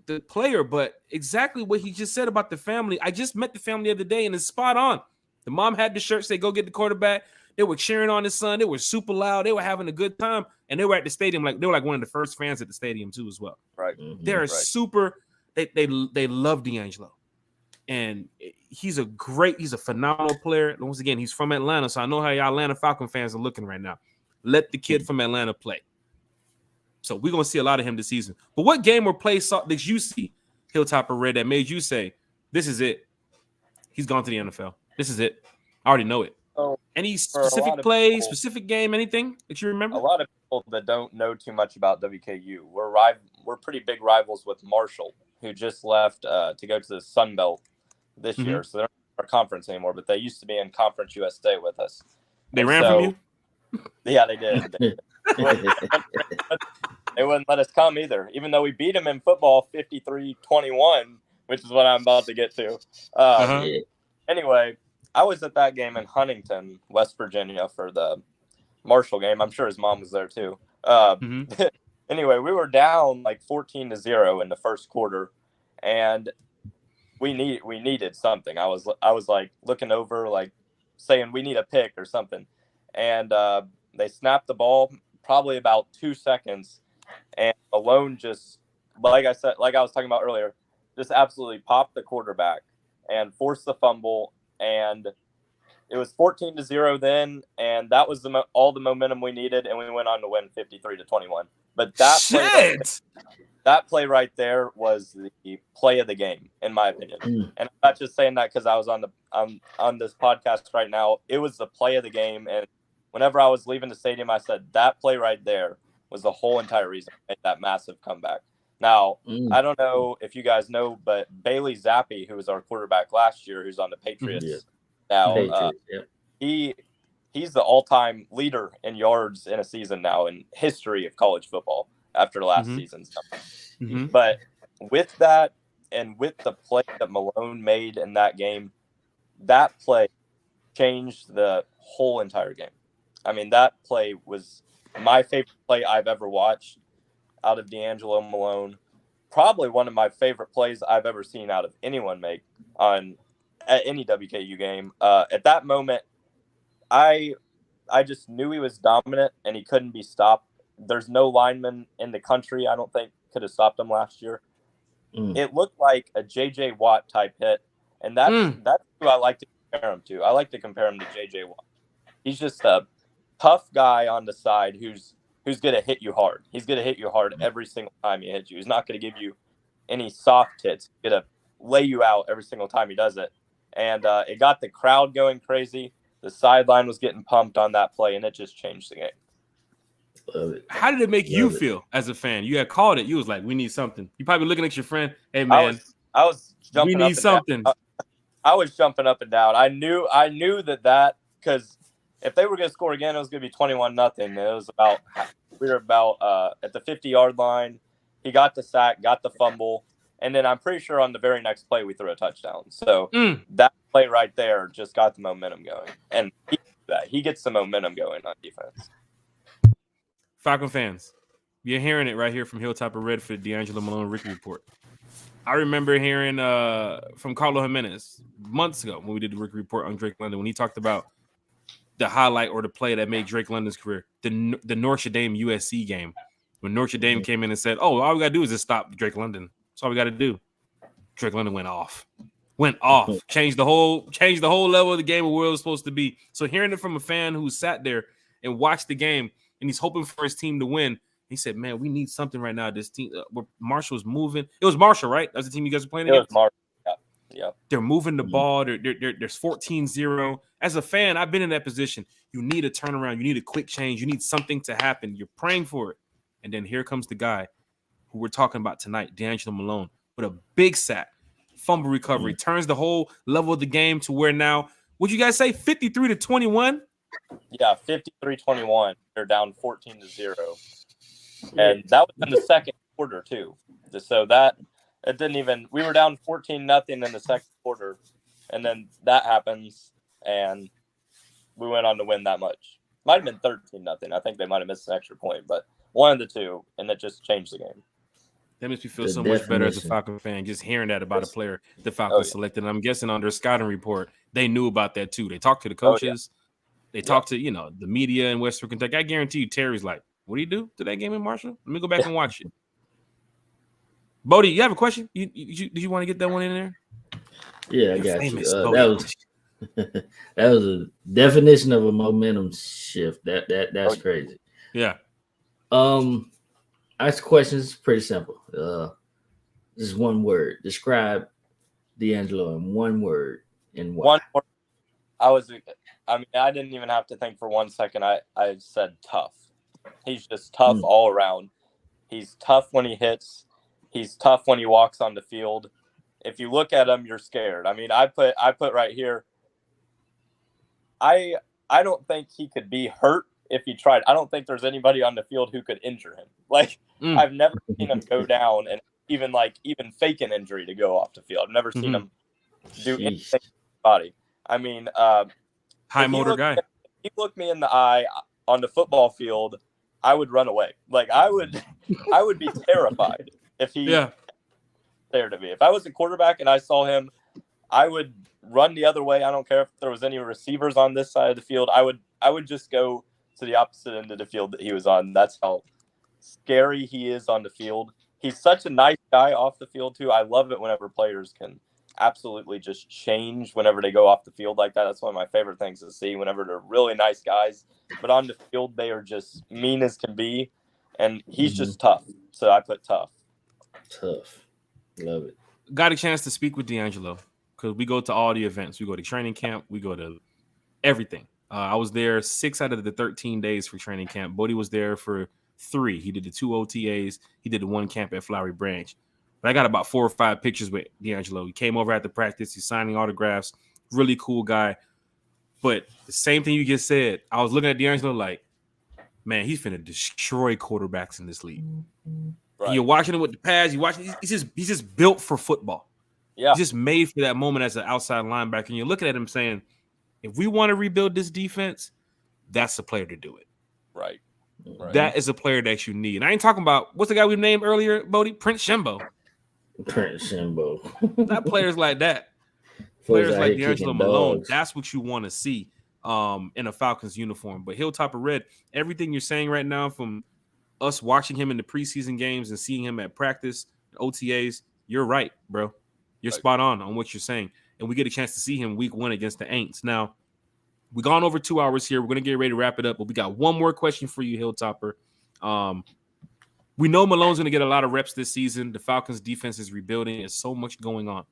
the player, but exactly what he just said about the family. I just met the family the other day, and it's spot on. The mom had the shirt say "Go get the quarterback." They were cheering on his son. They were super loud. They were having a good time, and they were at the stadium they were like one of the first fans at the stadium too, as well. Right. They're super. They love D'Angelo, and he's a phenomenal player. And once again, he's from Atlanta, so I know how y'all Atlanta Falcon fans are looking right now. Let the kid from Atlanta play. So we're gonna see a lot of him this season. But what game or play did you see, Hilltopper Red, that made you say, "This is it. He's gone to the NFL. This is it. I already know it." So any specific play, specific game, anything that you remember? A lot of people that don't know too much about WKU, we're pretty big rivals with Marshall, who just left to go to the Sun Belt this year. So they're not in our conference anymore, but they used to be in Conference USA with us. They ran from you? Yeah, they did. They wouldn't let us come either, even though we beat them in football 53-21, which is what I'm about to get to. Anyway, I was at that game in Huntington, West Virginia for the Marshall game. I'm sure his mom was there too. Anyway, we were down like 14-0 in the first quarter, and we needed something. I was like looking over, like saying we need a pick or something, and they snapped the ball probably about 2 seconds, and Malone just, like I was talking about earlier, just absolutely popped the quarterback and forced the fumble. And it was 14-0 then, and that was all the momentum we needed, and we went on to win 53-21. But that play right there was the play of the game, in my opinion. And I'm not just saying that because I was on this podcast right now. It was the play of the game, and whenever I was leaving the stadium, I said that play right there was the whole entire reason I made that massive comeback. Now, I don't know if you guys know, but Bailey Zappi, who was our quarterback last year, who's on the Patriots now, he's the all-time leader in yards in a season now in history of college football after last season's number. But with that and with the play that Malone made in that game, that play changed the whole entire game. I mean, that play was my favorite play I've ever watched out of D'Angelo Malone. Probably one of my favorite plays I've ever seen out of anyone make at any WKU game. At that moment, I just knew he was dominant and he couldn't be stopped. There's no lineman in the country, I don't think, could have stopped him last year. It looked like a J.J. Watt type hit, and that's who I like to compare him to. I like to compare him to J.J. Watt. He's just a tough guy on the side who's who's going to hit you hard. He's going to hit you hard every single time he hits you. He's not going to give you any soft hits. He's going to lay you out every single time he does it. And it got the crowd going crazy. The sideline was getting pumped on that play, and it just changed the game. Love it. How did it make you feel as a fan? You had called it. You was like, we need something. You probably looking at your friend. Hey, man. I was jumping we need something. I was jumping up and down. I knew that because if they were going to score again, it was going to be 21-0. It was we were about at the 50-yard line. He got the sack, got the fumble, and then I'm pretty sure on the very next play we threw a touchdown. So that play right there just got the momentum going, and he gets the momentum going on defense. Falcon fans, you're hearing it right here from Hilltop of Redford, D'Angelo Malone Rookie Report. I remember hearing from Carlo Jimenez months ago when we did the Rookie Report on Drake London when he talked about the highlight or the play that made Drake London's career, the Notre Dame USC game, when Notre Dame came in and said, "Oh, all we got to do is just stop Drake London. That's all we got to do." Drake London went off, changed the whole level of the game of where it was supposed to be. So hearing it from a fan who sat there and watched the game and he's hoping for his team to win, he said, "Man, we need something right now. This team, where Marshall's moving. It was Marshall, right? That's the team you guys were playing against. It was Marshall. Yeah. They're moving the ball. There's 14-0. As a fan, I've been in that position. You need a turnaround. You need a quick change. You need something to happen. You're praying for it. And then here comes the guy who we're talking about tonight, D'Angelo Malone, with a big sack, fumble recovery, turns the whole level of the game to where now, would you guys say 53-21? Yeah, 53-21. They're down 14-0. And that was in the second quarter, too. So it didn't even – we were down 14-0 in the second quarter, and then that happens, and we went on to win that much. Might have been 13-0. I think they might have missed an extra point, but one of the two, and it just changed the game. That makes me feel so much better as a Falcon fan, just hearing that about a player the Falcons selected. And I'm guessing on their scouting report, they knew about that, too. They talked to the coaches. They talked to, the media in Western Kentucky. I guarantee you Terry's like, what do you do to that game in Marshall? Let me go back and watch it. Bodhi, you have a question? Did you want to get that one in there? Yeah, I got you. That was a definition of a momentum shift. That's crazy. Yeah. Ask questions pretty simple. Just one word. Describe D'Angelo in one word. In why. One word. I didn't even have to think for 1 second. I said tough. He's just tough all around. He's tough when he hits. He's tough when he walks on the field. If you look at him, you're scared. I mean, I put right here. I don't think he could be hurt if he tried. I don't think there's anybody on the field who could injure him. Like I've never seen him go down and even fake an injury to go off the field. I've never seen him do anything to his body. I mean, high motor guy. If he looked me in the eye on the football field, I would run away. Like I would be terrified if he there to me. If I was a quarterback and I saw him, I would run the other way. I don't care if there was any receivers on this side of the field. I would just go to the opposite end of the field that he was on. That's how scary he is on the field. He's such a nice guy off the field too. I love it whenever players can absolutely just change whenever they go off the field like that. That's one of my favorite things to see, whenever they're really nice guys, but on the field they are just mean as can be, and he's just tough. So I put tough. Tough. Love it. Got a chance to speak with D'Angelo because we go to all the events. We go to training camp. We go to everything. I was there 6 out of the 13 days for training camp. Bodhi was there for 3. He did the 2 OTAs. He did the 1 camp at Flowery Branch. But I got about 4 or 5 pictures with D'Angelo. He came over after practice. He's signing autographs. Really cool guy. But the same thing you just said, I was looking at D'Angelo like, man, he's finna destroy quarterbacks in this league. Right. You're watching him with the pads. He's just built for football. Yeah. He's just made for that moment as an outside linebacker. And you're looking at him saying, if we want to rebuild this defense, that's the player to do it. Right. That is a player that you need. And I ain't talking about, what's the guy we named earlier, Bodhi? Prince Shimbo. Not players like that. Players like D'Angelo Malone. That's what you want to see in a Falcons uniform. But Hilltop of Red, everything you're saying right now, from us watching him in the preseason games and seeing him at practice, OTAs, you're right, bro. You're spot on what you're saying. And we get a chance to see him week 1 against the Aints. Now, we've gone over 2 hours here. We're going to get ready to wrap it up, but we got one more question for you, Hilltopper. We know Malone's going to get a lot of reps this season. The Falcons defense is rebuilding. There's so much going on.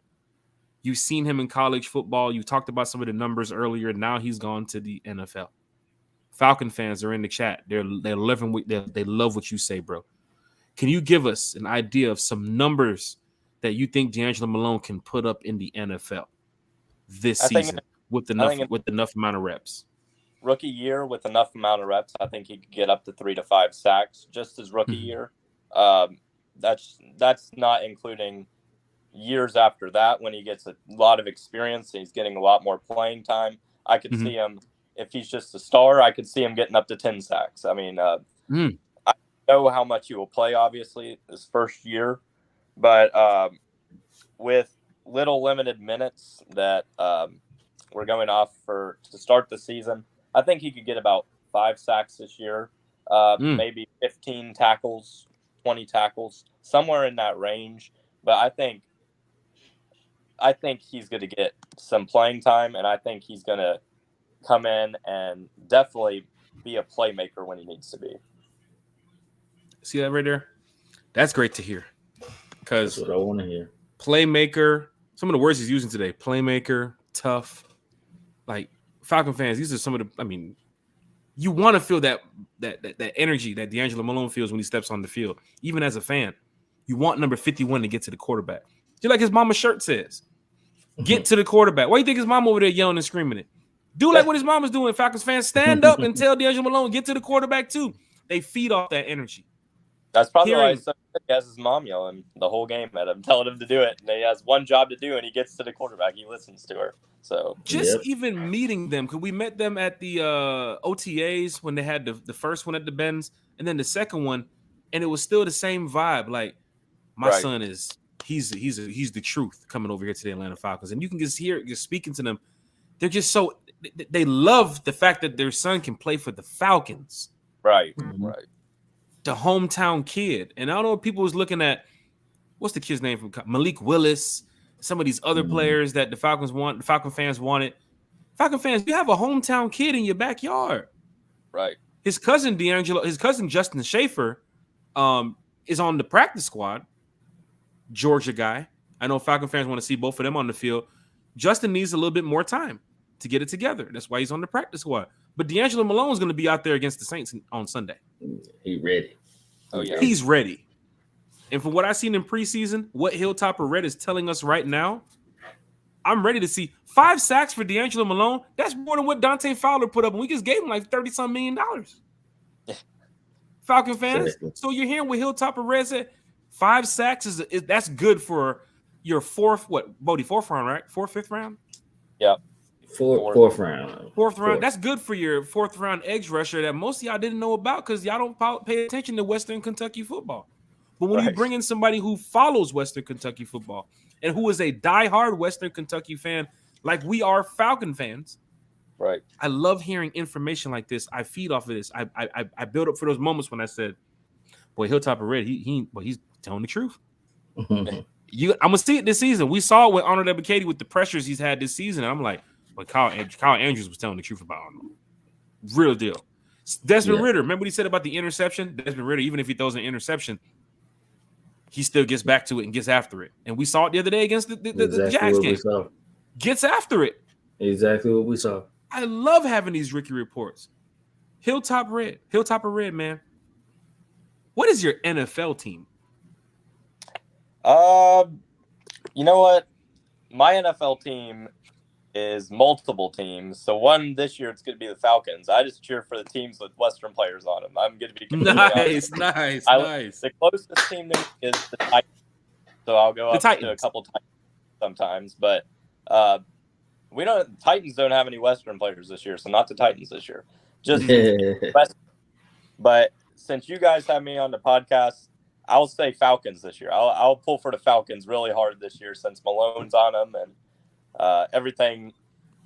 You've seen him in college football. You talked about some of the numbers earlier. Now he's gone to the NFL. Falcon fans are in the chat. They love what you say, bro. Can you give us an idea of some numbers that you think D'Angelo Malone can put up in the NFL this season with enough amount of reps? Rookie year with enough amount of reps, I think he could get up to 3 to 5 sacks just his rookie year. That's not including years after that when he gets a lot of experience and he's getting a lot more playing time. I could see him, if he's just a star, I could see him getting up to 10 sacks. I mean, I know how much he will play, obviously, his first year, but with little limited minutes that we're going off to start the season, I think he could get about 5 sacks this year, maybe 15 tackles, 20 tackles, somewhere in that range. But I think he's going to get some playing time, and I think he's going to come in and definitely be a playmaker when he needs to be. See that right there? That's great to hear. Because that's what I want to hear. Playmaker, some of the words he's using today, playmaker, tough. Like, Falcon fans, these are some of the, I mean, you want to feel that energy that D'Angelo Malone feels when he steps on the field. Even as a fan, you want number 51 to get to the quarterback. Just like his mama's shirt says. Get to the quarterback. Why do you think his mom over there yelling and screaming it? Do like what his mama's doing, Falcons fans. Stand up and tell D'Angelo Malone, get to the quarterback too. They feed off that energy. That's probably why he has his mom yelling the whole game at him, telling him to do it. And he has one job to do, and he gets to the quarterback. He listens to her. So even meeting them, because we met them at the OTAs when they had the first one at the Benz, and then the second one, and it was still the same vibe. Like, my son is he's the truth coming over here to the Atlanta Falcons, and you can just hear just speaking to them. They're just so they love the fact that their son can play for the Falcons. Right. The hometown kid. And I don't know if people was looking at what's the kid's name from Malik Willis, some of these other players that the Falcon fans wanted. Falcon fans, you have a hometown kid in your backyard. Right. His cousin Justin Schaefer is on the practice squad. Georgia guy. I know Falcon fans want to see both of them on the field. Justin needs a little bit more time to get it together. That's why he's on the practice squad. But D'Angelo Malone is going to be out there against the Saints on Sunday. He's ready. Oh, yeah. He's ready. And from what I've seen in preseason, what Hilltopper Red is telling us right now, I'm ready to see 5 sacks for D'Angelo Malone. That's more than what Dante Fowler put up, and we just gave him like $30-some million. Falcon fans. Exactly. So you're hearing what Hilltopper Red said. 5 sacks that's good for your Bodhi, 4th round, right? 5th round? Yeah. Fourth round. Fourth round. That's good for your 4th round edge rusher that most of y'all didn't know about because y'all don't pay attention to Western Kentucky football. But when you bring in somebody who follows Western Kentucky football and who is a diehard Western Kentucky fan, like we are Falcon fans, right? I love hearing information like this. I feed off of this. I build up for those moments when I said, "Boy, Hilltopper Red, he's telling the truth." I'm gonna see it this season. We saw it with Arnold Ebiketie with the pressures he's had this season. And I'm like, but Kyle Andrews was telling the truth about Arnold. Real deal. Desmond Ridder, remember what he said about the interception? Desmond Ridder, even if he throws an interception, he still gets back to it and gets after it. And we saw it the other day against the Jags game. Gets after it. Exactly what we saw. I love having these rookie reports. Hilltopper Red, man. What is your NFL team? You know what? My NFL team is multiple teams. So one this year, it's going to be the Falcons. I just cheer for the teams with Western players on them. I'm going to be nice. The closest team to me is the Titans. So I'll go up to a couple times sometimes. But Titans don't have any Western players this year, so not the Titans this year. Just Western. But since you guys have me on the podcast, I'll say Falcons this year. I'll pull for the Falcons really hard this year since Malone's on them and everything.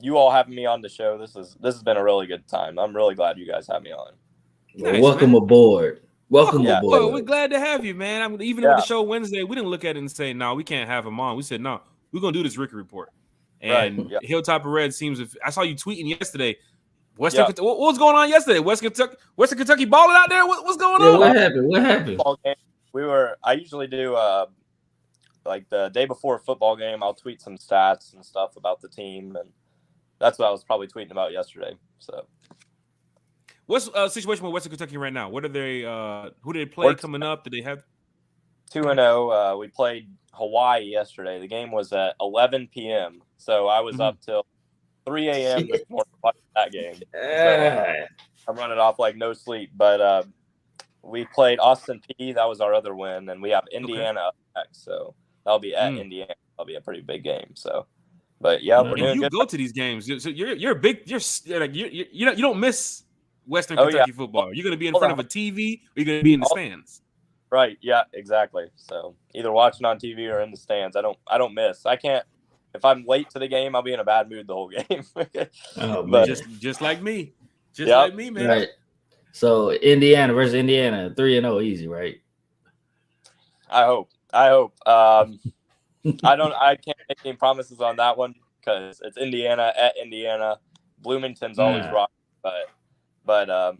You all having me on the show. This has been a really good time. I'm really glad you guys have me on. Nice, welcome aboard. Welcome aboard. Well, we're glad to have you, man. Even with the show Wednesday, we didn't look at it and say, no, we can't have him on. We said, no, we're going to do this Ricky report. And Hilltopper Red seems, I saw you tweeting yesterday, Western Kentucky, what was going on yesterday? Western Kentucky balling out there. What's going on? What happened? I usually do like the day before a football game, I'll tweet some stats and stuff about the team, and that's what I was probably tweeting about yesterday. So, what's the situation with Western Kentucky right now? What are they? Who did they play coming up? Did they have 2-0? We played Hawaii yesterday. The game was at 11 p.m. So I was up till 3 a.m. this morning watching that game. So, I'm running off like no sleep. But we played Austin P. That was our other win, and we have Indiana up next. So that'll be at Indiana. That'll be a pretty big game. So, but yeah, we're doing good. You go to these games, so you're a big. You're like you don't miss Western Kentucky football. You're gonna be in front of a TV, or you're gonna be in the stands. Right. Yeah. Exactly. So either watching on TV or in the stands. I don't miss. I can't. If I'm late to the game, I'll be in a bad mood the whole game. But just like me, like me, man. Right. So Indiana versus Indiana, 3-0, easy, right? I hope. I can't make any promises on that one because it's Indiana at Indiana. Bloomington's always rock, but I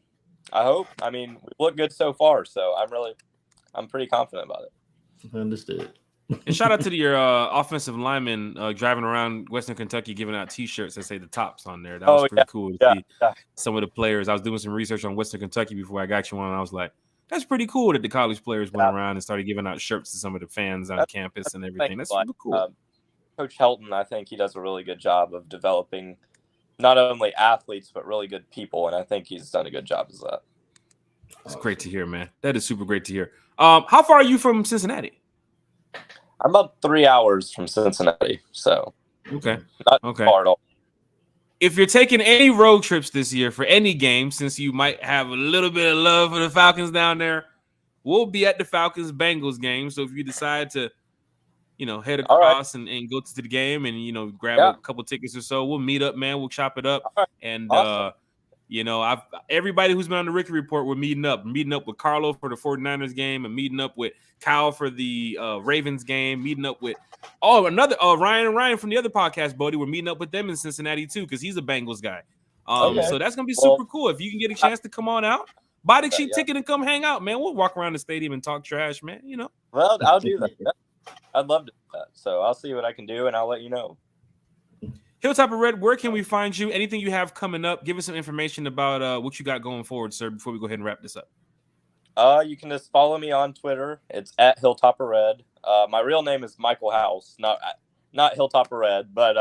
hope. I mean, we look good so far, so I'm pretty confident about it. Understood. And shout out to your offensive linemen driving around Western Kentucky giving out T-shirts that say the Tops on there. That was pretty cool to see some of the players. I was doing some research on Western Kentucky before I got you on, and I was like, that's pretty cool that the college players went around and started giving out shirts to some of the fans on campus and everything. That's super cool. Coach Helton, I think he does a really good job of developing not only athletes, but really good people, and I think he's done a good job as that. That's great to hear, man. That is super great to hear. How far are you from Cincinnati? I'm about 3 hours from Cincinnati, so not far at all. If you're taking any road trips this year for any game, since you might have a little bit of love for the Falcons down there, we'll be at the Falcons-Bengals game. So if you decide to, head across and go to the game and, grab a couple tickets or so, we'll meet up, man. We'll chop it up. Right. And, everybody who's been on the Ricky Report, we're meeting up with Carlo for the 49ers game and meeting up with Kyle for the Ravens game, meeting up with Ryan from the other podcast, Bodhi. We're meeting up with them in Cincinnati too because he's a Bengals guy. So that's gonna be super cool. If you can get a chance to come on out, buy the cheap ticket and come hang out, man. We'll walk around the stadium and talk trash, man. Well, I'll do that. I'd love to do that. So I'll see what I can do and I'll let you know. Hilltop of Red, where can we find you? Anything you have coming up? Give us some information about what you got going forward, sir, before we go ahead and wrap this up. You can just follow me on Twitter. It's at Hilltop of Red. My real name is Michael House, not Hilltop of Red, but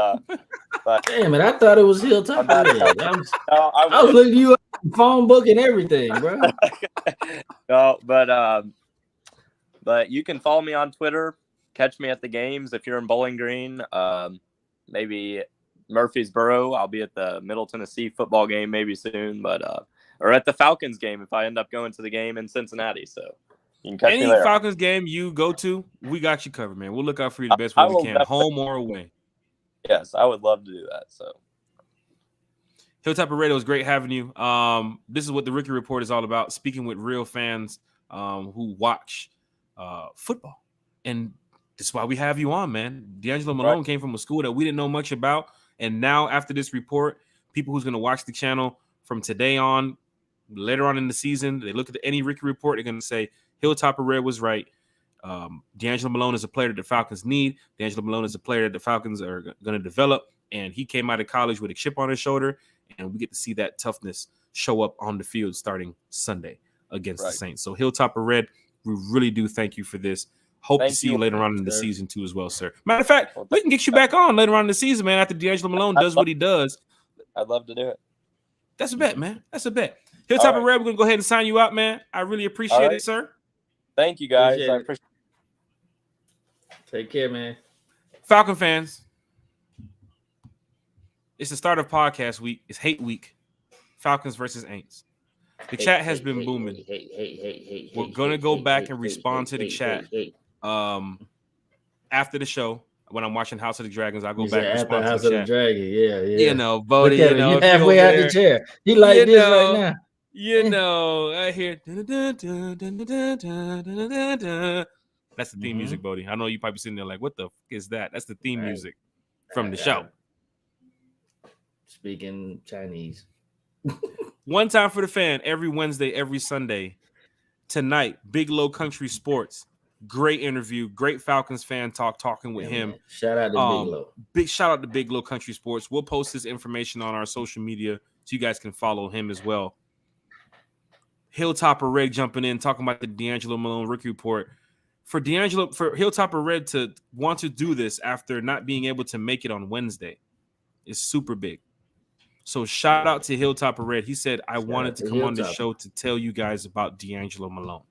damn it, I thought it was Hilltop of Red. I was looking at you up, phone book and everything, bro. No, but you can follow me on Twitter. Catch me at the games if you're in Bowling Green. Maybe Murfreesboro. I'll be at the Middle Tennessee football game maybe soon, or at the Falcons game if I end up going to the game in Cincinnati. So you can catch me there. Falcons game you go to, we got you covered, man. We'll look out for you the best way we can, home or away. Yes, I would love to do that. So Hilltop of Radio is great having you. This is what the Ricky Report is all about, speaking with real fans who watch football. And that's why we have you on, man. D'Angelo Malone came from a school that we didn't know much about. And now after this report, people who's going to watch the channel from today on, later on in the season, they look at any Ricky Report, they're going to say, Hilltop of Red was right. D'Angelo Malone is a player that the Falcons need. D'Angelo Malone is a player that the Falcons are going to develop. And he came out of college with a chip on his shoulder. And we get to see that toughness show up on the field starting Sunday against the Saints. So Hilltop of Red, we really do thank you for this. Hope to see you later on in the season too as well, sir. Matter of fact, we can get you back on later on in the season, man, after D'Angelo Malone does what he does. I'd love to do it. That's a bet, man. That's a bet. Hilltop of Red, we're going to go ahead and sign you out, man. I really appreciate it, sir. Thank you, guys. I appreciate it. Take care, man. Falcon fans, it's the start of podcast week. It's hate week. Falcons versus Aints. The chat has been booming. We're going to go back and respond to the chat. After the show, when I'm watching House of the Dragons, I'll go back and respond to the House chat. of the Dragon, yeah. Bodhi, you halfway out the chair. He like this right now. I hear. That's the theme music, Bodhi. I know you probably sitting there like, what the fuck is that? That's the theme music from the show. Speaking Chinese. One time for the fan, every Wednesday, every Sunday. Tonight, Big Low Kuntry Sports. Great interview, great Falcons fan talking with him. Man. Shout out to Big Low. Big shout out to Big Low Kuntry Sports. We'll post his information on our social media so you guys can follow him as well. Hilltopper Red jumping in, talking about the D'Angelo Malone rookie report. For Hilltopper Red to want to do this after not being able to make it on Wednesday is super big. So shout out to Hilltopper Red. He said, I wanted to come on the show to tell you guys about D'Angelo Malone.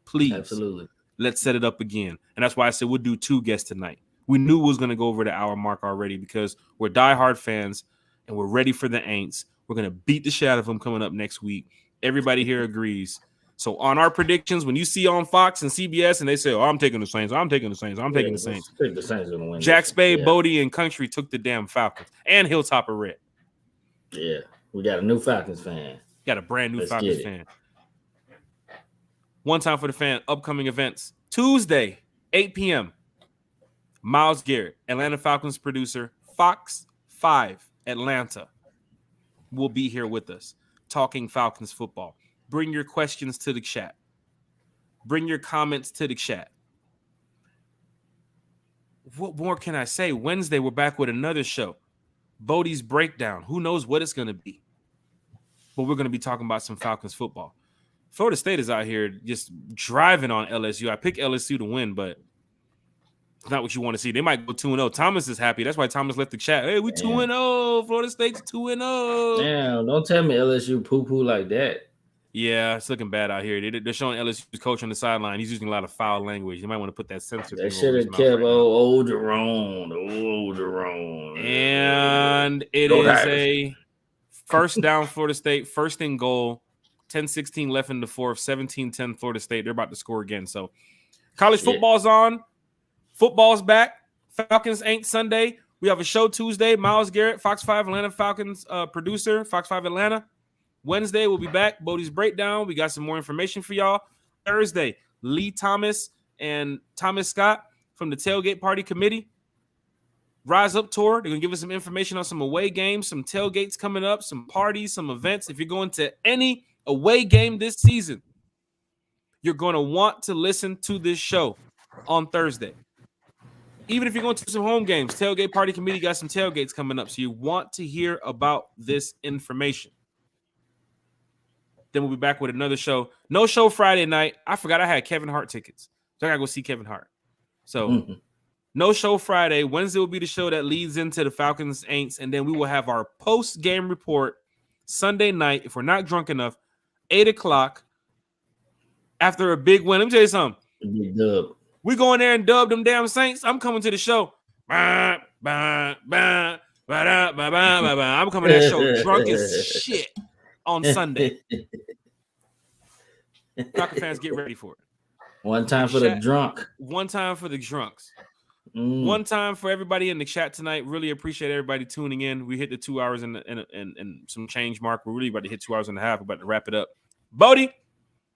Please. Absolutely. Let's set it up again. And that's why I said we'll do 2 guests tonight. We knew we was going to go over the hour mark already because we're diehard fans and we're ready for the aints. We're going to beat the shit out of them coming up next week. Everybody here agrees. So on our predictions, when you see on Fox and CBS and they say, I'm taking the Saints, I'm taking the Saints, I'm taking the Saints. Take the Saints gonna win. Jack Spade, Bodhi, and Country took the damn Falcons and Hilltopper Red. Yeah, we got a new Falcons fan. Got a brand new Falcons fan. One time for the fan, upcoming events. Tuesday, 8 p.m. Myles Garrett, Atlanta Falcons producer, Fox 5, Atlanta, will be here with us, talking Falcons football. Bring your questions to the chat. Bring your comments to the chat. What more can I say? Wednesday, we're back with another show. Bodhi's Breakdown. Who knows what it's going to be? But we're going to be talking about some Falcons football. Florida State is out here just driving on LSU. I picked LSU to win, but it's not what you want to see. They might go 2-0. Thomas is happy. That's why Thomas left the chat. Hey, we 2-0. Florida State's 2-0. Damn, don't tell me LSU poo-poo like that. Yeah, it's looking bad out here. They're showing LSU's coach on the sideline. He's using a lot of foul language. You might want to put that censor. They should have kept old Jerome. And it is a first down Florida State, first and goal, 10-16 left in the fourth, 17-10 Florida State. They're about to score again. So college football's on. Football's back. Falcons ain't Sunday. We have a show Tuesday. Myles Garrett, Fox 5 Atlanta Falcons producer, Fox 5 Atlanta. Wednesday, we'll be back. Bodhi's Breakdown. We got some more information for y'all. Thursday, Lee Thomas and Thomas Scott from the Tailgate Party Committee. Rise Up Tour. They're going to give us some information on some away games, some tailgates coming up, some parties, some events. If you're going to any away game this season, you're going to want to listen to this show on Thursday. Even if you're going to some home games, Tailgate Party Committee got some tailgates coming up, so you want to hear about this information. Then we'll be back with another show. No show Friday night. I forgot I had Kevin Hart tickets. So I got to go see Kevin Hart. So no show Friday. Wednesday will be the show that leads into the Falcons Aints. And then we will have our post-game report Sunday night, if we're not drunk enough, 8 o'clock after a big win. Let me tell you something. Big dub. We go in there and dub them damn Saints. I'm coming to the show. I'm coming to that show drunk as shit on Sunday. Falcon fans, get ready for it. One time for the drunk. One time for the drunks. One time for everybody in the chat tonight. Really appreciate everybody tuning in. We hit the 2 hours and some change mark. We're really about to hit 2 hours and a half. We're about to wrap it up. Bodhi,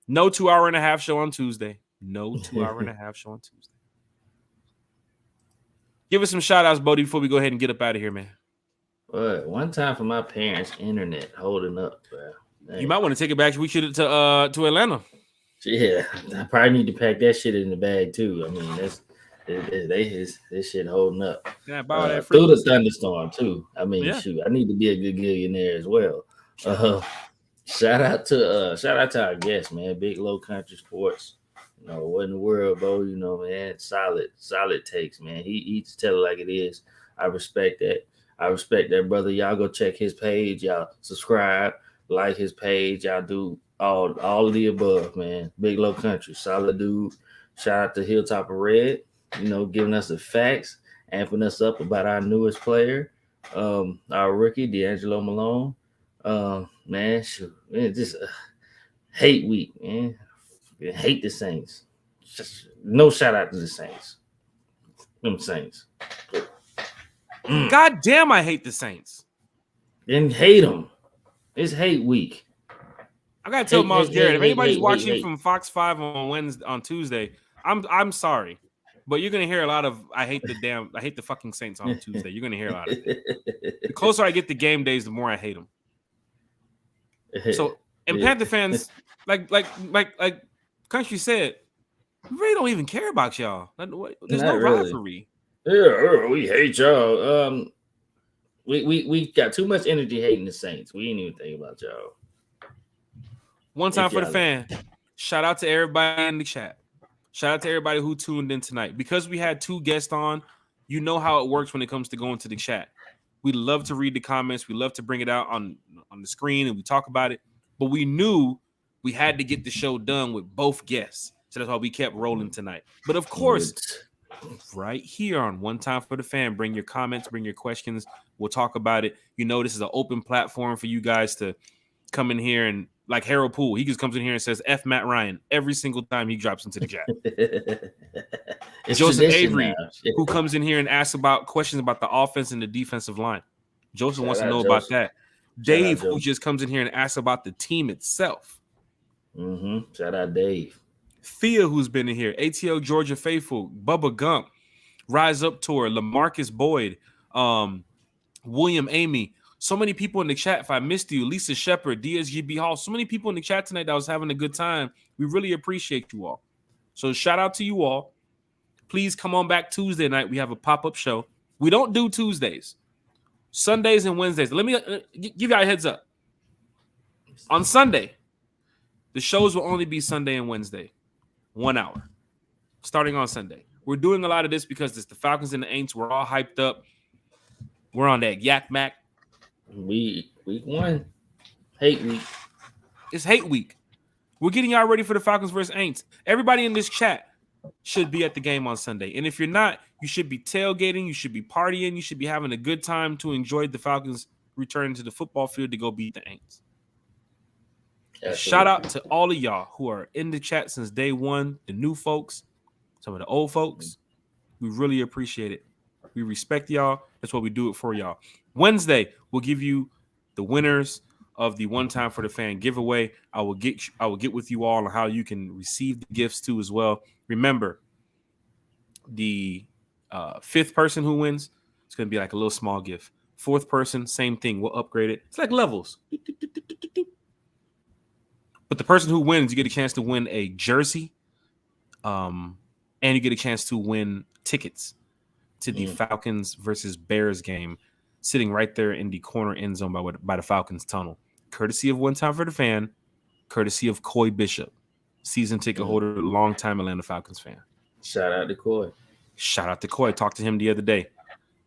no 2 hour and a half show on Tuesday. No 2 hour and a half show on Tuesday. Give us some shout outs, Bodhi, before we go ahead and get up out of here, man. One time for my parents' internet holding up, bro. Dang. You might want to take it back. We should to Atlanta. Yeah, I probably need to pack that shit in the bag too. I mean, this shit holding up. Yeah, that through the thunderstorm too. I mean, shoot, I need to be a good gillionaire as well. Shout out to our guest, man. Big Low Kuntry Sports. You know, what in the world, bro? You know, man, solid takes, man. He tell it like it is. I respect that. I respect that, brother. Y'all go check his page. Y'all subscribe, like his page. Y'all do all of the above, man. Big Low Kuntry, solid dude. Shout out to Hilltopper Red, you know, giving us the facts, amping us up about our newest player, our rookie, D'Angelo Malone. Man, shoot, man, just hate week, man. I hate the Saints. Just no shout out to the Saints. Them Saints. God damn, I hate the Saints. And hate them. It's hate week. I gotta tell Myles Garrett, if anybody's watching from Fox 5 on Tuesday, I'm sorry. But you're gonna hear a lot of I hate the fucking Saints on Tuesday. You're gonna hear a lot of it. The closer I get to game days, the more I hate them. So, and Panther fans, like Country said, we really don't even care about y'all. There's no rivalry. Yeah, we hate y'all. We got too much energy hating the Saints. We ain't even think about y'all. One time for the fan. Shout out to everybody in the chat. Shout out to everybody who tuned in tonight. Because we had 2 guests on, you know how it works when it comes to going to the chat. We love to read the comments. We love to bring it out on the screen and we talk about it. But we knew we had to get the show done with both guests. So that's why we kept rolling tonight. But of course, right here on One Time for the Fan, bring your comments, bring your questions. We'll talk about it. You know, this is an open platform for you guys to come in here and like Harold Poole, he just comes in here and says F Matt Ryan every single time he drops into the chat. Joseph Avery, who comes in here and asks about questions about the offense and the defensive line. Joseph wants to know about that. Dave, who just comes in here and asks about the team itself. Shout out Dave. Thea, who's been in here. ATL Georgia Faithful, Bubba Gump, Rise Up Tour, LaMarcus Boyd, William Amy. So many people in the chat. If I missed you, Lisa Shepard, DSGB Hall. So many people in the chat tonight that was having a good time. We really appreciate you all. So shout out to you all. Please come on back Tuesday night. We have a pop-up show. We don't do Tuesdays. Sundays and Wednesdays. Let me give y'all a heads up. On Sunday, the shows will only be Sunday and Wednesday. 1 hour. Starting on Sunday. We're doing a lot of this because it's the Falcons and the Aints. We're all hyped up. We're on that Yak Mac. Week 1. Hate week. It's hate week. We're getting y'all ready for the Falcons versus Aints. Everybody in this chat should be at the game on Sunday. And if you're not, you should be tailgating. You should be partying. You should be having a good time to enjoy the Falcons returning to the football field to go beat the Aints. Shout out to all of y'all who are in the chat since day one, the new folks, some of the old folks. We really appreciate it. We respect y'all. That's what we do it for y'all. Wednesday, we'll give you the winners of the One Time for the Fan giveaway. I will get with you all on how you can receive the gifts too as well. Remember, the 5th person who wins, it's going to be like a little small gift. 4th person, same thing. We'll upgrade it. It's like levels. But the person who wins, you get a chance to win a jersey, and you get a chance to win tickets to the Falcons versus Bears game, sitting right there in the corner end zone by the Falcons tunnel. Courtesy of One Time for the Fan, courtesy of Coy Bishop, season ticket holder, longtime Atlanta Falcons fan. Shout out to Coy. Shout out to Coy. Talked to him the other day.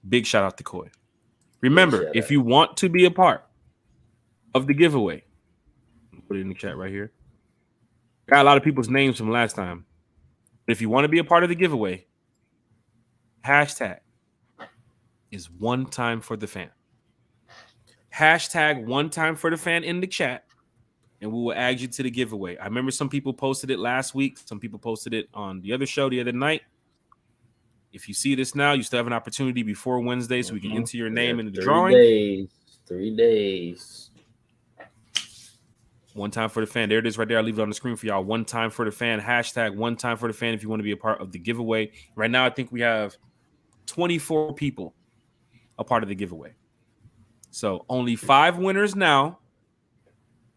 Big shout out to Coy. Remember, if you want to be a part of the giveaway, put it in the chat right here. Got a lot of people's names from last time. But if you want to be a part of the giveaway, hashtag is One Time for the Fan. Hashtag One Time for the Fan in the chat, and we will add you to the giveaway. I remember some people posted it last week. Some people posted it on the other show the other night. If you see this now, you still have an opportunity before Wednesday so we can enter your name in the drawing. 3 days. One Time for the Fan. There it is right there. I'll leave it on the screen for y'all. One Time for the Fan. Hashtag One Time for the Fan if you want to be a part of the giveaway. Right now, I think we have 24 people a part of the giveaway. So only 5 winners now.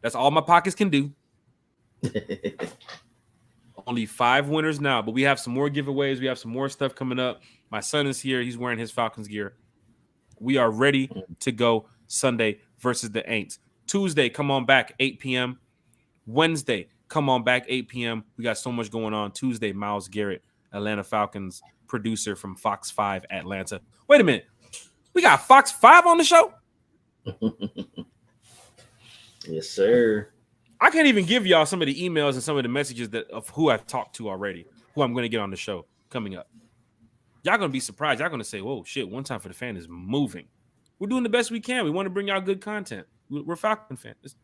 That's all my pockets can do. Only 5 winners now. But we have some more giveaways. We have some more stuff coming up. My son is here. He's wearing his Falcons gear. We are ready to go Sunday versus the Aints. Tuesday, come on back, 8 p.m. Wednesday, come on back, 8 p.m. We got so much going on. Tuesday, Myles Garrett, Atlanta Falcons producer from Fox 5 Atlanta. Wait a minute. We got Fox 5 on the show? Yes, sir. I can't even give y'all some of the emails and some of the messages of who I've talked to already, who I'm going to get on the show coming up. Y'all going to be surprised. Y'all going to say, whoa, shit, One Time for the Fan is moving. We're doing the best we can. We want to bring y'all good content. We're Falcon fans.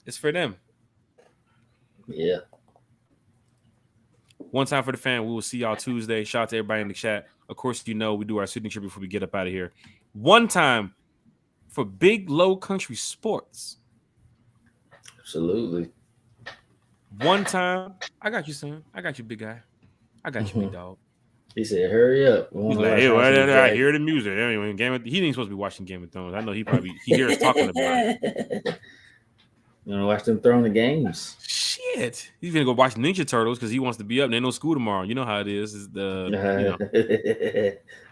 It's for them. Yeah. One Time for the Fan. We will see y'all Tuesday. Shout out to everybody in the chat. Of course, you know we do our signature before we get up out of here. One time for Big Low Kuntry Sports. Absolutely. One time. I got you, son. I got you, big guy. I got you, big dog. He said, hurry up. He's like, hey, I hear the music. Anyway, he ain't supposed to be watching Game of Thrones. I know he hears talking about it. You want to watch them throwing the games? Shit. He's going to go watch Ninja Turtles because he wants to be up. There ain't no school tomorrow. You know how it is. It's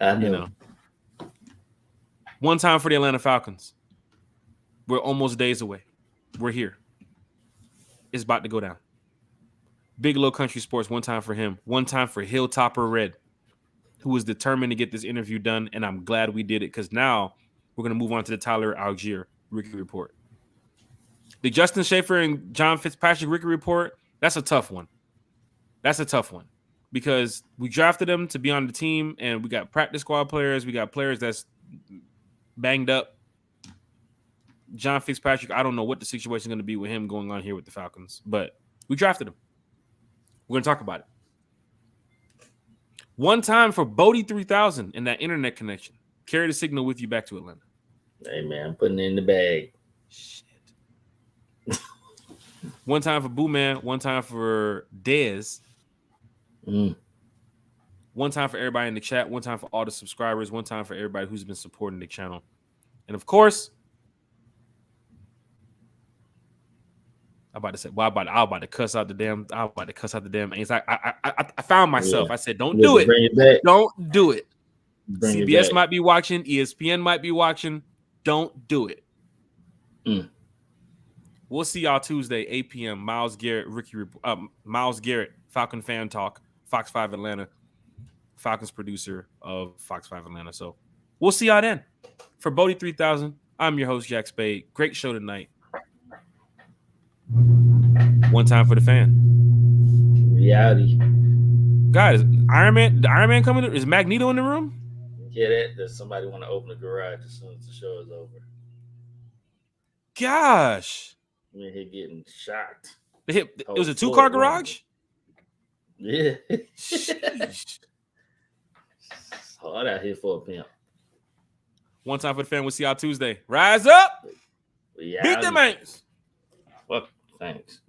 I know. One time for the Atlanta Falcons. We're almost days away. We're here. It's about to go down. Big Low Kuntry Sports, one time for him. One time for Hilltopper Red, who was determined to get this interview done, and I'm glad we did it because now we're going to move on to the Tyler Algier Rookie Report. The Justin Schaefer and John Fitzpatrick Rookie Report, that's a tough one. That's a tough one because we drafted them to be on the team, and we got practice squad players. We got players that's banged up. John Fitzpatrick, I don't know what the situation is going to be with him going on here with the Falcons, but we drafted him. We're going to talk about it. One time for Bodhi 3000 and that internet connection. Carry the signal with you back to Atlanta. Hey, man, I'm putting it in the bag. Shit. One time for Boo Man. One time for Dez. One time for everybody in the chat. One time for all the subscribers. One time for everybody who's been supporting the channel. And of course, I'm about to cuss out the damn aints. I found myself. Yeah. I said, don't do it. Bring it back. Don't do it. Bring it CBS back. might be watching. ESPN might be watching. Don't do it. We'll see y'all Tuesday, 8 p.m. Miles Garrett, Falcon Fan Talk, Fox 5 Atlanta, Falcons producer of Fox 5 Atlanta. So we'll see y'all then. For Bodhi 3000, I'm your host, Jack Spade. Great show tonight. One time for the fan. Reality. Guys, the Iron Man coming? Is Magneto in the room? Yeah, that. Does somebody want to open the garage as soon as the show is over? Gosh. I mean, he getting shot. It was a 2-car garage? Yeah. Sheesh. Hard out here for a pimp. One time for the fan. We'll see y'all Tuesday. Rise up. Reality. Beat them aints. Well, thanks.